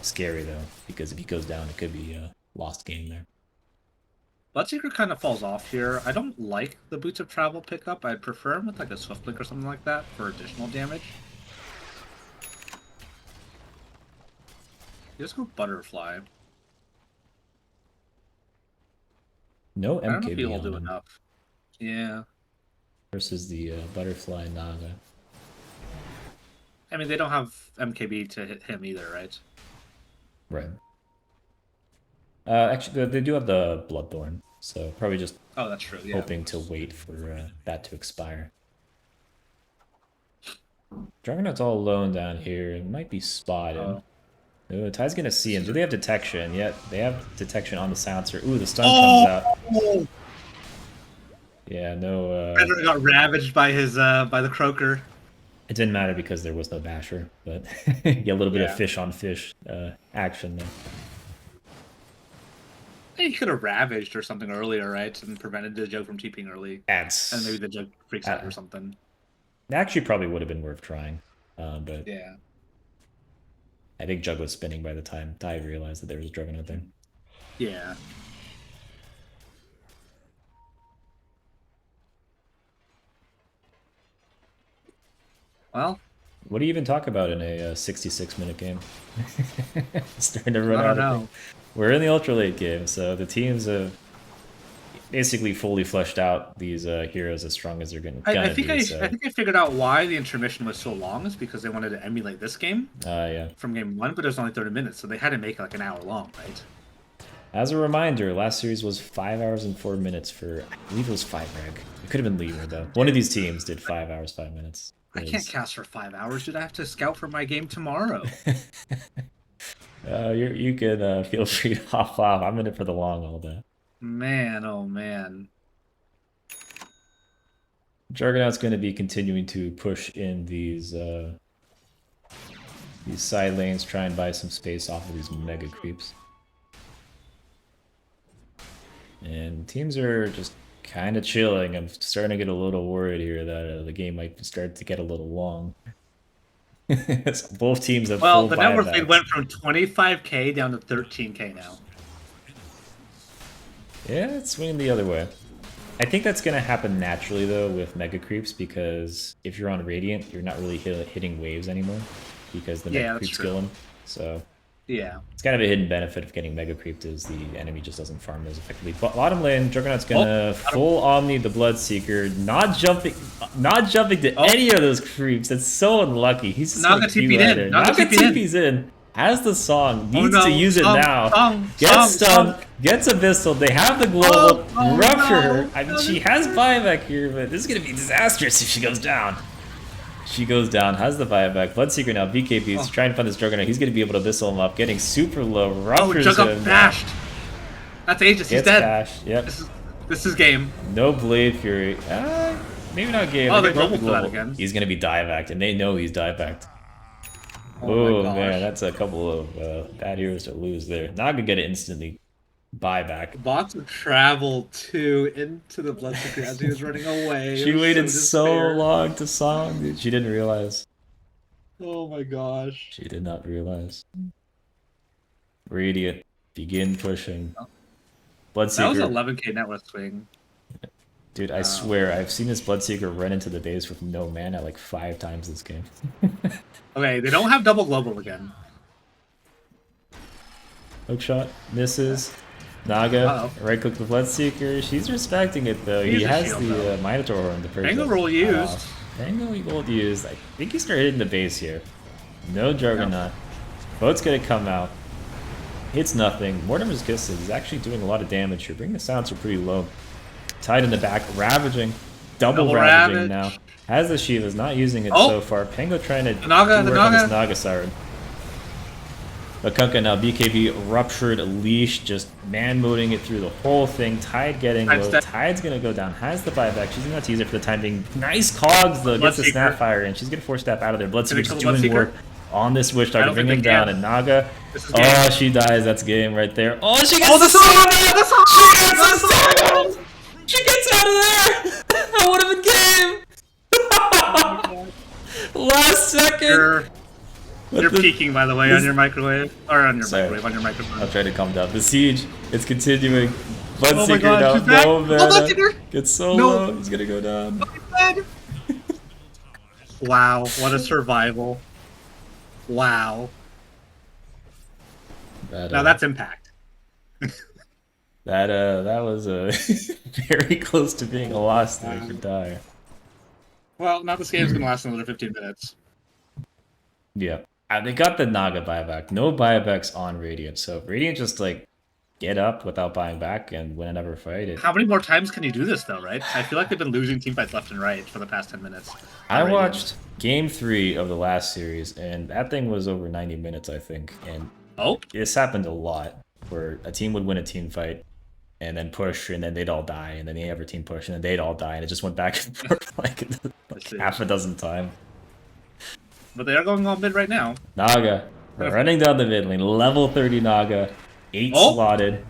scary though, because if he goes down, it could be a lost game there. Bloodseeker kind of falls off here. I don't like the Boots of Travel pickup. I'd prefer him with like a Swift Link or something like that for additional damage. You just go Butterfly. No I don't know if MKB he'll on do him enough. Yeah. versus the Butterfly Naga. I mean, they don't have MKB to hit him either, right? Right. Actually, they do have the Bloodthorn, so probably just Oh, that's true. Yeah. hoping to wait for that to expire. Juggernaut's all alone down here. It might be spotted. Oh. Ooh, Ty's gonna see him. Do they have detection? Yep, they have detection on the silencer. Ooh, the stun comes out. Oh! Yeah, no. Predator got ravaged by his by the croaker. It didn't matter because there was no basher, but you get a little bit Yeah. of fish on fish action there. He could have ravaged or something earlier, right? And prevented the Jug from TPing early. That's And maybe the Jug freaks out or something. actually probably would have been worth trying, but Yeah. I think Jug was spinning by the time Ty realized that there was a Juggernaut there. Yeah. Well, What do you even talk about in a 66-minute game? Starting to run I out don't of know. things. We're in the ultra late game, so the teams have basically fully fleshed out these heroes as strong as they're going to I think be. I think I figured out why the intermission was so long is because they wanted to emulate this game Yeah. from game 1, but it was only 30 minutes, so they had to make it like an hour long, right? As a reminder, last series was 5 hours and 4 minutes for, I believe it was 5 reg. It could have been Lemur though. One of these teams did 5 hours, 5 minutes. I can't cast for 5 hours, dude. I have to scout for my game tomorrow. You can feel free to hop off. I'm in it for the long haul though. Man, oh man. Juggernaut's going to be continuing to push in these side lanes, try and buy some space off of these mega creeps. And teams are just kind of chilling. I'm starting to get a little worried here that the game might start to get a little long. Both teams have Well, full the network buybacks. feed went from 25k down to 13k now. Yeah, it's swinging the other way. I think that's going to happen naturally, though, with Mega Creeps, because if you're on Radiant, you're not really hitting waves anymore, because the Mega that's Creeps true. kill them. So Yeah. it's kind of a hidden benefit of getting Mega Creeped is the enemy just doesn't farm those effectively. But bottom lane, Juggernaut's going to full Omni the Bloodseeker, not jumping to any of those creeps. That's so unlucky. He's just Naga going to TP'd in. Naga TP's in. Has the song, needs to use it now. Gets stunned, gets Abyssal, they have the global, rupture her. I mean, she has buyback here, but this is going to be disastrous if she goes down. She goes down, has the buyback. Bloodseeker now, BKB is trying to find this Juggernaut. He's going to be able to Abyssal him up, getting super low, Oh, ruptures Jug got him. bashed. That's Aegis. He's Gets dead. bashed, yep. This is game. No Blade Fury. Maybe not game. Oh, They they got the global for that again. He's going to be diebacked, and they know he's diebacked. Oh, my gosh. man, that's a couple of bad heroes to lose there. Naga get it instantly. Buyback. Bots would travel too into the Bloodseeker as he was running away. She It was waited so so despair. long to song. Dude. She didn't realize. Oh my gosh. She did not realize. Radiant, begin pushing. That was Bloodseeker. 11k net worth swing. Dude, I swear, I've seen this Bloodseeker run into the base with no mana like 5 times this game. Okay, they don't have double global again. Hookshot, misses. Naga, Uh-oh. right click the Bloodseeker. She's respecting it though. He's He a has shield, the though. Minotaur horn to purge Tango that roll used. off. Tango roll used. I think he started hitting the base here. No Juggernaut. Boat's gonna come out. Hits nothing. Mortimer's Kisses is actually doing a lot of damage here. Bringing the silencer pretty low. Tied in the back, ravaging. Double ravaging ravage. now. Has the Shiva's not using it Oh! so far. Pango trying to Naga, do the work on this Naga. Naga Siren. But Kunkka now BKB ruptured leash, just man moding it through the whole thing. Tide getting Tide's low. dead. Tide's gonna go down. Has the buyback. She's gonna have to use it for the time being. Nice cogs though. Gets the Bloodseeker. Snapfire and she's gonna force step out of there. Bloodseeker's kill the doing Bloodseeker? work on this Witch I Doctor. don't Bring think him they down can. and Naga. This is Oh, game. she dies. That's game right there. Oh, she gets Oh, the song! She The song! gets the song! She gets out of there! That would have been game! Last second! You're the- peeking, by the way, on your microwave. Or on your Sorry. microwave, on your microphone. I'll try to calm down. The siege is continuing. Bloodseeker God, now. she's back. No Oh, mana. Bloodseeker! Gets so No. low. He's gonna go down. Wow, what a survival. Wow. Now that's impact. That was very close to being a loss there for Dire. Well, now this game's gonna last another 15 minutes. Yeah. They got the Naga buyback. No buybacks on Radiant. So Radiant just like get up without buying back and win another fight. How many more times can you do this, though, right? I feel like they've been losing teamfights left and right for the past 10 minutes. I Already. watched game 3 of the last series, and that thing was over 90 minutes, I think. And Oh, this happened a lot, where a team would win a team fight, and then push, and then they'd all die, and then the other team push, and then they'd all die, and it just went back and forth like half a dozen times. but they are going all mid right now. Naga, running down the mid lane, level 30 Naga, 8 Oh. slotted.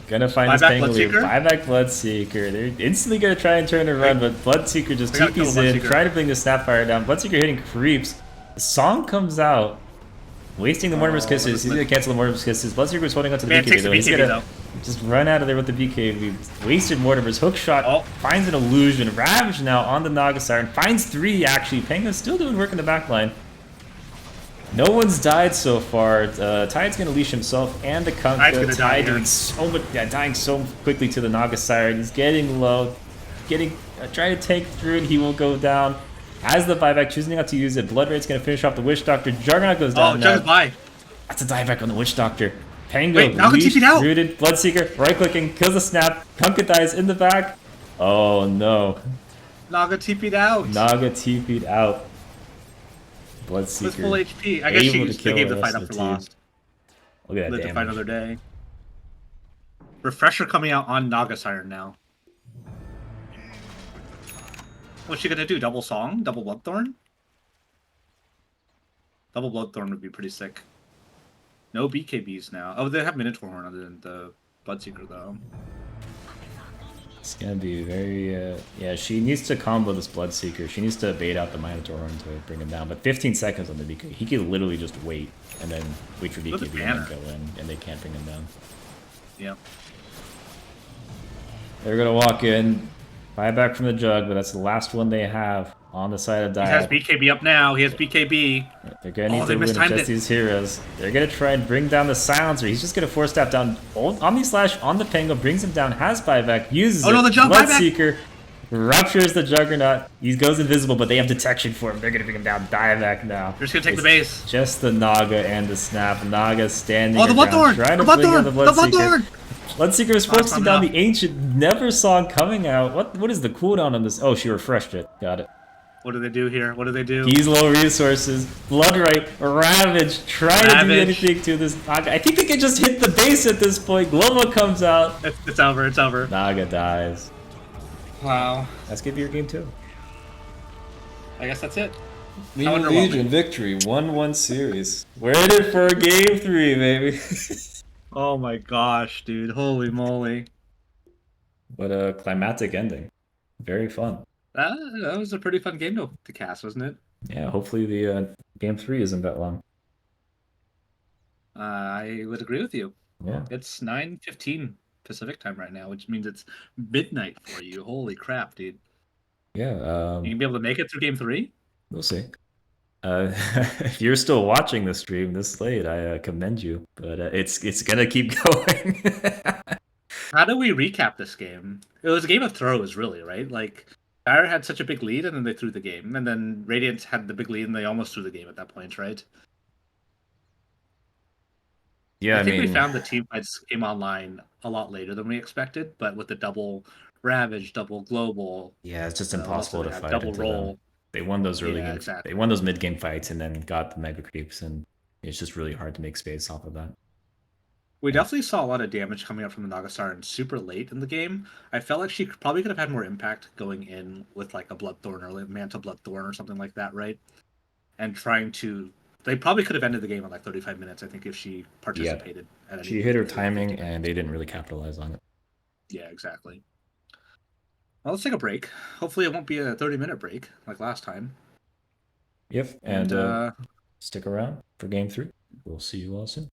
Gonna find his Buyback Pangolier, Bloodseeker? buyback Bloodseeker. They're instantly gonna try and turn and run, but Bloodseeker just They gotta kill TP's in, Bloodseeker. try to bring the Snapfire down. Bloodseeker hitting creeps. The song comes out, wasting the Mortimer's Kisses. He's gonna cancel the Mortimer's Kisses. Bloodseeker was holding onto the Man, BKB takes the though. He's BKB, gonna though. just run out of there with the BKB. Wasted Mortimer's hook shot. Oh. Finds an illusion. Ravage now on the Naga Siren. Finds 3 actually. Penguin's still doing work in the back line. No one's died so far. Tide's gonna leash himself and the Tide's Kunkka. gonna die Tide here. doing so much, dying so quickly to the Naga Siren. He's getting low, trying to take through it. He will go down. Has the buyback, choosing not to use it. Blood Rate's gonna finish off the Witch Doctor. Juggernaut goes Oh, down now. Jug's by. That's a dieback on the Witch Doctor. Pango, Wait, Naga leash, TP'd out. rooted, Bloodseeker, right clicking, kills the snap. Kunkka dies in the back. Oh no, Naga TP'd out. Naga TP'd out. With full Bloodseeker. HP. I guess able to they kill gave the the fight rest up of for the team. lost. Look at that Live to fight damage. another day. Refresher coming out on Naga Siren now. What's she gonna do? Double Song? Double Bloodthorn? Double Bloodthorn would be pretty sick. No BKBs now. Oh, they have Minotaur Horn other than the Bloodseeker, though. It's gonna be very, yeah, she needs to combo this Bloodseeker. She needs to bait out the Minotaur Horn to bring him down. But 15 seconds on the BKB. He could literally just wait and then wait for Look at BKB and then banner. go in, and they can't bring him down. Yep. They're gonna walk in, buy back from the Jug, but that's the last one they have on the side of He has Dial. BKB up now. He has BKB. They're gonna need Oh, they to win mistimed just it. these heroes. They're gonna try and bring down the Silencer. He's just gonna force tap down Omni Slash on the Pango, brings him down, has buyback, uses Oh, no, it. the Jug buyback! Bloodseeker ruptures the Juggernaut. He goes invisible, but they have detection for him. They're gonna bring him down. Dieback now. They're just gonna take the It's base. Just the Naga and the Snap. Naga standing Oh, the around, Bloodthorn! trying The to bring down Bloodthorn! the The Bloodseeker. Bloodthorn! Bloodseeker was focusing coming down up. the Ancient. Never saw him coming out. What is the cooldown on this? Oh, she refreshed it. Got it. What do they do here? What do they do? He's low resources. Bloodright, Ravage, trying to do Ravage. anything to this Naga. I think they can just hit the base at this point. Globo comes out. It's over. It's over. Naga dies. Wow. That's gonna be your game too. I guess that's it. Lima underwhelming. Legion victory, 1-1 series. We're in it for game 3, baby. Oh my gosh, dude! Holy moly! What a climatic ending. Very fun. That was a pretty fun game to cast, wasn't it? Yeah, hopefully the game 3 isn't that long. I would agree with you. Yeah. It's 9:15 Pacific time right now, which means it's midnight for you. Holy crap, dude! Yeah, You gonna be able to make it through game 3? we'll see. If you're still watching the stream this late, I commend you. But it's gonna keep going. How do we recap this game? It was a game of throws, really, right? Like, Fire had such a big lead, and then they threw the game, and then Radiant had the big lead, and they almost threw the game at that point, right? Yeah, I I think we mean, found the team fights came online a lot later than we expected, but with the double Ravage, double Global, yeah, it's just what else do impossible they to have? fight Double into them. Roll. They won those early Yeah, games. They exactly. won those mid game fights and then got the mega creeps, and it's just really hard to make space off of that. We And definitely saw a lot of damage coming up from the Nagastar super late in the game. I felt like she probably could have had more impact going in with like a Bloodthorn or like Manta Bloodthorn or something like that, right? And trying to. They probably could have ended the game in like 35 minutes, I think, if she yeah, participated at any she hit point her through the timing, 50 and minutes. they didn't really capitalize on it. Yeah, exactly. Well, let's take a break. Hopefully, it won't be a 30-minute break like last time. Yep, And and stick around for game 3. We'll see you all soon.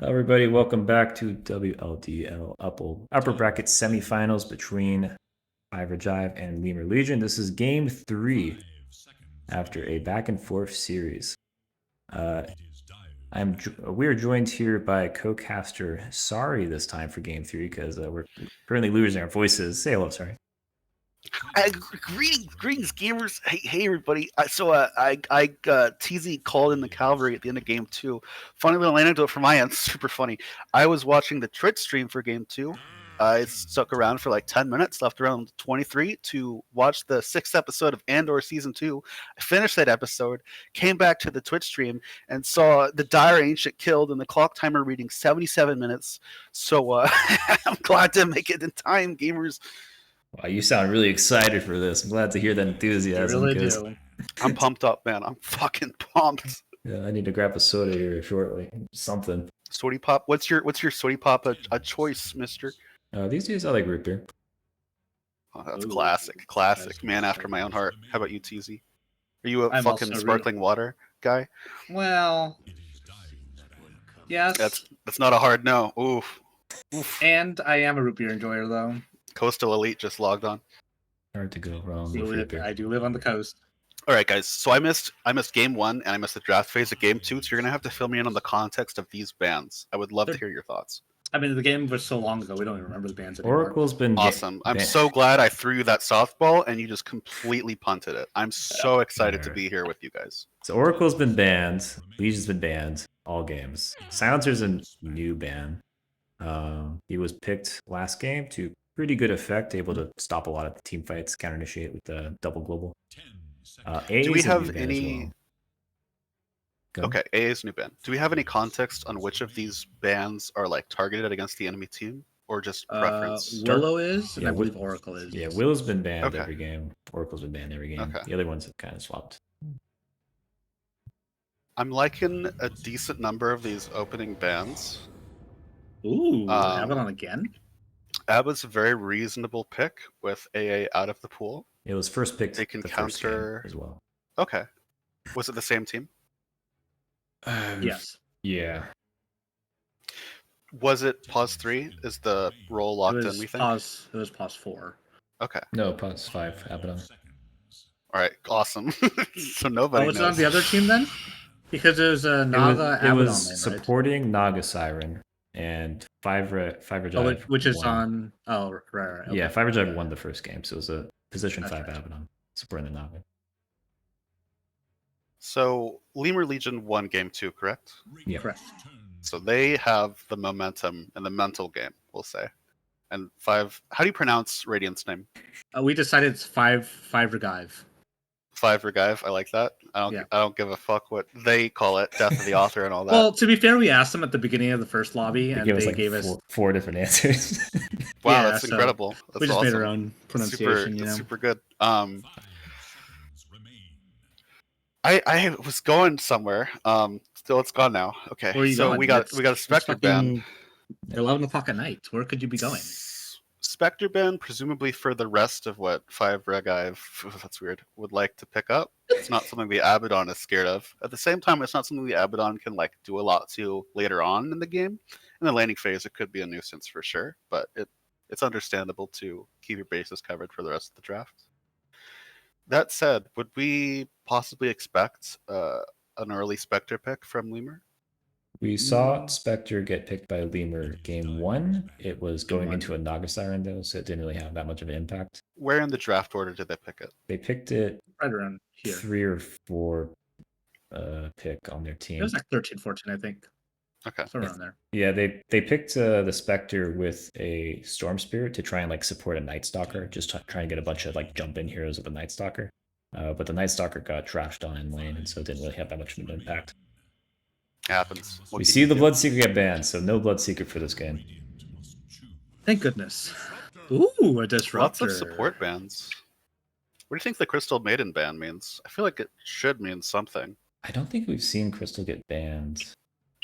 Hello, everybody. Welcome back to WLDL upper bracket semifinals between Ivor Jive and Lemur Legion. This is game 3 after a back and forth series. We are joined here by co-caster Sorry this time for game 3 because we're currently losing our voices. Say hello, Sorry. Greetings, gamers. Hey, everybody. TZ called in the cavalry at the end of game 2. Funny little anecdote from my end, super funny. I was watching the Twitch stream for game 2. I stuck around for like 10 minutes, left around 23 to watch the 6th episode of Andor Season 2. I finished that episode, came back to the Twitch stream, and saw the Dire Ancient killed and the clock timer reading 77 minutes. So I'm glad to make it in time, gamers. Wow, you sound really excited for this. I'm glad to hear that enthusiasm. You really do. I'm pumped up, man. I'm fucking pumped. Yeah, I need to grab a soda here shortly. Something. Sweaty pop. What's your sweaty pop a choice, mister? These days I like root beer. Oh, that's Ooh, classic. that's Man after my own heart. How about you, TZ? Are you a I'm fucking also sparkling water guy? Well, yes. That's not a hard no. Oof. And I am a root beer enjoyer, though. Coastal Elite just logged on. Hard to go wrong with root beer. I do live on the coast. All right, guys. So I missed game 1 and I missed the draft phase of game 2. So you're gonna have to fill me in on the context of these bands. I would love to hear your thoughts. I mean, the game was so long ago, we don't even remember the bands anymore. Oracle's been Awesome. I'm so glad I threw you that softball and you just completely punted it. I'm so excited to be here with you guys. So Oracle's been banned. Legion's been banned. All games. Silencer's a new ban. He was picked last game to pretty good effect, able to stop a lot of the team fights, counter initiate with the double global. Do we have any? Well. Okay, A is new ban. Do we have any context on which of these bans are like targeted against the enemy team, or just preference? Willow is, and Yeah, I believe Oracle is. Yeah, Willow's been banned Okay. every game. Oracle's been banned every game. Okay. The other ones have kind of swapped. I'm liking a decent number of these opening bans. Ooh, Abaddon again? Abba's a very reasonable pick with AA out of the pool. It was first picked They can the first game counter- as well. Okay. Was it the same team? Yes. Yeah. Was it pause 3? Is the role locked it in, was we think? It was pause 4. Okay. No, plus 5 Abaddon. All right. Awesome. So nobody Was it knows. on the other team then? Because it was Naga It Abaddon was lane, right? supporting Naga Siren and Fiver Jive. which is won. on. Oh, right. Okay. Yeah, Fiver Jive won the first game, so it was a position That's 5 right. Abaddon supporting the Naga. So Lemur Legion won game 2, correct? Yeah. Correct. So they have the momentum in the mental game, we'll say. And 5. How do you pronounce Radiant's name? We decided it's five Regive. 5 Regive. I like that. I don't give a fuck what they call it. Death of the author and all that. Well, to be fair, we asked them at the beginning of the first lobby, and They they gave us like four different answers. Wow, yeah, that's so incredible. That's we just awesome. made our own pronunciation. That's super good. I was going somewhere. Still, it's gone now. Okay, Where are you so going? we got It's a Spectre ban. 11 o'clock at night. Where could you be going? Spectre ban, presumably for the rest of what 5 Regive, that's weird, would like to pick up. It's not something the Abaddon is scared of. At the same time, it's not something the Abaddon can like do a lot to later on in the game. In the laning phase, it could be a nuisance for sure, but it's understandable to keep your bases covered for the rest of the draft. That said, would we possibly expect an early Spectre pick from Lemur? We saw Spectre get picked by Lemur game 1. It was going one. into a Naga Siren though, so it didn't really have that much of an impact. Where in the draft order did they pick it? They picked it Right around here. 3 or 4 pick on their team. It was like 13, 14, I think. Okay. So around there. Yeah, they picked the Spectre with a Storm Spirit to try and like support a Night Stalker, just try and get a bunch of like jump in heroes with a Night Stalker. But the Night Stalker got trashed on in lane, and so it didn't really have that much of an impact. Happens. What We can see you the do? Bloodseeker get banned, so no Bloodseeker for this game. Thank goodness. Ooh, a disruptor. Lots of support bans. What do you think the Crystal Maiden ban means? I feel like it should mean something. I don't think we've seen Crystal get banned.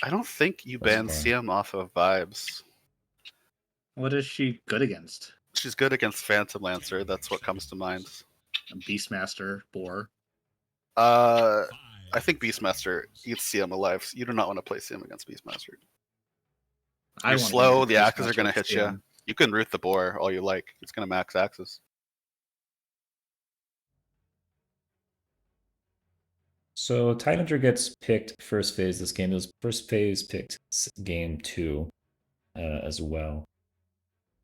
I don't think you Thus ban far. CM off of vibes. What is she good against? She's good against Phantom Lancer. That's what comes to mind. Beastmaster, Boar. I think Beastmaster eats CM alive. So you do not want to play CM against Beastmaster. I You're wanna slow, use the this axes are going to matchup hit you. skin. You can root the boar all you like. It's going to max axes. So Tidehunter gets picked first phase this game. It was first phase picked game 2 as well.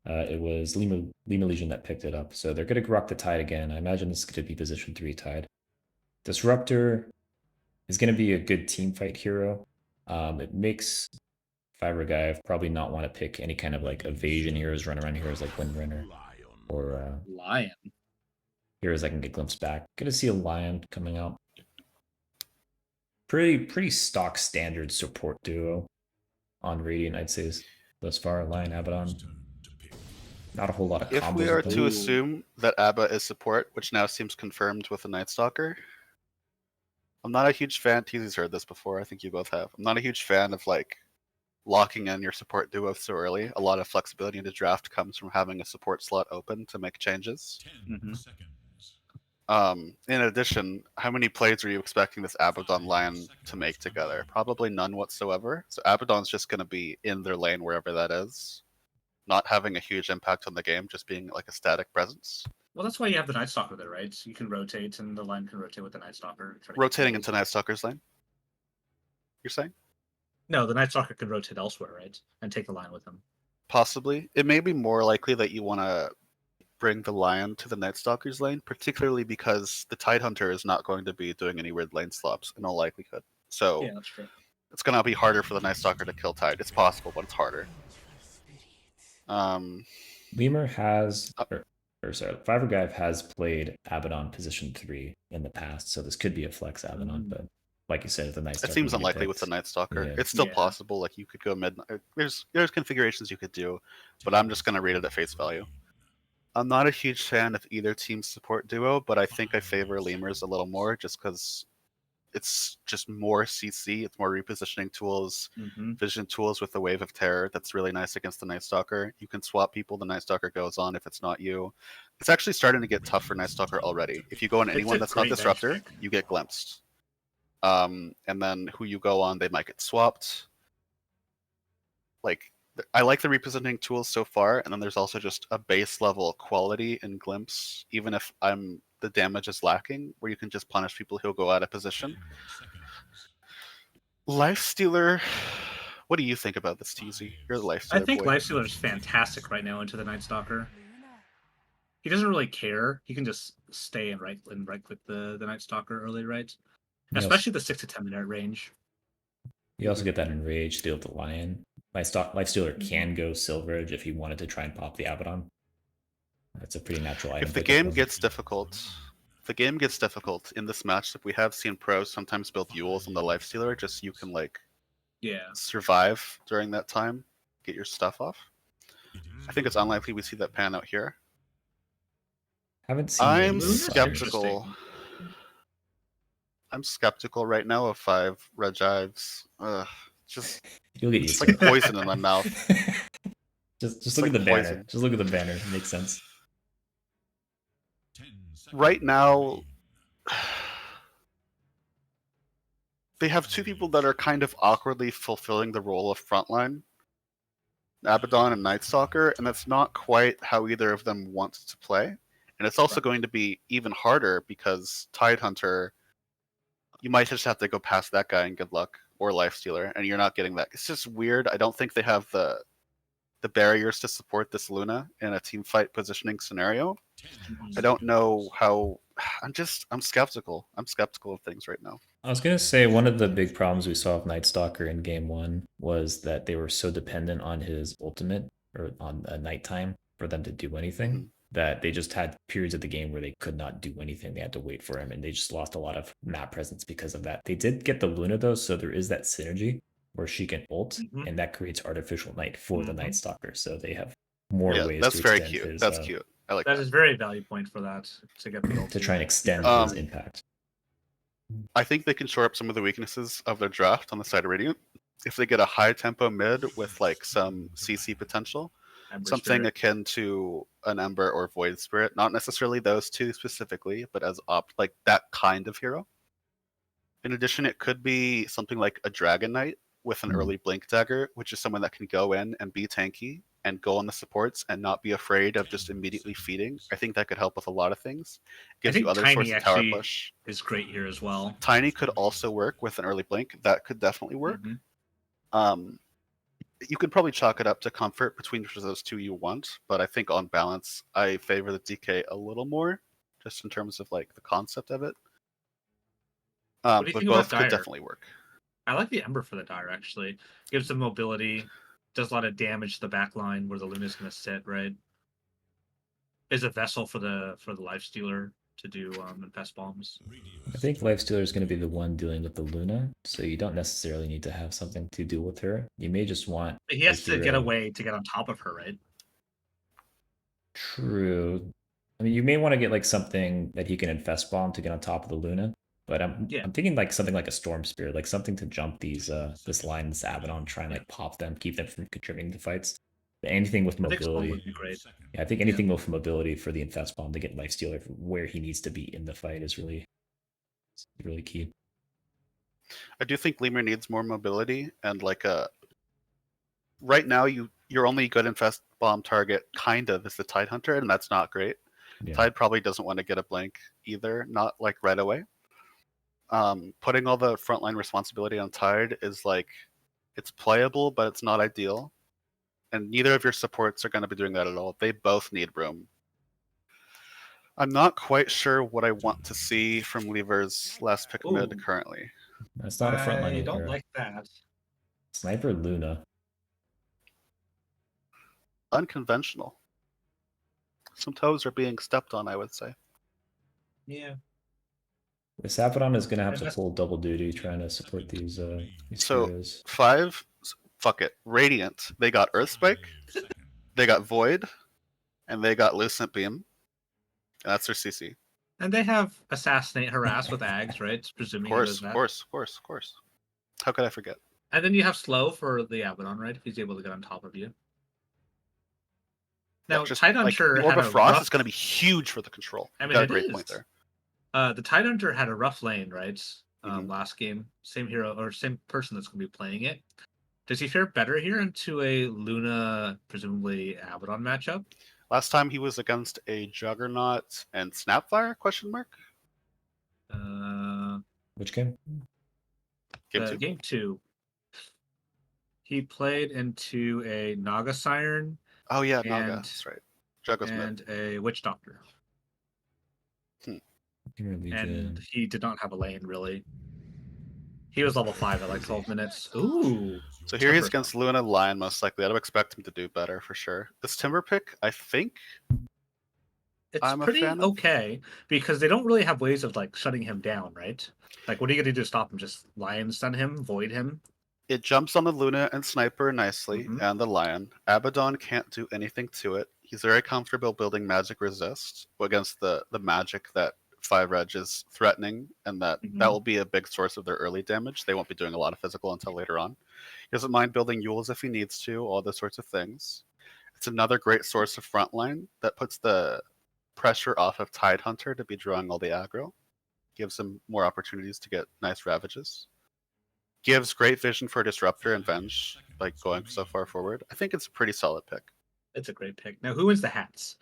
It was Lima Legion that picked it up. So they're going to rock the Tide again. I imagine this is going to be position 3 Tide. Disruptor is going to be a good team fight hero. It makes Fiverr probably not want to pick any kind of like evasion heroes, run around heroes like Windrunner, or Lion. heroes that can get glimpsed back. Good to see a Lion coming out. Pretty stock standard support duo on Radiant, I'd say, thus far. Lion Abaddon. Not a whole lot of If combos we are with them. to assume that Abba is support, which now seems confirmed with the Night Stalker, I'm not a huge fan. Teasy's heard this before. I think you both have. I'm not a huge fan of like locking in your support duo so early. A lot of flexibility in the draft comes from having a support slot open to make changes. In addition, how many plays are you expecting this Abaddon Lion to make together? Probably none whatsoever. So Abaddon's just going to be in their lane wherever that is, not having a huge impact on the game, just being like a static presence. Well, that's why you have the Night Stalker there, right? So you can rotate, and the line can rotate with the Night Stalker. try to get Rotating kills. into Night Stalker's lane, you're saying? No, the Night Stalker can rotate elsewhere, right? And take the line with him. Possibly. It may be more likely that you want to bring the Lion to the Night Stalker's lane, particularly because the Tidehunter is not going to be doing any weird lane swaps in all likelihood. So Yeah, that's true. it's going to be harder for the Night Stalker to kill Tide. It's possible, but it's harder. Lemur has, or sorry, Fiverr has played Abaddon position 3 in the past, so this could be a flex Abaddon, but like you said, if the Night Stalker It seems can get unlikely with the picked, Night Stalker. yeah. It's still Yeah. possible. Like you could go mid. There's configurations you could do, but I'm just going to read it at face value. I'm not a huge fan of either team's support duo, but I think I favor Lemurs a little more just because it's just more CC. It's more repositioning tools, vision tools with the Wave of Terror. That's really nice against the Night Stalker. You can swap people. The Night Stalker goes on if it's not you. It's actually starting to get tough for Night Stalker already. If you go on It's anyone a that's not great bench Disruptor, pick. you get glimpsed. And then who you go on, they might get swapped. Like I like the repositioning tools so far, and then there's also just a base level quality in glimpse, even if the damage is lacking, where you can just punish people who'll go out of position. Lifestealer, what do you think about this, TZ? You're the Lifestealer I think boy. Lifestealer is fantastic right now into the Night Stalker. He doesn't really care. He can just stay and right click the Night Stalker early, right? Especially the 6 to 10 minute range. You also get that enraged deal with the Lion. Lifestealer can go Silver Edge if he wanted to try and pop the Abaddon. That's a pretty natural item. If the game gets difficult, in this matchup, we have seen pros sometimes build Yules on the Lifestealer just so you can like survive during that time, get your stuff off. I think it's unlikely we see that pan out here. Haven't seen. I'm Luna's skeptical. interesting. I'm skeptical right now of 5 Regives. Just You'll get it's used like to it. poison in my mouth. just look like at the banner. poison. Just look at the banner. It makes sense. Right now, they have 2 people that are kind of awkwardly fulfilling the role of frontline, Abaddon and Night Stalker, and that's not quite how either of them wants to play. And it's also going to be even harder because Tidehunter, you might just have to go past that guy and good luck, or Lifestealer, and you're not getting that. It's just weird. I don't think they have the barriers to support this Luna in a team fight positioning scenario. I don't know how. I'm skeptical. I'm skeptical of things right now. I was gonna say one of the big problems we saw with Night Stalker in game 1 was that they were so dependent on his ultimate or on a nighttime for them to do anything that they just had periods of the game where they could not do anything. They had to wait for him, and they just lost a lot of map presence because of that. They did get the Luna though, so there is that synergy where she can ult, and that creates artificial night for the Night Stalker. So they have more ways. That's to very extend cute. his, That's cute. I like That is very value point for that to get the to try and extend his impact. I think they can shore up some of the weaknesses of their draft on the side of Radiant. If they get a high tempo mid with like some CC potential, something akin to an Ember or Void Spirit, not necessarily those 2 specifically, but as like that kind of hero. In addition, it could be something like a Dragon Knight with an Mhm. early blink dagger, which is someone that can go in and be tanky and go on the supports and not be afraid of just immediately feeding. I think that could help with a lot of things. I Gives you think other Tiny sorts of tower actually push. is great here as well. Tiny could also work with an early blink. That could definitely work. Mhm. You could probably chalk it up to comfort between which of those two you want, but I think on balance, I favor the DK a little more, just in terms of like the concept of it. What do you But think about both could Dire? definitely work. I like the Ember for the Dire actually. Gives them mobility, does a lot of damage to the back line where the Luna's gonna sit, right? Is a vessel for the Lifestealer to do infest bombs. I think Lifestealer is going to be the one dealing with the Luna, so you don't necessarily need to have something to do with her. You may just want He a has to get hero. away to get on top of her, right? True. I mean, you may want to get like something that he can infest bomb to get on top of the Luna, but Yeah. I'm thinking like something like a Storm Spirit, like something to jump these this line, this Abaddon, try and Yeah. like pop them, keep them from contributing to fights. But anything with I think Storm mobility, would be great. yeah, I think anything with mobility for the infest bomb to get Lifestealer where he needs to be in the fight is really key. I do think Lemur needs more mobility and like a. Right now, your only good infest bomb target kind of is the Tide Hunter, and that's not great. Yeah. Tide probably doesn't want to get a blink either, not like right away. Putting all the frontline responsibility on Tide is like it's playable, but it's not ideal. And neither of your supports are going to be doing that at all. They both need room. I'm not quite sure what I want to see from Lever's last pick mid Ooh. currently. That's not a I frontline don't hero. like that. Sniper Luna. Unconventional. Some toes are being stepped on, I would say. Yeah. This Abaddon is gonna have And to that's- pull double duty trying to support these So heroes. 5, fuck it. Radiant. They got Earthspike, they got Void, and they got Lucent Beam. And that's their CC. And they have Assassinate Harass with Ags, right? Of Presuming course, he of does that. course. How could I forget? And then you have Slow for the Abaddon, right? If he's able to get on top of you. Now, Just Tide like Hunter the Orb had of a Frost rough... is going to be huge for the control. I You mean, got a it great is. point there. The Tide Hunter had a rough lane, right? Mhm. Last game. Same hero, or same person that's going to be playing it. Does he fare better here into a Luna, presumably Abaddon matchup? Last time he was against a Juggernaut and Snapfire? Question mark. Which game? Game 2. Game 2. He played into a Naga Siren Oh yeah, Naga. and- That's right. Jugga's mid. and a Witch Doctor. And he did not have a lane, really. He was level 5 at like 12 minutes. Ooh. So here he's Timber. against Luna Lion, most likely. I'd expect him to do better for sure. This Timber pick, I think. It's I'm a pretty fan of. okay because they don't really have ways of like shutting him down, right? Like, what are you gonna do to stop him? Just Lion stun him, void him? It jumps on the Luna and Sniper nicely, Mhm. and the Lion. Abaddon can't do anything to it. He's very comfortable building Magic Resist against the magic that 5 Reg is threatening, and that Mhm. will be a big source of their early damage. They won't be doing a lot of physical until later on. He doesn't mind building Yules if he needs to, all those sorts of things. It's another great source of frontline that puts the pressure off of Tide Hunter to be drawing all the aggro. Gives him more opportunities to get nice ravages. Gives great vision for Disruptor and Venge, like going so far forward. I think it's a pretty solid pick. It's a great pick. Now, who wins the hats?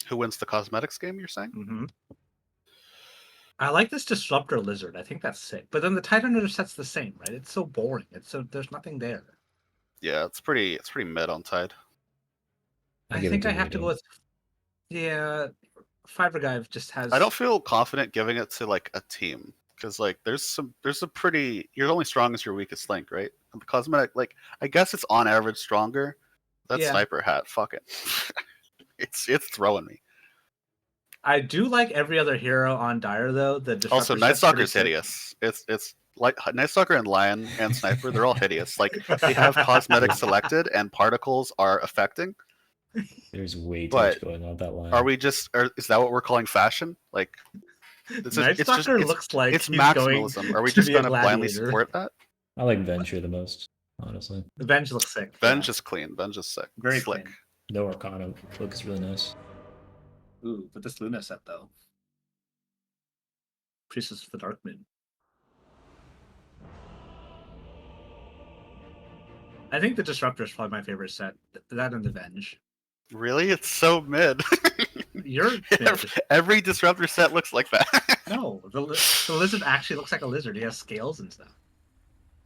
Who wins the cosmetics game, you're saying? Mm-hmm. I like this Disruptor Lizard. I think that's sick. But then the Titan set's the same, right? It's so boring. There's nothing there. Yeah, it's pretty mid on Tide. I give it think to I have to go Radiant. with 5 just has. I don't feel confident giving it to like a team because like there's a pretty you're only strong as your weakest link, right? And the cosmetic, like I guess it's on average stronger. That Yeah. sniper hat, fuck it. it's throwing me. I do like every other hero on Dire though. The Disruptor Also, Night set's Stalker's pretty hideous. It's like Night Stalker and Lion and Sniper, they're all hideous. Like they have cosmetics selected and particles are affecting. There's way too But much going on with that line. Are we just is that what we're calling fashion? Like sick. Night Stalker looks like it's he's maximalism. going Are we to just be a going to blindly gladiator. support that? I like Venture the most, honestly. Venge looks sick. Venge yeah. is clean. Venge is sick. Very Slick. clean. No Arcana looks really nice. Ooh, but this Luna set though. Priestess of the Dark Moon. I think the Disruptor is probably my favorite set. That and the Venge. Really? It's so mid. You're mid. Every disruptor set looks like that. No, the lizard actually looks like a lizard. He has scales and stuff.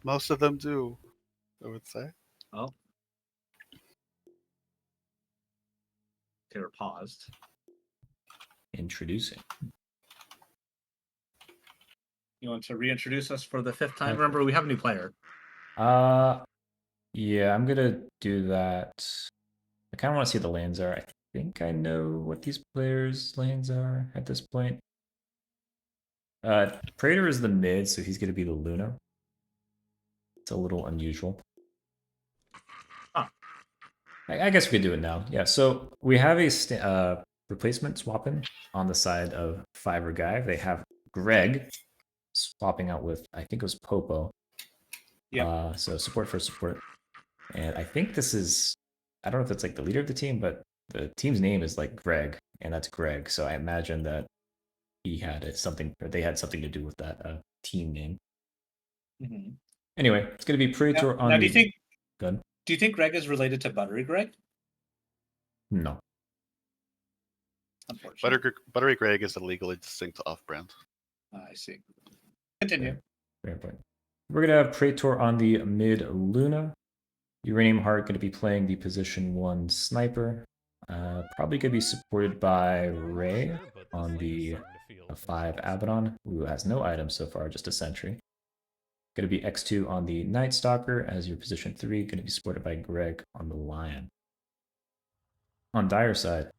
Most of them do, I would say. Oh. Okay, we're paused. Introducing. You want to reintroduce us for the 5th time? Remember, we have a new player. Yeah, I'm gonna do that. I kind of want to see what the lanes are. I think I know what these players' lanes are at this point. Praetor is the mid, so he's gonna be the Luna. It's a little unusual. Huh. I guess we could do it now. Yeah, so we have a replacement swapping on the side of Five or Guy. They have Greg swapping out with, I think it was Popo. Yeah. So support for support. And I think this is, I don't know if it's like the leader of the team, but the team's name is like Greg, and that's Greg. So I imagine that he had something, or they had something to do with that team name. Mm-hmm. Anyway, it's going to be Praetor on. Now, do you think? Good. Do you think Greg is related to Buttery Greg? No. Unfortunately. Buttery Greg is a legally distinct off-brand. I see. Continue. Fair point. We're going to have Praetor on the mid Luna. Uranium Heart going to be playing the position 1 sniper. Probably going to be supported by Ray on the 5 Abaddon, who has no items so far, just a sentry. Going to be X2 on the Night Stalker as your position 3, going to be supported by Greg on the Lion. On Dire side,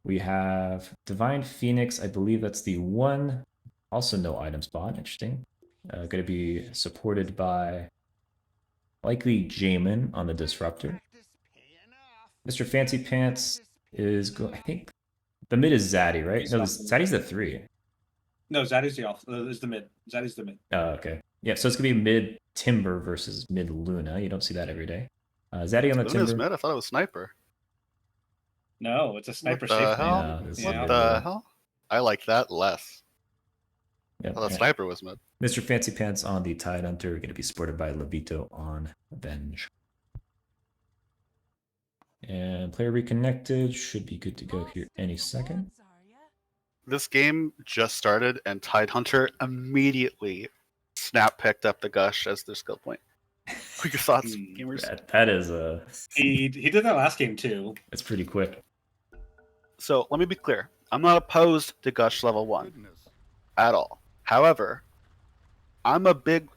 we have Divine Phoenix. I believe that's the 1, also no item spot. Interesting. Going to be supported by likely Jamin on the Disruptor. Mr. Fancy Pants is I think the mid is Zaddy, right? No, Zaddy's the 3. No, Zaddy's is the mid. Zaddy's the mid. Oh, okay. Yeah, so it's gonna be mid Timber versus mid Luna. You don't see that every day. Zaddy on the Luna's Timber. mid? I thought it was Sniper. No, it's a sniper What the safe hell? No, this is What mid the Luna. hell? I like that less. Yep. I thought Sniper was mid. Mr. Fancy Pants on the Tide Hunter, going to be supported by Levito on Avenge. And player reconnected, should be good to go here any second. This game just started, and Tide Hunter immediately picked up the Gush as their skill point. What are your thoughts, gamers? That is a. He did that last game too. It's pretty quick. So let me be clear. I'm not opposed to Gush level 1 at all. However, I'm a big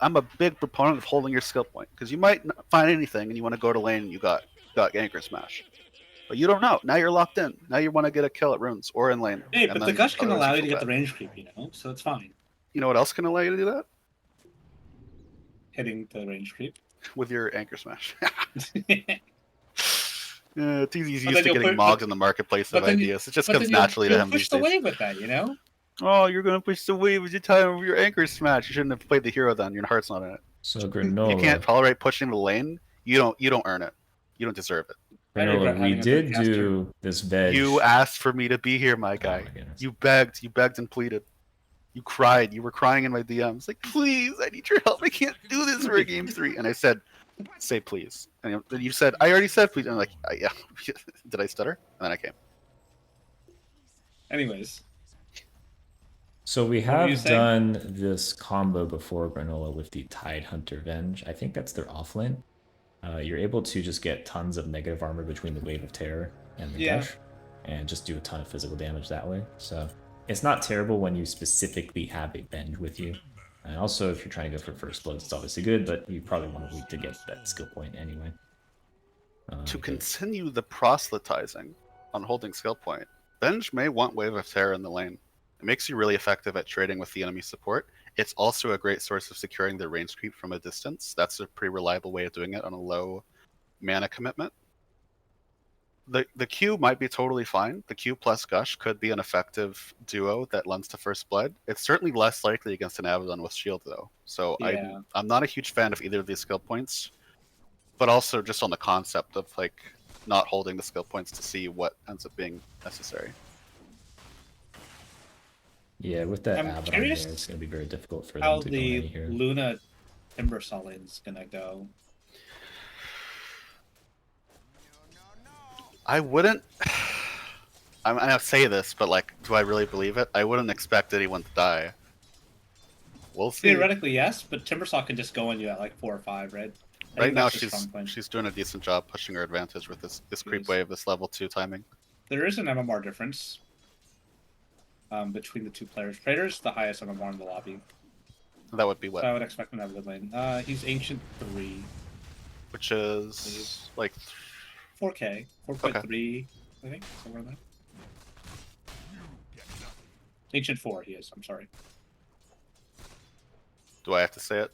proponent of holding your skill point, because you might not find anything and you want to go to lane and you got Anchor Smash. But you don't know. Now you're locked in. Now you want to get a kill at runes or in lane. Hey, but the Gush can otherwise allow you feel to get bad. the range creep, so it's fine. You know what else can allow you to do that? Hitting the range creep. With your Anchor Smash. It's easy. He's But used then to you'll getting mogged in the marketplace of but then ideas. It just But comes then naturally to you'll him push these the days. wave with that, Oh, you're going to push the wave with your time with your Anchor Smash. You shouldn't have played the hero then. Your heart's not in it. So You Granola. can't tolerate pushing the lane. You don't earn it. You don't deserve it. Granola, we having a did caster. do this veg. You asked for me to be here, my guy. Oh my goodness. You begged and pleaded. You cried. You were crying in my DMs, like, please, I need your help. I can't do this for a game 3. And I said, say please. And then you said, I already said please. And I'm like, yeah. Did I stutter? And then I came. Anyways. So we What were you have saying? done this combo before, Granola, with the Tide Hunter Venge. I think that's their offlane. You're able to just get tons of negative armor between the Wave of Terror and the Yeah. Gush, and just do a ton of physical damage that way. So it's not terrible when you specifically have a Venge with you. And also, if you're trying to go for first blood, it's obviously good, but you probably want to wait to get that skill point anyway. To because- continue the proselytizing on holding skill point, Venge may want Wave of Terror in the lane. It makes you really effective at trading with the enemy support. It's also a great source of securing the range creep from a distance. That's a pretty reliable way of doing it on a low mana commitment. The Q might be totally fine. The Q plus Gush could be an effective duo that lends to first blood. It's certainly less likely against an Abaddon with shield though. So Yeah. I'm not a huge fan of either of these skill points, but also just on the concept of like not holding the skill points to see what ends up being necessary. Yeah, with that I'm Abaddon there, curious it's going to be very difficult for How them to go the any here. Luna Timber Solid's gonna go. I wouldn't. I say this, but like, do I really believe it? I wouldn't expect anyone to die. We'll see. Theoretically, yes, but Timbersaw can just go on you at like 4 or 5, right? I Right think now, that's a strong point. she's doing a decent job pushing her advantage with this creep Yes. wave, this level 2 timing. There is an MMR difference between the two players. Praetor's the highest MMR in the lobby. That would be So I what, would expect him to have good lane. He's Ancient 3. which is like 4K. 4.3, I think. Somewhere in there. Ancient 4, he is. I'm sorry. Do I have to say it?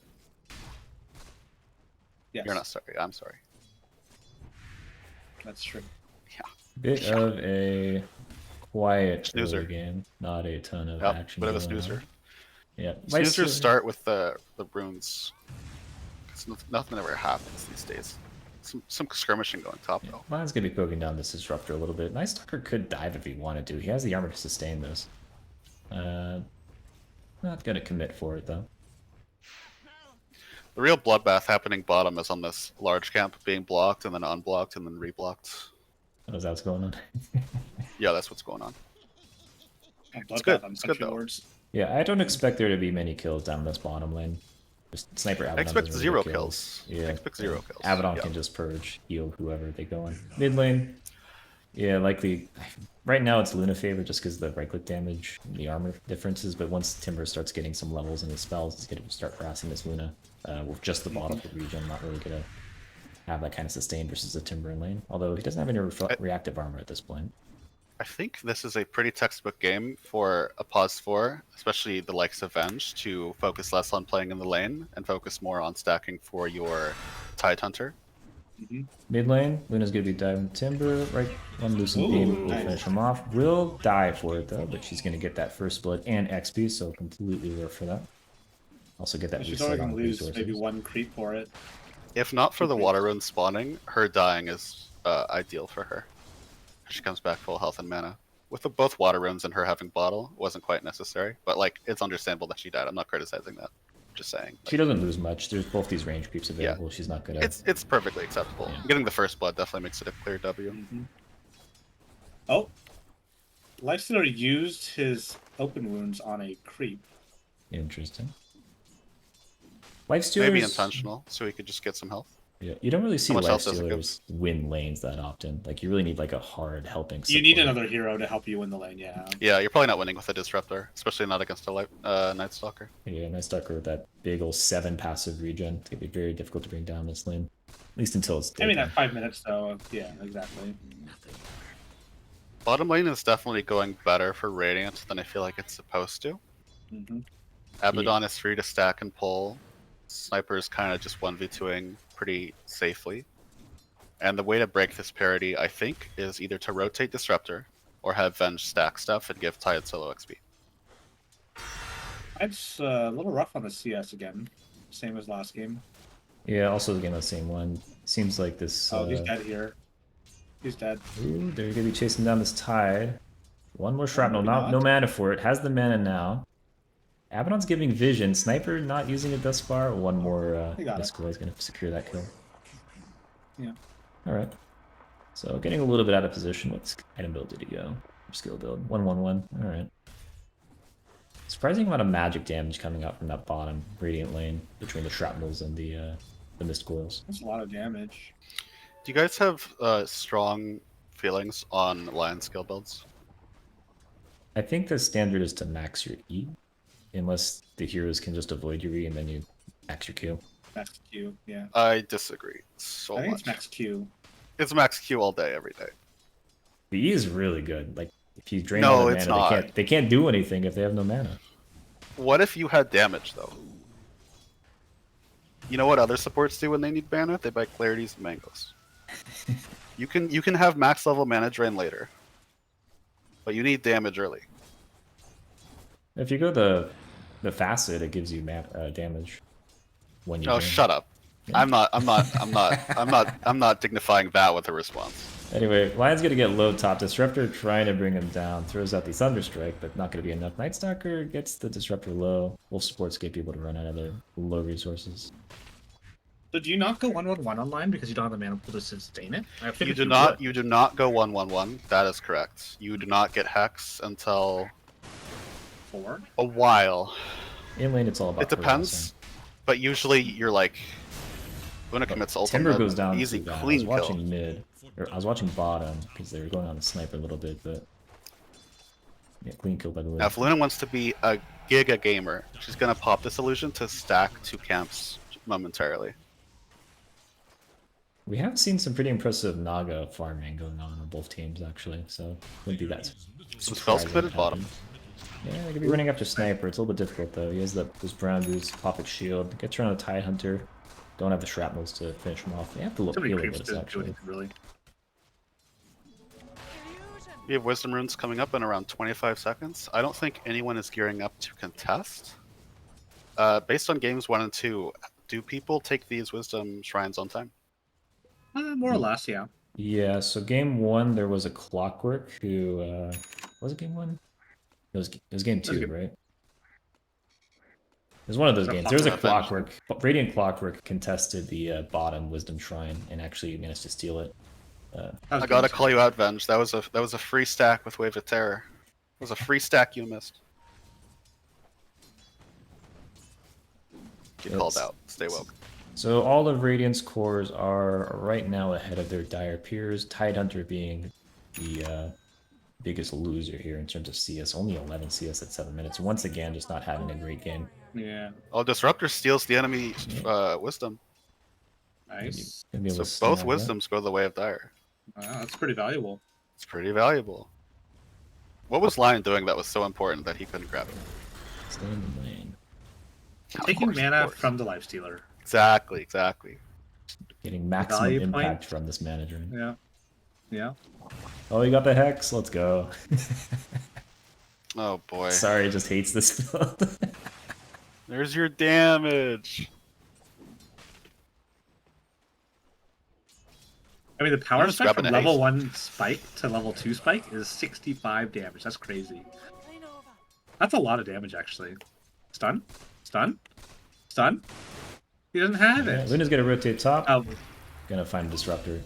Yes. You're not sorry. I'm sorry. That's true. Bit of a quiet Snoozer. early game, not a ton of Yep, action. bit of a going on. snoozer. Yeah, Snoozers start with the runes. 'Cause nothing ever happens these days. Some skirmishing going top though. Mine's gonna be poking down this disruptor a little bit. Nice Tucker could dive if he wanted to. He has the armor to sustain this. Not gonna commit for it though. The real bloodbath happening bottom is on this large camp being blocked and then unblocked and then reblocked. What is that's going on? Yeah, that's what's going on. It's good. On It's good, Country though. Lords. Yeah, I don't expect there to be many kills down this bottom lane. Just sniper Abaddon. I expect doesn't 0 get kills. Yeah, I expect 0 kills. Abaddon Yeah. can just purge, heal whoever they go in. Mid lane, yeah, likely. Right now it's Luna favor just because of the right click damage, and the armor differences. But once Timber starts getting some levels in his spells, it's gonna start harassing this Luna with just the bottom of the region. Not really gonna have that kind of sustain versus the Timber in lane. Although he doesn't have any reactive armor at this point. I think this is a pretty textbook game for a pause 4, especially the likes of Venge, to focus less on playing in the lane and focus more on stacking for your Tide Hunter. Mid lane, Luna's gonna be diving Timber, right one loosen beam will finish him off. Will die for it though, but she's gonna get that first blood and XP, so completely worth for that. Also get that She's reset only on going to lose resources. maybe 1 creep for it. If not for the water rune spawning, her dying is ideal for her. She comes back full health and mana. With both water runes and her having bottle, it wasn't quite necessary. But like, it's understandable that she died. I'm not criticizing that. Just saying. She doesn't lose much. There's both these range creeps available. She's not gonna. It's perfectly acceptable. Yeah. Getting the first blood definitely makes it a clear W. Oh. Lifestealer used his open wounds on a creep. Interesting. Lifestealers. Maybe intentional, so he could just get some health. Yeah, you don't really see How much else does it give? lifestealers win lanes that often. Like you really need like a hard helping. You need support. another hero to help you win the lane, yeah. Yeah, you're probably not winning with a disruptor, especially not against a Night Stalker. Yeah, nice Tucker with that big old 7 passive regen. It's gonna be very difficult to bring down this lane. At least until it's. I mean, daytime. at 5 minutes, though, yeah, exactly. Bottom lane is definitely going better for Radiant than I feel like it's supposed to. Abaddon is free to stack and pull. Sniper is kind of just 1v2ing pretty safely. And the way to break this parity, I think, is either to rotate Disruptor or have Venge stack stuff and give Tide solo XP. It's a little rough on the CS again. Same as last game. Yeah, also again the same one. Seems like this. Oh, he's dead here. He's dead. Ooh, they're gonna be chasing down this Tide. One more shrapnel, maybe not. no mana for it. Has the mana now. Abaddon's giving vision. Sniper not using it thus far. One more He got it. Miscall is gonna secure that kill. Yeah. Alright. So getting a little bit out of position. What item build did he go? Skill build. 1-1-1. Alright. Surprising amount of magic damage coming out from that bottom Radiant lane between the shrapnels and the mist coils. That's a lot of damage. Do you guys have strong feelings on Lion skill builds? I think the standard is to max your E, unless the heroes can just avoid your E and then you max your Q. Max Q, yeah. I disagree so I think much. it's max Q. It's max Q all day, every day. The E is really good. Like if you drain No, all their it's mana, not. they can't do anything if they have no mana. What if you had damage, though? You know what other supports do when they need mana? They buy Clarities and Mangoes. You can have max level mana drain later, but you need damage early. If you go the facet, it gives you damage when you. Oh, drain. shut up! I'm not dignifying that with a response. Anyway, Lion's gonna get low top. Disruptor trying to bring him down. Throws out the Thunderstrike, but not gonna be enough. Night Stalker gets the Disruptor low. Wolf Sports get people to run out of their low resources. So do you not go 1-1-1 online because you don't have the mana pool to sustain it? I You figured do not. You do not go 1-1-1. That is correct. You do not get hex until 4. a while. In lane, it's all about It depends, but usually you're like Luna commits Timber ultimate, goes down easy too bad. I was clean kill. watching mid, or I was watching bottom because they were going on the sniper a little bit, but yeah, clean kill by the way. Now, if Luna wants to be a giga gamer, she's gonna pop this illusion to stack 2 camps momentarily. We have seen some pretty impressive Naga farming going on both teams actually, so wouldn't be that Some spells surprising committed if it bottom. happened. Yeah, they could be running after sniper. It's a little bit difficult though. He has those brown boots, pop its shield, gets around a Tide Hunter. Don't have the shrapnels to finish him off. They have to look Too many heal creeps this to do actually. anything really. We have Wisdom Runes coming up in around 25 seconds. I don't think anyone is gearing up to contest. Based on games 1 and 2, do people take these Wisdom Shrines on time? More or less, yeah. Yeah, so game 1 there was a Clockwork who was it game 1? It was game 2, game- right? It was one of those So games. There was a Clockwork. Clockwork. Radiant Clockwork contested the bottom Wisdom Shrine and actually managed to steal it. I gotta call you out, Venge. That was a free stack with Wave of Terror. It was a free stack you missed. Get called It's- out. Stay woke. So all of Radiant's cores are right now ahead of their dire peers, Tide Hunter being the biggest loser here in terms of CS. Only 11 CS at 7 minutes. Once again, just not having a great game. Yeah. Oh, Disruptor steals the enemy Wisdom. Nice. Gonna be able So to both snag that. Wisdoms go the way of Dire. Wow, that's pretty valuable. It's pretty valuable. What was Lion doing that was so important that he couldn't grab it? Stay in the lane. Of Taking course, of mana course. from the Lifestealer. Exactly, exactly. Getting maximum Value impact point. from this manager. Yeah. Yeah. Oh, you got the Hex. Let's go. Oh boy. Sorry, it just hates this build. There's your damage. I mean, the power just spike from grabbing a level haste. 1 spike to level 2 spike is 65 damage. That's crazy. That's a lot of damage, actually. Stun? Stun? Stun? He doesn't have Yeah, it. Luna's gonna rotate top. Oh, Gonna find a disruptor.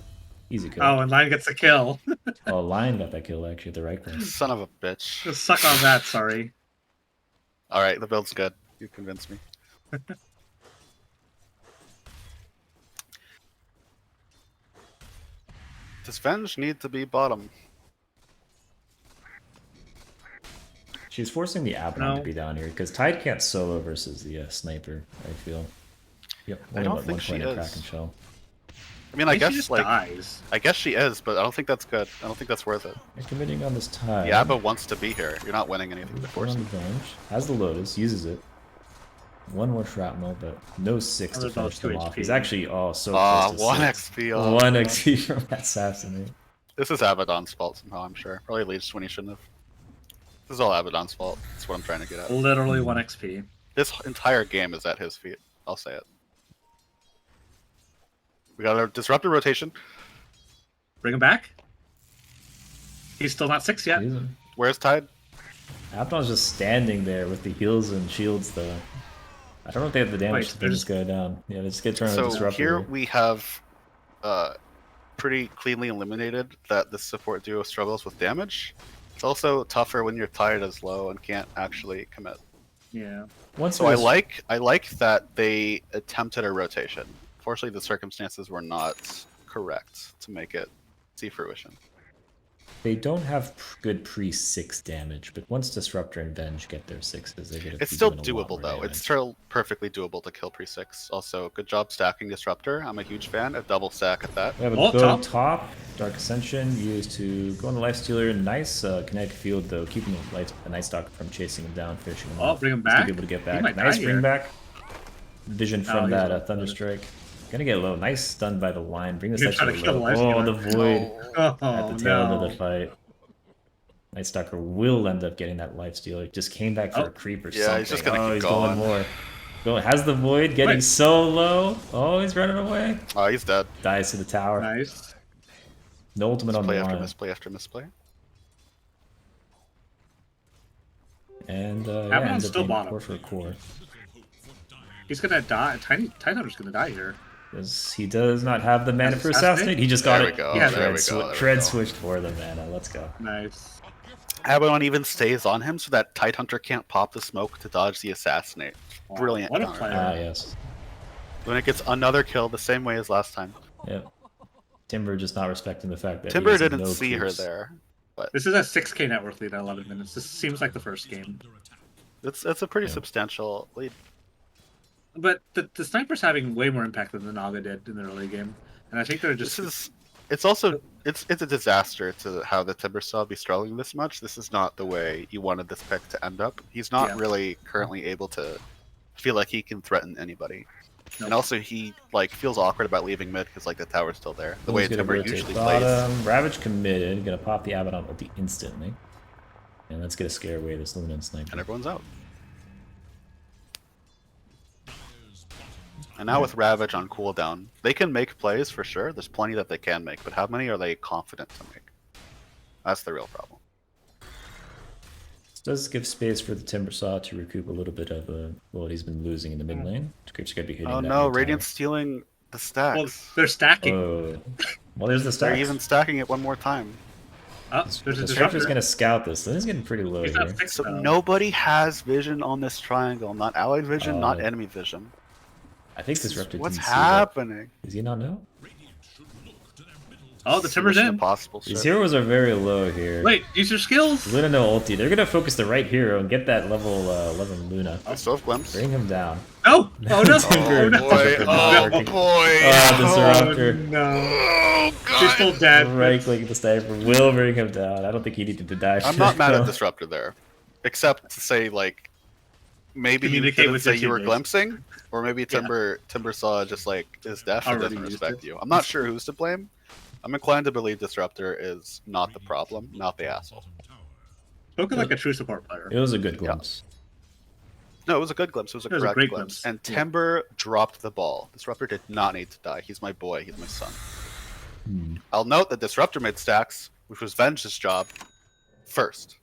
Easy kill. oh, and Lion gets the kill. Oh, Lion got that kill actually at the right place. Son of a bitch. Just suck on that, sorry. Alright, the build's good. You convinced me. Does Venge need to be bottom? She's forcing the Abaddon No. to be down here because Tide can't solo versus the sniper. I feel. Yep. I Only don't what, think one she point in is. Kraken Shell. I mean, I think guess she just like dies. I guess she is, but I don't think that's good. I don't think that's worth it. You're committing on this Tide. The Abba wants to be here. You're not winning anything to Going force on him. Venge. Has the Lotus. Uses it. One more shrapnel, but no 6 to Another finish them 2 off. HP. He's actually so Ah, close to 1 6. XP. Oh, 1 man. XP from Assassinate. This is Abaddon's fault somehow, I'm sure. Probably leads when he shouldn't have. This is all Abaddon's fault. That's what I'm trying to get at. Literally 1 XP. This entire game is at his feet. I'll say it. We got a disruptor rotation. Bring him back. He's still not 6 yet. Use him. Where's Tide? Abaddon's just standing there with the heals and shields though. I don't know if they have the damage Wait, to bring this guy down. Yeah, they just get turned on So disruptor. here we have pretty cleanly eliminated that this support duo struggles with damage. It's also tougher when your Tide is low and can't actually commit. Yeah. Once So I there's- like that they attempted a rotation. Fortunately, the circumstances were not correct to make it see fruition. They don't have good pre-6 damage, but once Disruptor and Venge get their 6s, they get. It's still doable though. It's still perfectly doable to kill pre-6. Also, good job stacking Disruptor. I'm a huge fan. A double stack at that. We have a Oh, go top. top. Dark Ascension used to go on the Lifestealer. Nice kinetic field though, keeping a Night Stalker from chasing him down, finishing him Oh, off. bring him Just to back? be able to get He back. might Nice die bring here. back. Vision from he's that not Thunderstrike. Gonna get low. Nice stun by the line. Bring this You're actually trying to kill low. the Oh, Lifestealer. the Void Oh, at the tail no. of the fight. Night Stalker will end up getting that Lifestealer. Just came back for Oh. a creep or Yeah, something. he's just gonna oh, keep he's going. more. Has the Void getting Wait. so low. Oh, he's running away. Oh, he's dead. Dies to the tower. Nice. No ultimate on the Play after line. misplay after misplay. And Abaddon's ends up still being bottom. core for a core. He's gonna die. Tiny Hunter's gonna die here. Because he does not have the mana for Assassinate. He just got There it. we go. Yeah, there we Tread, go. There we tread go. switched for the mana. Let's go. Nice. Abaddon even stays on him so that Tidehunter can't pop the smoke to dodge the Assassinate. Wow, Brilliant. What a counter. player. Ah, yes. When it gets another kill the same way as last time. Yep. Timber just not respecting the fact that he Timber has didn't no see her creeps. there. This is a 6k net worth lead at 11 minutes. This seems like the first game. It's a pretty Yeah. substantial lead. But the sniper's having way more impact than the Naga did in the early game. And I think they're just... It's also it's a disaster to how the Timbersaw be struggling this much. This is not the way you wanted this pick to end up. He's not Yeah. really currently able to feel like he can threaten anybody. Nope. And also he like feels awkward about leaving mid because like the tower's still there. The way Who's gonna Timber rotate usually plays. bottom. Ravage committed. Gonna pop the Abaddon ulti instantly. And let's get a scare away this Luna and Sniper. And everyone's out. And now with Ravage on cooldown, they can make plays for sure. There's plenty that they can make, but how many are they confident to make? That's the real problem. This does give space for the Timbersaw to recoup a little bit of what he's been losing in the mid lane. Creeps gonna be hitting Oh that no, mid Radiant's stealing the stacks. Well, they're stacking. tower. Oh. Well, there's the They're stacks. even stacking it one more time. Oh, there's a The Striker's disruptor. gonna scout this. Luna's getting pretty low He's here. at 6 So now. nobody has vision on this triangle. Not allied vision, not Oh. enemy vision. I think Disruptor What's didn't see that. happening? Does he not know? Oh, the Timber's Mission in. Impossible. These Shit. heroes are very low here. Wait, use your skills. Luna no ulti. They're gonna focus the right hero and get that level 11 Luna. I still have glimpse. Bring him down. No! Oh no! Timber- Oh no! boy! Timber Oh not working. boy! Oh, Disruptor. Oh, no. Oh She's god! still dead. Right click the sniper will bring him down. I don't think he needed to die. I'm not mad at Disruptor there, except to say like maybe you Communicate didn't with say your you were teammates. glimpsing, or maybe Timbersaw just like is deaf and Already doesn't used respect it. you. I'm not sure who's to blame. I'm inclined to believe Disruptor is not the problem, not the asshole. Spoken like a true support player. It was a good glimpse. No, it was a good glimpse. It was a It was a correct great glimpse. glimpse. And Yeah. Timber dropped the ball. Disruptor did not need to die. He's my boy. He's my son. I'll note that Disruptor made stacks, which was Venge's job, first.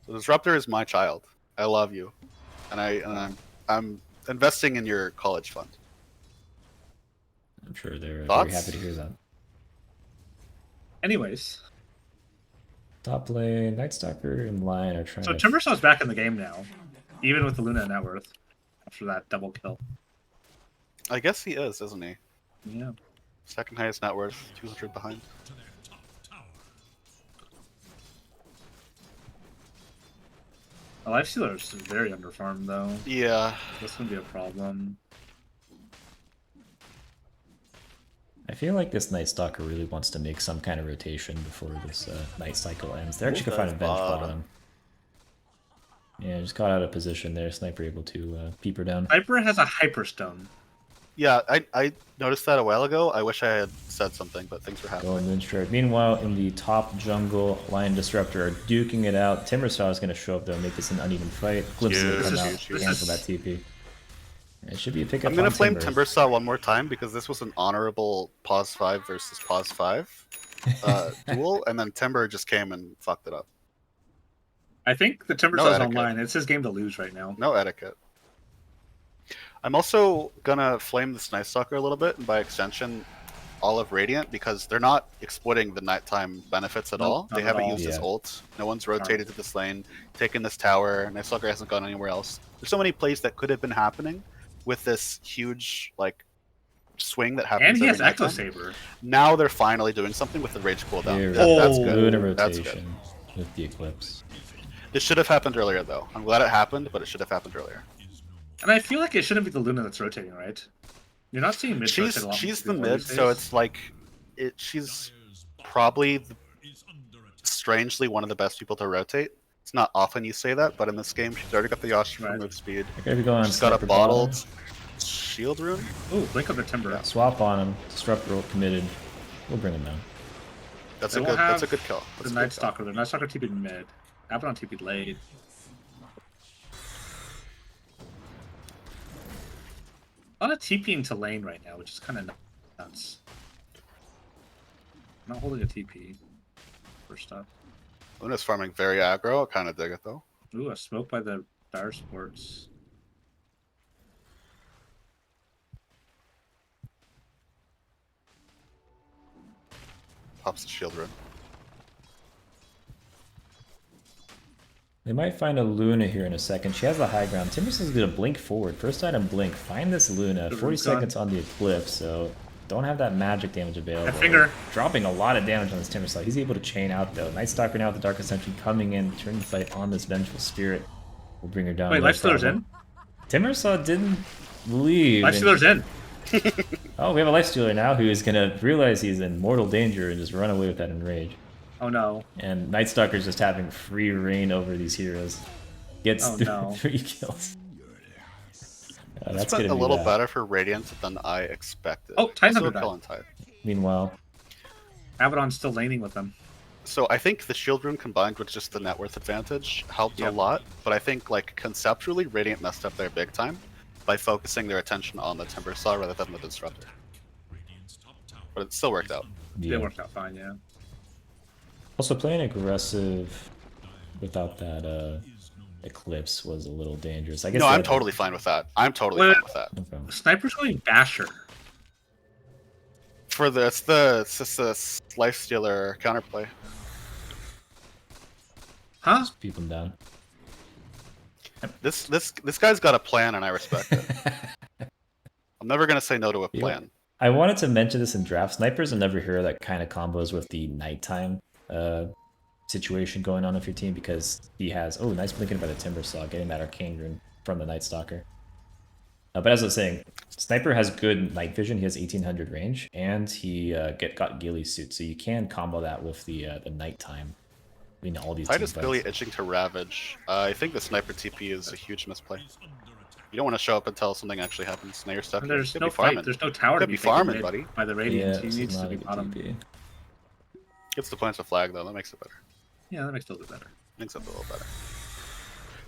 So Disruptor is my child. I love you, and I'm investing in your college fund. I'm sure they're very Thoughts? happy to hear that. Anyways, Top lane, Night Stalker and Lion are trying so to... Timbersaw's back in the game now, even with the Luna net worth after that double kill. I guess he is, isn't he? Yeah. Second highest net worth, 200 behind. The Lifestealer is very underfarmed though. Yeah. That's gonna be a problem. I feel like this Night Stalker really wants to make some kind of rotation before this night cycle ends. They're actually gonna find a bench bottom. Yeah, just got out of position there. Sniper able to peep her down. Viper has a Hyperstone. Yeah, I noticed that a while ago. I wish I had said something, but things were happening. Going Moonstrike. Meanwhile, in the top jungle, Lion Disruptor are duking it out. Timbersaw is going to show up though and make this an uneven fight. Glimpses Huge, will come this out, is- this cancel is- that TP. It should be a pickup. I'm gonna on flame Timber. Timbersaw one more time because this was an honorable pause 5 versus pause 5 duel, and then Timber just came and fucked it up. I think the No Timbersaw's etiquette. online. It's his game to lose right now. No etiquette. I'm also gonna flame this Night Stalker a little bit, and by extension, all of Radiant, because they're not exploiting the nighttime benefits at Nope, all. not They at haven't all. used his Yeah. ult. No one's rotated to this lane, taken this tower. Night Stalker hasn't gone anywhere else. There's so many plays that could have been happening with this huge like swing that happens. And he has every Echo nighttime. Saber. Now they're finally doing something with the rage cooldown. Here, That's Oh. good. Luna That's good. rotation with the Eclipse. It should have happened earlier, though. I'm glad it happened, but it should have happened earlier. And I feel like it shouldn't be the Luna that's rotating, right? You're not seeing mid rotate a lot She's the more mid, these so days. it's like she's probably strangely one of the best people to rotate. It's not often you say that, but in this game, she's already got the Yasha Right. move speed. They're going to be going on She's got a Sniper bottled bottom. shield rune. Ooh, blink of the Timber. Swap on him. Disruptor ult committed. We'll bring him down. That's They a will good. That's a have good kill. The That's a Night good kill. Stalker. The Night Stalker TP'd mid. Abaddon TP'd late. A lot of TPing to lane right now, which is kind of nuts. I'm not holding a TP. First up. Luna's farming very aggro. I kind of dig it though. Ooh, a smoke by the Dire Sports. Pops the shield rune. They might find a Luna here in a second. She has the high ground. Timbersa's gonna blink forward. First item blink. Find this Luna. The 40 rune's gone. seconds on the Eclipse, so don't have that magic damage available. That finger. Dropping a lot of damage on this Timbersaw. He's able to chain out though. Night Stalker now with the Dark Ascension coming in, turning the fight on this Vengeful Spirit. We'll bring her down. Wait, no Lifestealer's problem. in? Timbersaw didn't leave. and- Lifestealer's in. Oh, we have a Lifestealer now who is gonna realize he's in mortal danger and just run away with that Enrage. Oh no. And Night Stalker's just having free reign over these heroes. Gets Oh, no. 3 kills. It's That's been gonna a be little bad. better for Radiant than I expected. Oh, Titan Also Hunter died. killing Tide. Meanwhile, Abaddon's still laning with them. So I think the shield rune combined with just the net worth advantage helped a Yep. lot, but I think like conceptually Radiant messed up there big time by focusing their attention on the Timbersaw rather than the Disruptor. But it still worked out. yeah. It worked out fine, yeah. Also playing aggressive without that Eclipse was a little dangerous. I guess No, they I'm had- totally fine with that. I'm totally Wait, fine with that. Okay. Sniper's going Basher. For the it's just the Lifestealer counterplay. Huh? Just keep them down. This guy's got a plan and I respect it. I'm never gonna say no to a Yeah. plan. I wanted to mention this in draft. Sniper's another hero that kind of combos with the nighttime situation going on with your team because he has nice blinking by the Timbersaw, getting that arcane rune from the Night Stalker. But as I was saying, Sniper has good night vision. He has 1800 range, and he got Gilly's suit, so you can combo that with the nighttime. I mean, all these Tide team is fights. really itching to Ravage. I think the Sniper TP is a huge misplay. You don't want to show up until something actually happens. Now you're stuck. And there's Could no be farming. fight. There's no tower to Could be be taken farming, mid buddy. by the Yeah, Radiant. this He is needs to not be a good bottom. TP. Gets the points of flag though. That makes it better. Yeah, that makes it a little bit better. Makes it a little better.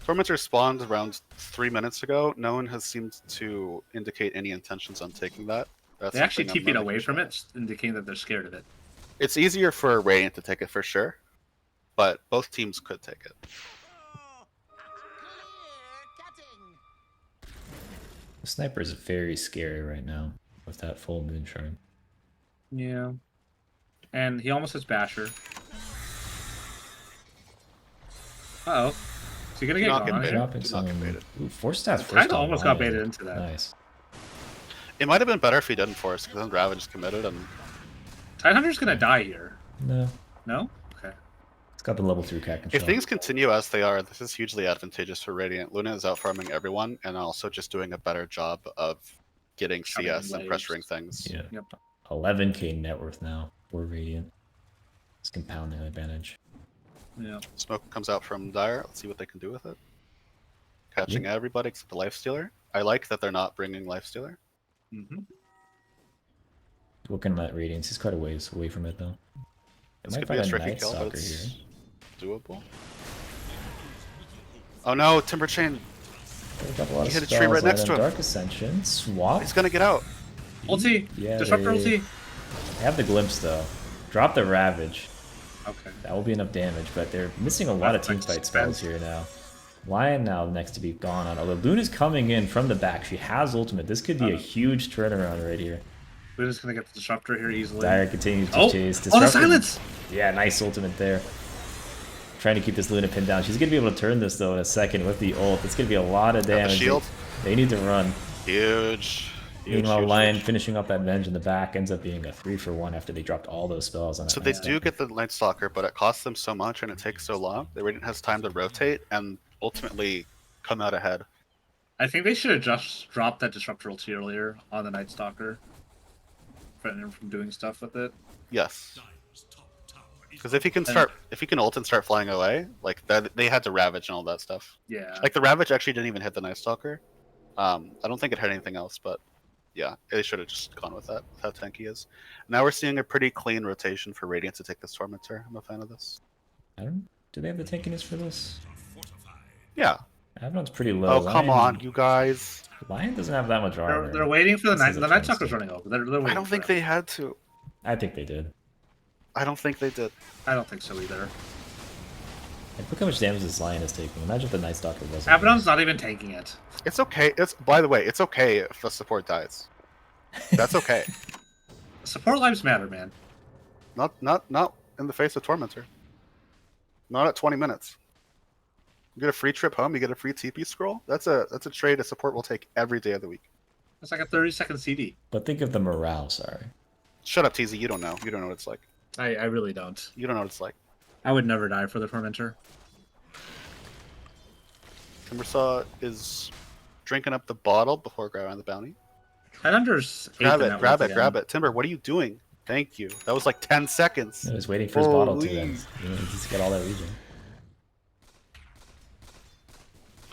Tormentor spawned around 3 minutes ago. No one has seemed to indicate any intentions on taking that. That's They actually something I'm TP'd not away huge from fan it, indicating that they're scared of it. of. It's easier for Radiant to take it for sure, but both teams could take it. The Sniper is very scary right now with that full moon shard. Yeah. And he almost has Basher. Uh-oh. Is he gonna get Not gone getting on baited. here? Dropping Did not get some. baited. Ooh, 4 stats Tide first almost got online. baited into that. Nice. It might have been better if he didn't force, because then Ravage is committed and Tidehunter's gonna die here. No, No? Okay. it's got the level 3 crack and if shell. things continue as they are, this is hugely advantageous for Radiant. Luna is out farming everyone and also just doing a better job of getting Shoving CS and waves. pressuring things. Yeah. Yep. 11k net worth now for Radiant. It's compounding advantage. Yeah. Smoke comes out from Dire. Let's see what they can do with it. Catching everybody except the Lifestealer. I like that they're not bringing Lifestealer. Mm-hmm. Looking at Radiance, he's quite a ways away from it though. It This might could be a find tricky Night kill, but Stalker it's here. doable. Oh no, Timber Chain. They've got a lot He of hit a tree spells right next on to him. Dark Ascension, swap. He's gonna get out. Ulti! Yeah, Disruptor they ulti! have the glimpse though. Drop the Ravage. Okay. That will be enough damage, but they're missing a lot of team Ravage fight spells here now. Lion now next to be gone on. Although Luna's coming in from the back. She has ultimate. This could be a huge turnaround right here. We're just gonna get the Disruptor here easily. Dire continues to Oh! chase. Oh, the Disruptor- silence! Yeah, nice ultimate there. Trying to keep this Luna pinned down. She's going to be able to turn this, though, in a second with the ult. It's going to be a lot of Got the damage. shield. They need to run. Huge. Meanwhile, huge, Lion huge. finishing up that Venge in the back ends up being a 3-for-1 after they dropped all those spells on that. So they Night do Stalker. get the Night Stalker, but it costs them so much and it takes so long. The Radiant has time to rotate and ultimately come out ahead. I think they should have just dropped that Disruptor ulti earlier on the Night Stalker. Preventing him from doing stuff with it. Yes. Because if he can ult and start flying away, like that, they had to Ravage and all that stuff. Yeah. Like the Ravage actually didn't even hit the Night Stalker. I don't think it hit anything else, but yeah, they should have just gone with that. With how tanky he is. Now we're seeing a pretty clean rotation for Radiant to take this Tormentor. I'm a fan of this. I don't... Do they have the tankiness for this? Yeah. Avalon's pretty low. Oh come Lion- on, you guys. Lion doesn't have that much armor. They're waiting for the This Night. is a The Night chance Stalker's to- running over. They're waiting I don't for think it. they had to. I think they did. I don't think they did. I don't think so either. Like, look how much damage this Lion is taking. Imagine if the Night Stalker wasn't. Abaddon's not even tanking it. It's okay. It's by the way, it's okay if the support dies. That's okay. Support lives matter, man. Not in the face of Tormentor. Not at 20 minutes. You get a free trip home, you get a free TP scroll. That's a trade a support will take every day of the week. It's like a 30-second CD. But think of the morale, sorry. Shut up, TZ. You don't know. You don't know what it's like. I really don't. You don't know what it's like. I would never die for the Tormentor. Timbersaw is drinking up the bottle before grabbing the bounty. Headhunter's Grab it. Timber, what are you doing? Thank you. That was like 10 seconds. He was waiting for his bottle to Holy. then. You know, just get all that region.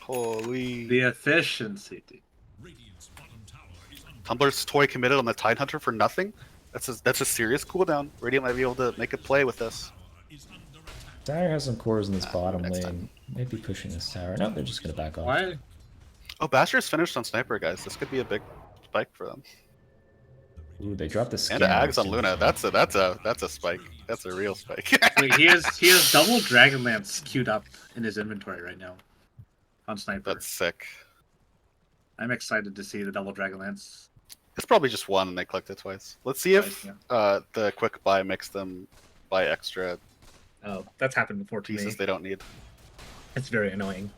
Holy. The efficiency. Radiant's bottom tower is under Tumblr's toy committed on the Tidehunter for nothing? That's a serious cooldown. Radiant might be able to make a play with this. is under attack. Dire has some cores in this bottom next lane. time. Might be pushing this tower. No, they're just gonna back off. Why? Oh, Basher's finished on Sniper, guys. This could be a big spike for them. Ooh, they dropped the scan. And Ags on Luna. That's a spike. That's a real spike. Wait, he has double Dragonlance queued up in his inventory right now. On Sniper. That's sick. I'm excited to see the double Dragonlance. It's probably just one and they clicked it twice. Let's see if Twice, the quick buy makes them buy extra Oh, that's happened before to pieces me. they don't need. It's very annoying.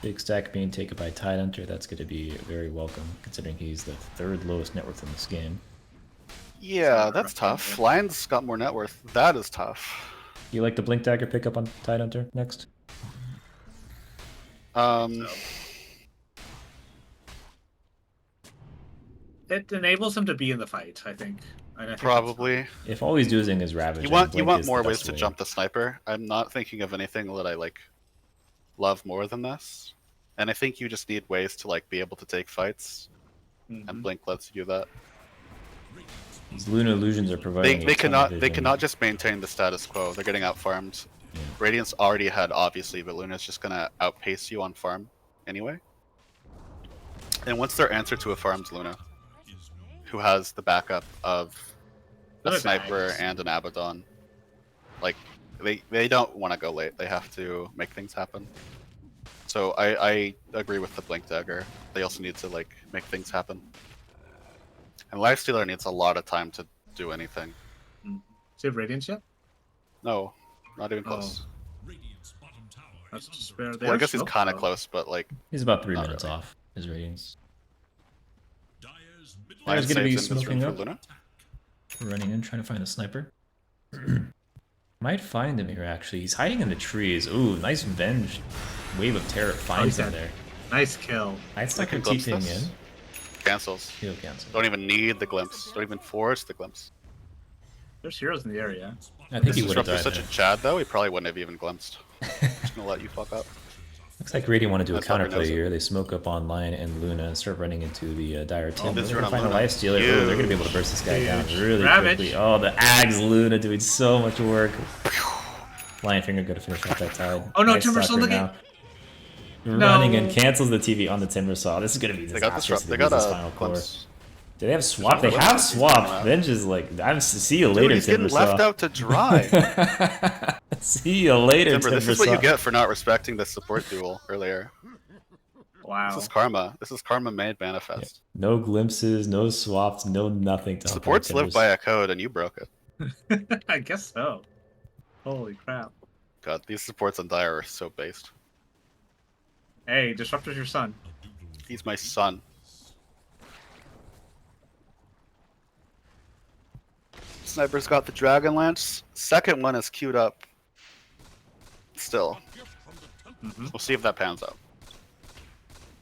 Big stack being taken by Tidehunter. That's going to be very welcome, considering he's the third lowest net worth in this game. Yeah, that's tough. Lion's got more net worth. That is tough. You like the Blink Dagger pickup on Tidehunter next? It enables him to be in the fight, I think. And I think that's Probably. If all he's doing is Ravage, You and Blink want is more the ways best to way. jump the sniper. I'm not thinking of anything that I like love more than this. And I think you just need ways to like be able to take fights, and Blink lets you do that. These Luna illusions are providing. They a ton of cannot vision. just maintain the status quo. They're getting out farmed. Yeah. Radiant's already ahead, obviously, but Luna's just gonna outpace you on farm anyway. And once they're answered to a farmed Luna, who has the backup of a Those sniper bags. and an Abaddon, like they don't want to go late. They have to make things happen. So I agree with the Blink Dagger. They also need to like make things happen. And Lifestealer needs a lot of time to do anything. Do you have Radiance yet? No, not even close. Radiant's bottom tower That's is just under fair. Well, I guess he's kind of close, but like He's about 3 Not minutes really. off his ratings. Dyer's middle Dire's Lion gonna be saves in this room smoking for up. Luna. Running in, trying to find a sniper. Might find him here actually. He's hiding in the trees. Ooh, nice Venge. Wave of Terror finds he's him dead. there. Nice kill. I'd start can glimpse TPing this. in. Cancels. He'll cancel. Don't even need the glimpse. Don't even force the glimpse. There's heroes in the area. I think This he would have Disruptor's died. such There. a Chad though. He probably wouldn't have even glimpsed. Just gonna let you fuck up. Looks like Radiant want to do a That's Tucker counterplay knows it. here. They smoke up on Lion and Luna and start running into the Dire Timber. this They're run gonna on find a Luna. Lifestealer. Ooh, they're gonna be able to burst this guy down really Ravage. quickly. Oh, the Ags Luna doing so much work. Lion Finger gonna finish off that tide. Oh, no, Nice Timber stalker Saw, look now. No. Running and cancels the TV on the Timber Saw. This is gonna be They got disastrous. disrupt. if They lose got this a final core. glimpse. Do they have swap? They Glimpse have is coming swap. out. Venge is like, I'm see you Dude, later, he's getting Timber Saw. left out to dry. See you later, Timber, Timber this is what Saw. you get for not respecting the support duel earlier. Wow. This is karma. This is karma made manifest. No glimpses, no swaps, no nothing to help out Supports live Timbers. by a code, and you broke it. I guess so. Holy crap. God, these supports on Dire are so based. Hey, Disruptor's your son. He's my son. Sniper's got the Dragon Lance. Second one is queued up. Still. We'll see if that pans out.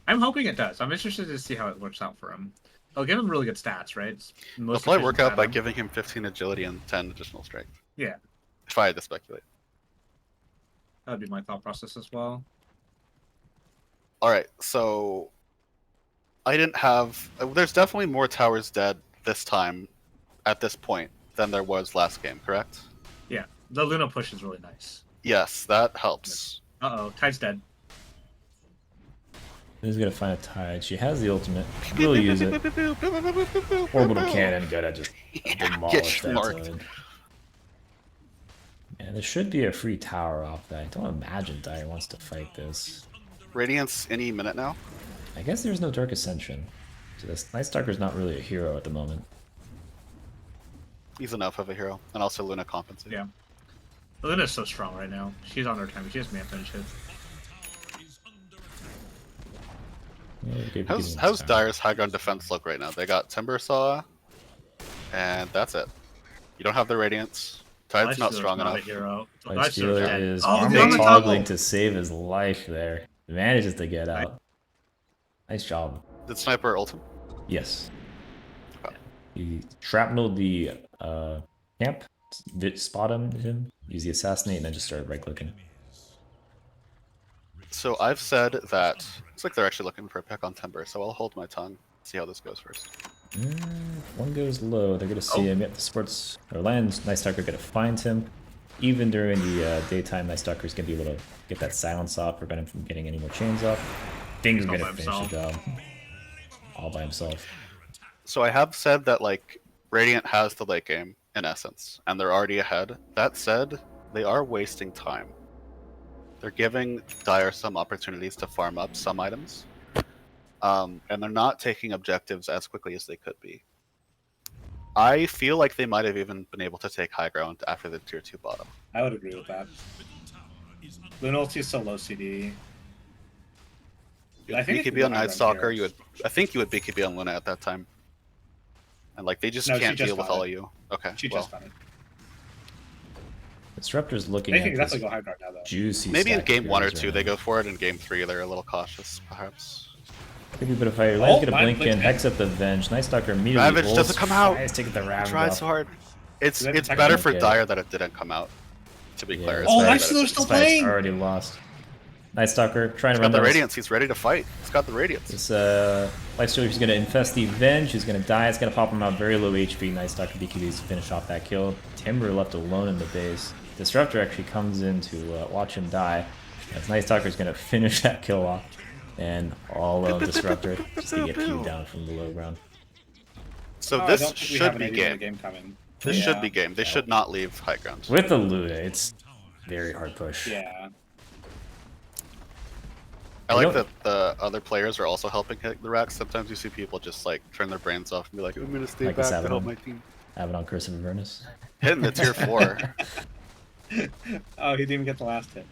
I'm hoping it does. I'm interested to see how it works out for him. I'll give him really good stats, right? It's They'll most probably efficient work out by item. giving him 15 agility and 10 additional strength. Yeah, If I had to speculate. that would be my thought process as well. Alright, so I didn't have. There's definitely more towers dead this time at this point than there was last game, correct? Yeah, the Luna push is really nice. Yes, that helps. Uh-oh, Tide's dead. He's gonna find a tide. She has the ultimate. We'll use it. Orbital cannon, gotta just demolish that smart. tide. Yeah, there should be a free tower off that. I don't imagine Dire wants to fight this. Radiance any minute now. I guess there's no Dark Ascension. So this Night Stalker's not really a hero at the moment. He's enough of a hero, and also Luna compensates. Yeah. Luna's so strong right now. She's on her time. She has Manta and shit. Yeah, How's Dire's high ground defense look right now? They got Timber Saw, and that's it. You don't have the Radiance. Tide's not strong not enough. A hero. Lifestealer dead. is Oh, armor the armor toggling toggle. to save his life there. Manages to get out. Nice job. Did Sniper ult him? Yes. Okay. He shrapneled the camp, spot him, use the assassinate, and then just started right clicking. So I've said that looks like they're actually looking for a pick on Timber, so I'll hold my tongue. See how this goes first. If one goes low, they're gonna see him. Yep, the sports or lands. Night Stalker gonna find him. Even during the daytime, Night Stalker's gonna be able to get that silence off, prevent him from getting any more chains off. Thing's gonna finish the job all by himself. So I have said that like Radiant has the late game in essence, and they're already ahead. That said, they are wasting time. They're giving Dire some opportunities to farm up some items, and they're not taking objectives as quickly as they could be. I feel like they might have even been able to take high ground after the tier 2 bottom. I would agree with that. Luna ulti is so low CD. I think BKB on Night Stalker, I think you would BKB on Luna at that time. And like they just can't deal with all of you. Okay. She well. just got it. Disruptor's looking They at can this definitely go high guard now though. juicy. Maybe in stack game 1 or heroes 2 right they now. go for it. In game 3 they're a little cautious, perhaps. Could be a bit of fire. Line's gonna Mine blink blinks in, in. hex up the Venge. Night Stalker immediately Ravage ults, doesn't come out. tries to get the Ravage Tried off. so hard. It's Is it better technically for okay? Dire that it didn't come out. To be clear. It's Oh, better actually, that they're it still This fight's playing. already lost. Night Stalker trying to He's run got the down Radiance. He's ready to fight. He's got the Radiance. this Lifestealer is going to infest the Venge, who's going to die. It's going to pop him out very low HP. Night Stalker BKBs to finish off that kill. Timber left alone in the base. Disruptor actually comes in to watch him die. As Night Stalker is going to finish that kill off. And all of Disruptor just to get Q down from the low ground. So Oh, I this don't think we should have an be idea when the game. game coming. This Yeah. should be game. They should not leave high ground. With the Luna, it's very hard push. Yeah. I You like know- that the other players are also helping hit the racks. Sometimes you see people just like turn their brains off and be like, I'm gonna stay Like back this to help Abaddon. my team. Abaddon Curse of Avernus. Hitting the tier 4. Oh, he didn't even get the last hit.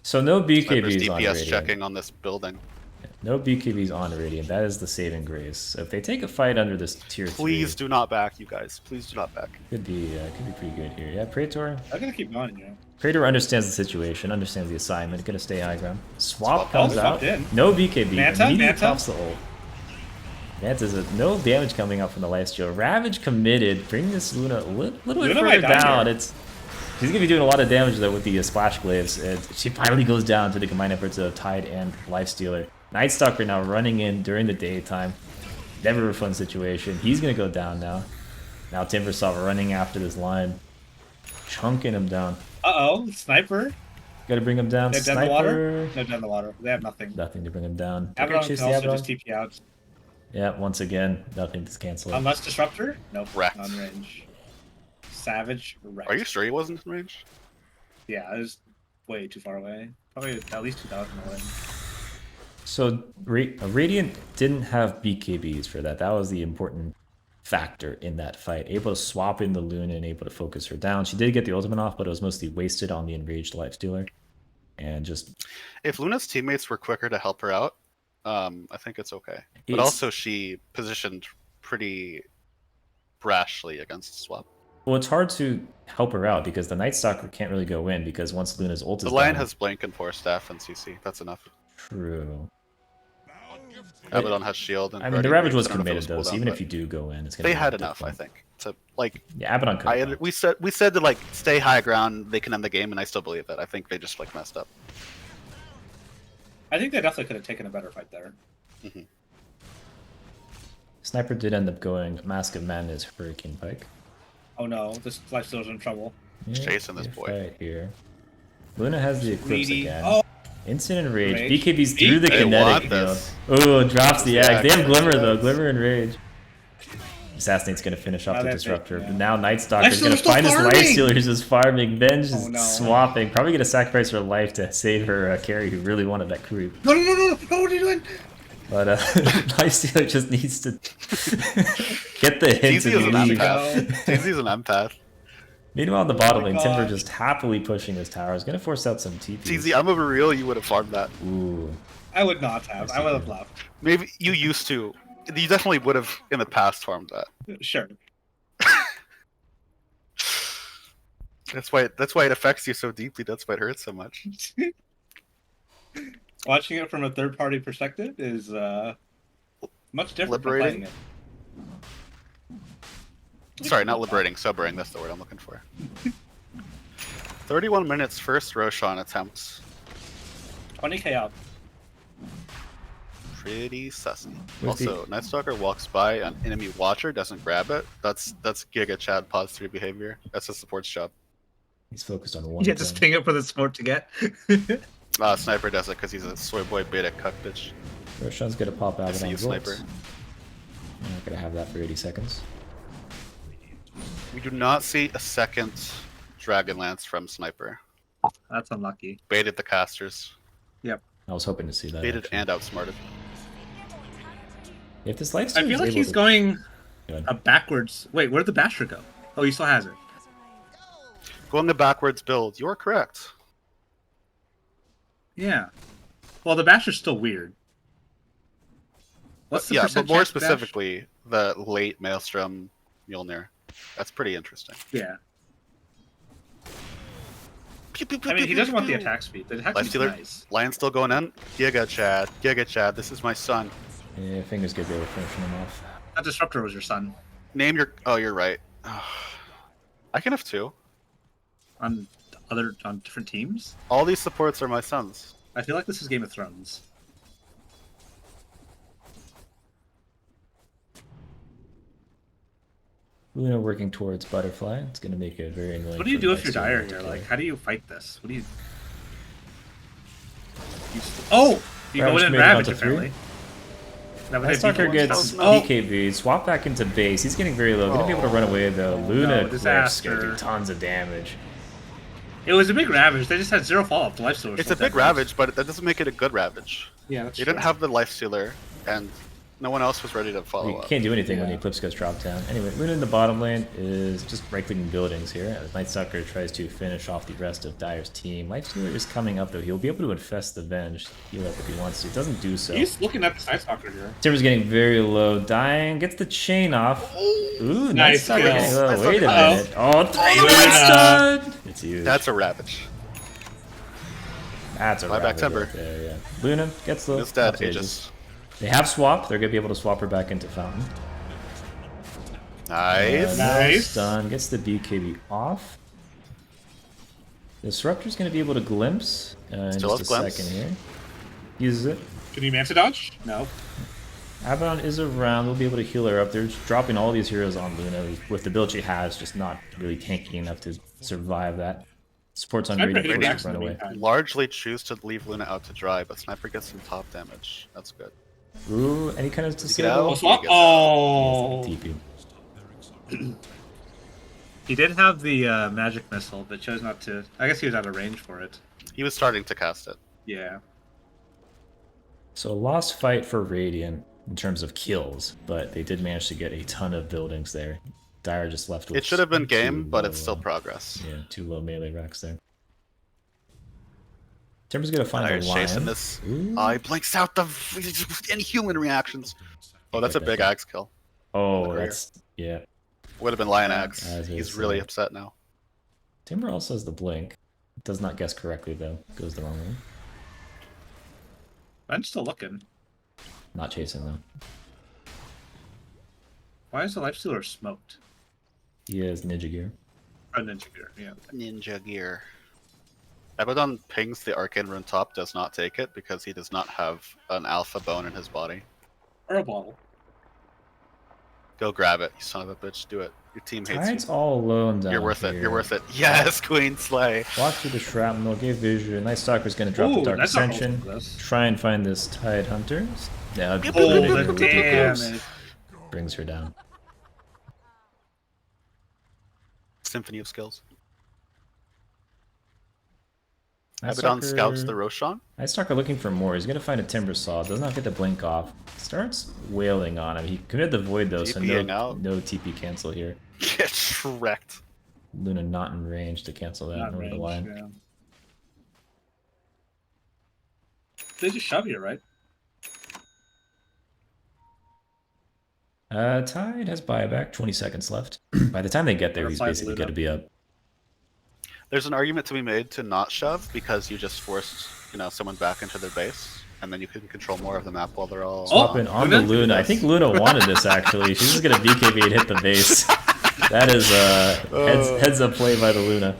So no Sniper's BKBs on DPS Radiant. checking on this building. No BKBs on Radiant. That is the saving grace. So if they take a fight under this tier 3, Please do not back, you guys. Please do not back. could be pretty good here. Yeah, Praetor. I'm gonna keep going, you know. Praetor understands the situation, understands the assignment, gonna stay high ground. Swap Swap comes out. out. Swapped in. No BKB. Manta, Immediately Manta. pops the ult. Manta's no damage coming out from the lifesteal. Ravage committed. Bring this Luna a little bit Luna further might die down. here. She's gonna be doing a lot of damage though with the splash glaives. She finally goes down to the combined efforts of Tide and Lifestealer. Night Stalker now running in during the daytime. Never a fun situation. He's gonna go down now. Now Timbersaw running after this line, chunking him down. Uh-oh, sniper. Gotta bring him down. They're dead in the water? Sniper. They're dead in the water. They have nothing. Nothing to bring him down. They're gonna Abaddon chase can the also Abaddon. just TP out. Yeah, once again, nothing to cancel it. Unless Disruptor? Nope. Wrecked. On range. Savage. Wrecked. Are you sure he wasn't in range? Yeah, it was way too far away. Probably at least 2,000 away. So Radiant didn't have BKBs for that. That was the important factor in that fight. Able to swap in the Luna and able to focus her down. She did get the ultimate off, but it was mostly wasted on the enraged Lifestealer. And just If Luna's teammates were quicker to help her out, I think it's okay. But It's- also she positioned pretty brashly against swap. well, it's hard to help her out because the Night Stalker can't really go in because once Luna's ult is The line down, has Blink and 4 staff and CC. That's enough. true. Abaddon has shield. And I mean, the Guardian Ravage Blink. was I don't know if it committed though, pulled so out, even but if you do go in, it's gonna they be had a enough, I different- think. To like, Yeah, Abaddon could. we said to like stay high ground. They can end the game, and I still believe that. I think they just like messed up. I think they definitely could have taken a better fight there. Sniper did end up going Mask of Madness, Hurricane Pike. Oh no, this Lifestealer's in trouble. Just chasing this good boy. fight here. Luna has the Eclipse Greedy. again. Oh, Instant and Rage. Rage. BKB's through the They kinetic want field. this. Oh, drops the Yeah, egg. They have Glimmer though. yes. Glimmer and Rage. Assassinate's gonna finish off Now the that's it, Disruptor. yeah. But now Night Stalker's Lifestealer's gonna still find his farming! Lifestealer who's just farming. Ben's just Oh, no. swapping. Probably gonna sacrifice her life to save her carry who really wanted that creep. no, what are you doing? But Lifestealer just needs to get the hint TZ is an and leave. empath. TZ is an empath. Meanwhile, in the Oh bottom my lane, Timber gosh. just happily pushing his tower. Is going to force out some TPs. TZ, I'm over real. You would have farmed that. Ooh. I would not have. I would have left. Maybe you used to. You definitely would have in the past farmed that. Sure. That's why it affects you so deeply. That's why it hurts so much. Watching it from a third-party perspective is much different from Liberating? playing it. Sorry, not liberating, sobering. That's the word I'm looking for. 31 minutes, first Roshan attempt. 20k up. Pretty sussy. With the- Also, Night Stalker walks by an enemy watcher, doesn't grab it. That's Giga Chad pause 3 behavior. That's a support's job. He's focused on one Yeah, just thing. ping it for the sport to get. Sniper does it because he's a soy boy beta cuck bitch. Roshan's going to pop out I see you, on Sniper. I'm not going to have that for 80 seconds. We do not see a second Dragonlance from Sniper. That's unlucky. Baited the casters. I was hoping to see that. Baited actually. and outsmarted. If this life I feel like he's going Go ahead. a backwards. Wait, where'd the Basher go? Oh, he still has it. Going the backwards build. You're correct. Yeah. Well, the Basher's still weird. What's the Yeah, percent but more chance Bash? specifically, the late Maelstrom Mjolnir. That's pretty interesting. Yeah. Pew, pew, pew, I mean, pew, he pew, doesn't want the pew. attack speed. The attack Life speed's stealer. nice. Lion still going in. Giga Chad, this is my son. Yeah, fingers good they were finishing him off. That Disruptor was your son. Name your. Oh, you're right. I can have two. On different teams? All these supports are my sons. I feel like this is Game of Thrones. Luna working towards Butterfly. It's going to make it very annoying. What do you for do if you're Lifestealer dire to here? play. Like, how do you fight this? What do you... Oh! You go Ravage in and made it ravage, onto 3. apparently. That would Night have Stalker people gets oh! BKB, swap back into base. He's getting very low. Gonna be able to run away though. Luna No, Cliff's disaster. gonna do tons of damage. It was a big ravage. They just had 0 follow-up to Lifestealer. It's a big ravage, but that doesn't make it a good ravage. Yeah, that's You didn't have the life stealer, and no one else was ready to follow You up. can't do anything when the Yeah. Eclipse goes drop down. Anyway, Luna in the bottom lane is just right-clicking buildings here as Night Stalker tries to finish off the rest of Dire's team. Lifestealer is coming up though. He'll be able to infest the Venge, heal up if he wants to. He doesn't do so. He's looking at the Side Stalker here. Timber's getting very low, dying, gets the chain off. Ooh, Night Nice Stalker kill. getting low. Nice Wait a Uh-oh. minute. Oh, Luna. done! It's huge. That's a ravage. That's a Buyback ravage Timber. right there, yeah. Luna gets low. It's dead. Up It ages. just They have swap. They're gonna be able to swap her back into Fountain. nice. No Nice. stun. Gets the BKB off. Disruptor's gonna be able to glimpse in Still just a has glimpse. second here. Uses it. Can you Manta dodge? No. Abaddon is around. We'll be able to heal her up. They're just dropping all these heroes on Luna with the build she has, just not really tanky enough to survive that. Support's on Sniper Radiant, hit forced Rax to in run the away. meantime. Largely choose to leave Luna out to dry, but Sniper gets some top damage. That's good. Ooh, any kind of out? disable? Oh, swap? He gets Oh. TP. He did have the magic missile, but chose not to. I guess he was out of range for it. He was starting to cast it. Yeah. So a lost fight for Radiant in terms of kills, but they did manage to get a ton of buildings there. Dire just left with It should have been two game, but it's low, still progress. yeah, 2 low melee racks there. Timber's gonna find Dire's a chasing lion. this. Ooh. He blinks out the inhuman reactions. Oh, that's a big axe kill. Oh, career. that's yeah. Would have been lion Yeah, axe. as He's is, really upset now. Timber also has the blink. Does not guess correctly though. Goes the wrong way. I'm still looking. Not chasing though. Why is the Lifestealer smoked? He has ninja gear. Oh, Ninja Gear, yeah. Ninja gear. Abaddon pings the arcane rune top, does not take it because he does not have an alpha bone in his body. Or a bottle. Go grab it, you son of a bitch. Do it. Your team hates Tide's you. all alone down You're worth it. here. You're worth it. Yes, Queen Slay. Walk through the shrapnel, gave vision. Night Stalker's gonna drop the Ooh, Dark that's not Ascension. roll for this. Try and find this Tide Hunter. Yeah, Oh, the damage. brings her down. Symphony of skills. Abaddon scouts the Roshan. Ice Stalker looking for more. He's gonna find a Timber Saw. Does not get the blink off. Starts wailing on him. He committed the void though, so TPing no out. TP cancel here. Gets wrecked. Luna not in range to cancel that Not over the range, line. yeah. They just shove you, right? Tide has buyback. 20 seconds left. By the time they get there, he's Butterfly basically Luna. going to be up. There's an argument to be made to not shove because you just forced, someone back into their base, and then you can control more of the map while they're all. Swapping on the Luna? Luna. I think Luna wanted this actually. She's just gonna BKB and hit the base. That is heads up play by the Luna.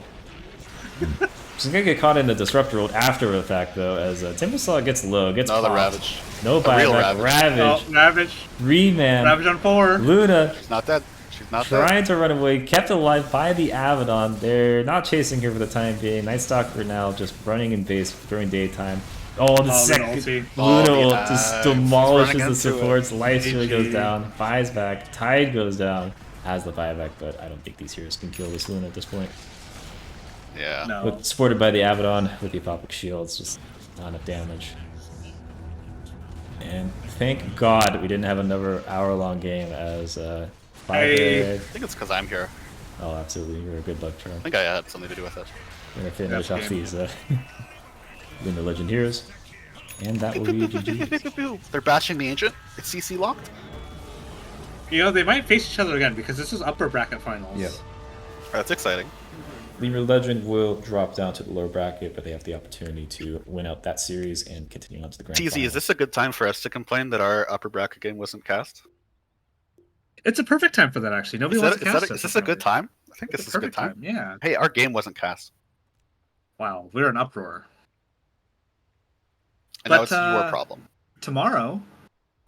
She's gonna get caught in the disruptor ult after the fact though, as Timbersaw gets low, gets Another popped. Ravage. No A real buyback. Ravage. Oh, Ravage. Reman. Ravage on 4. Luna She's not dead. She's not dead. trying to run away, kept alive by the Abaddon. They're not chasing her for the time being. Night Stalker now just running in base during daytime. Oh, the Luna second ulti. Luna Oh, ult yeah. just She's demolishes running the into it. supports. Life steal goes GG. down, buys back, Tide goes down, has the buyback, but I don't think these heroes can kill this Luna at this point. Yeah. No. With, supported by the Abaddon with the Apocalypse Shield, it's just not enough damage. And thank God we didn't have another hour-long game as Hey. I think it's because I'm here. Oh, absolutely, you're a good luck charm. I think I had something to do with it. We're gonna finish That's off game. these Lunar Legend heroes, and that will be GG. They're bashing the ancient. It's CC locked. They might face each other again because this is upper bracket finals. Yep. That's exciting. Lemur Legend will drop down to the lower bracket, but they have the opportunity to win out that series and continue on to the grand TZ, final. is this a good time for us to complain that our upper bracket game wasn't cast? It's a perfect time for that, actually. Nobody Is, wants that, to is, cast that, it is this a good apparently. time? I think It's this a is a good perfect time. Yeah. Hey, our game wasn't cast. Wow, we're in uproar. And now But, it's your problem. Tomorrow,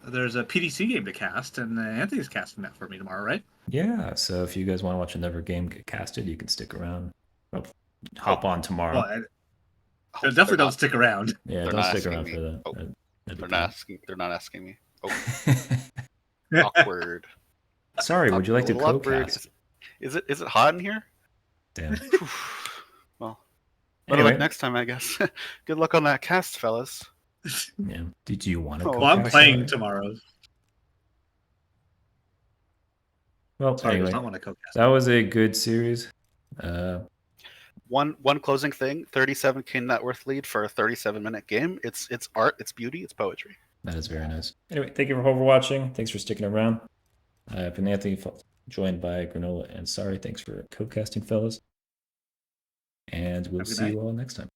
there's a PDC game to cast, and Anthony's casting that for me tomorrow, right? Yeah, so if you guys want to watch another game get casted, you can stick around. Well, hop on tomorrow. Well, Oh, definitely they're don't not- stick around. Yeah, they're don't not stick asking around me. for that. Oh, That'd be They're cool. not asking. They're not asking me. Oh, awkward. Sorry, would you like to A little awkward. co-cast? Is it hot in here? Damn. Well, better Anyway, luck next time, I guess. Good luck on that cast, fellas. yeah. Did you want to? Oh, Well, I'm co-cast? playing tomorrow. Well, Sorry, anyway, does not want to co-cast. that was a good series. One closing thing: 37K net worth lead for a 37-minute game. It's art, it's beauty, it's poetry. That is very nice. Anyway, thank you for overwatching. Thanks for sticking around. I've been Anthony, joined by Granola and Sorry. Thanks for co-casting, fellas. And we'll Have a good see night. you all next time.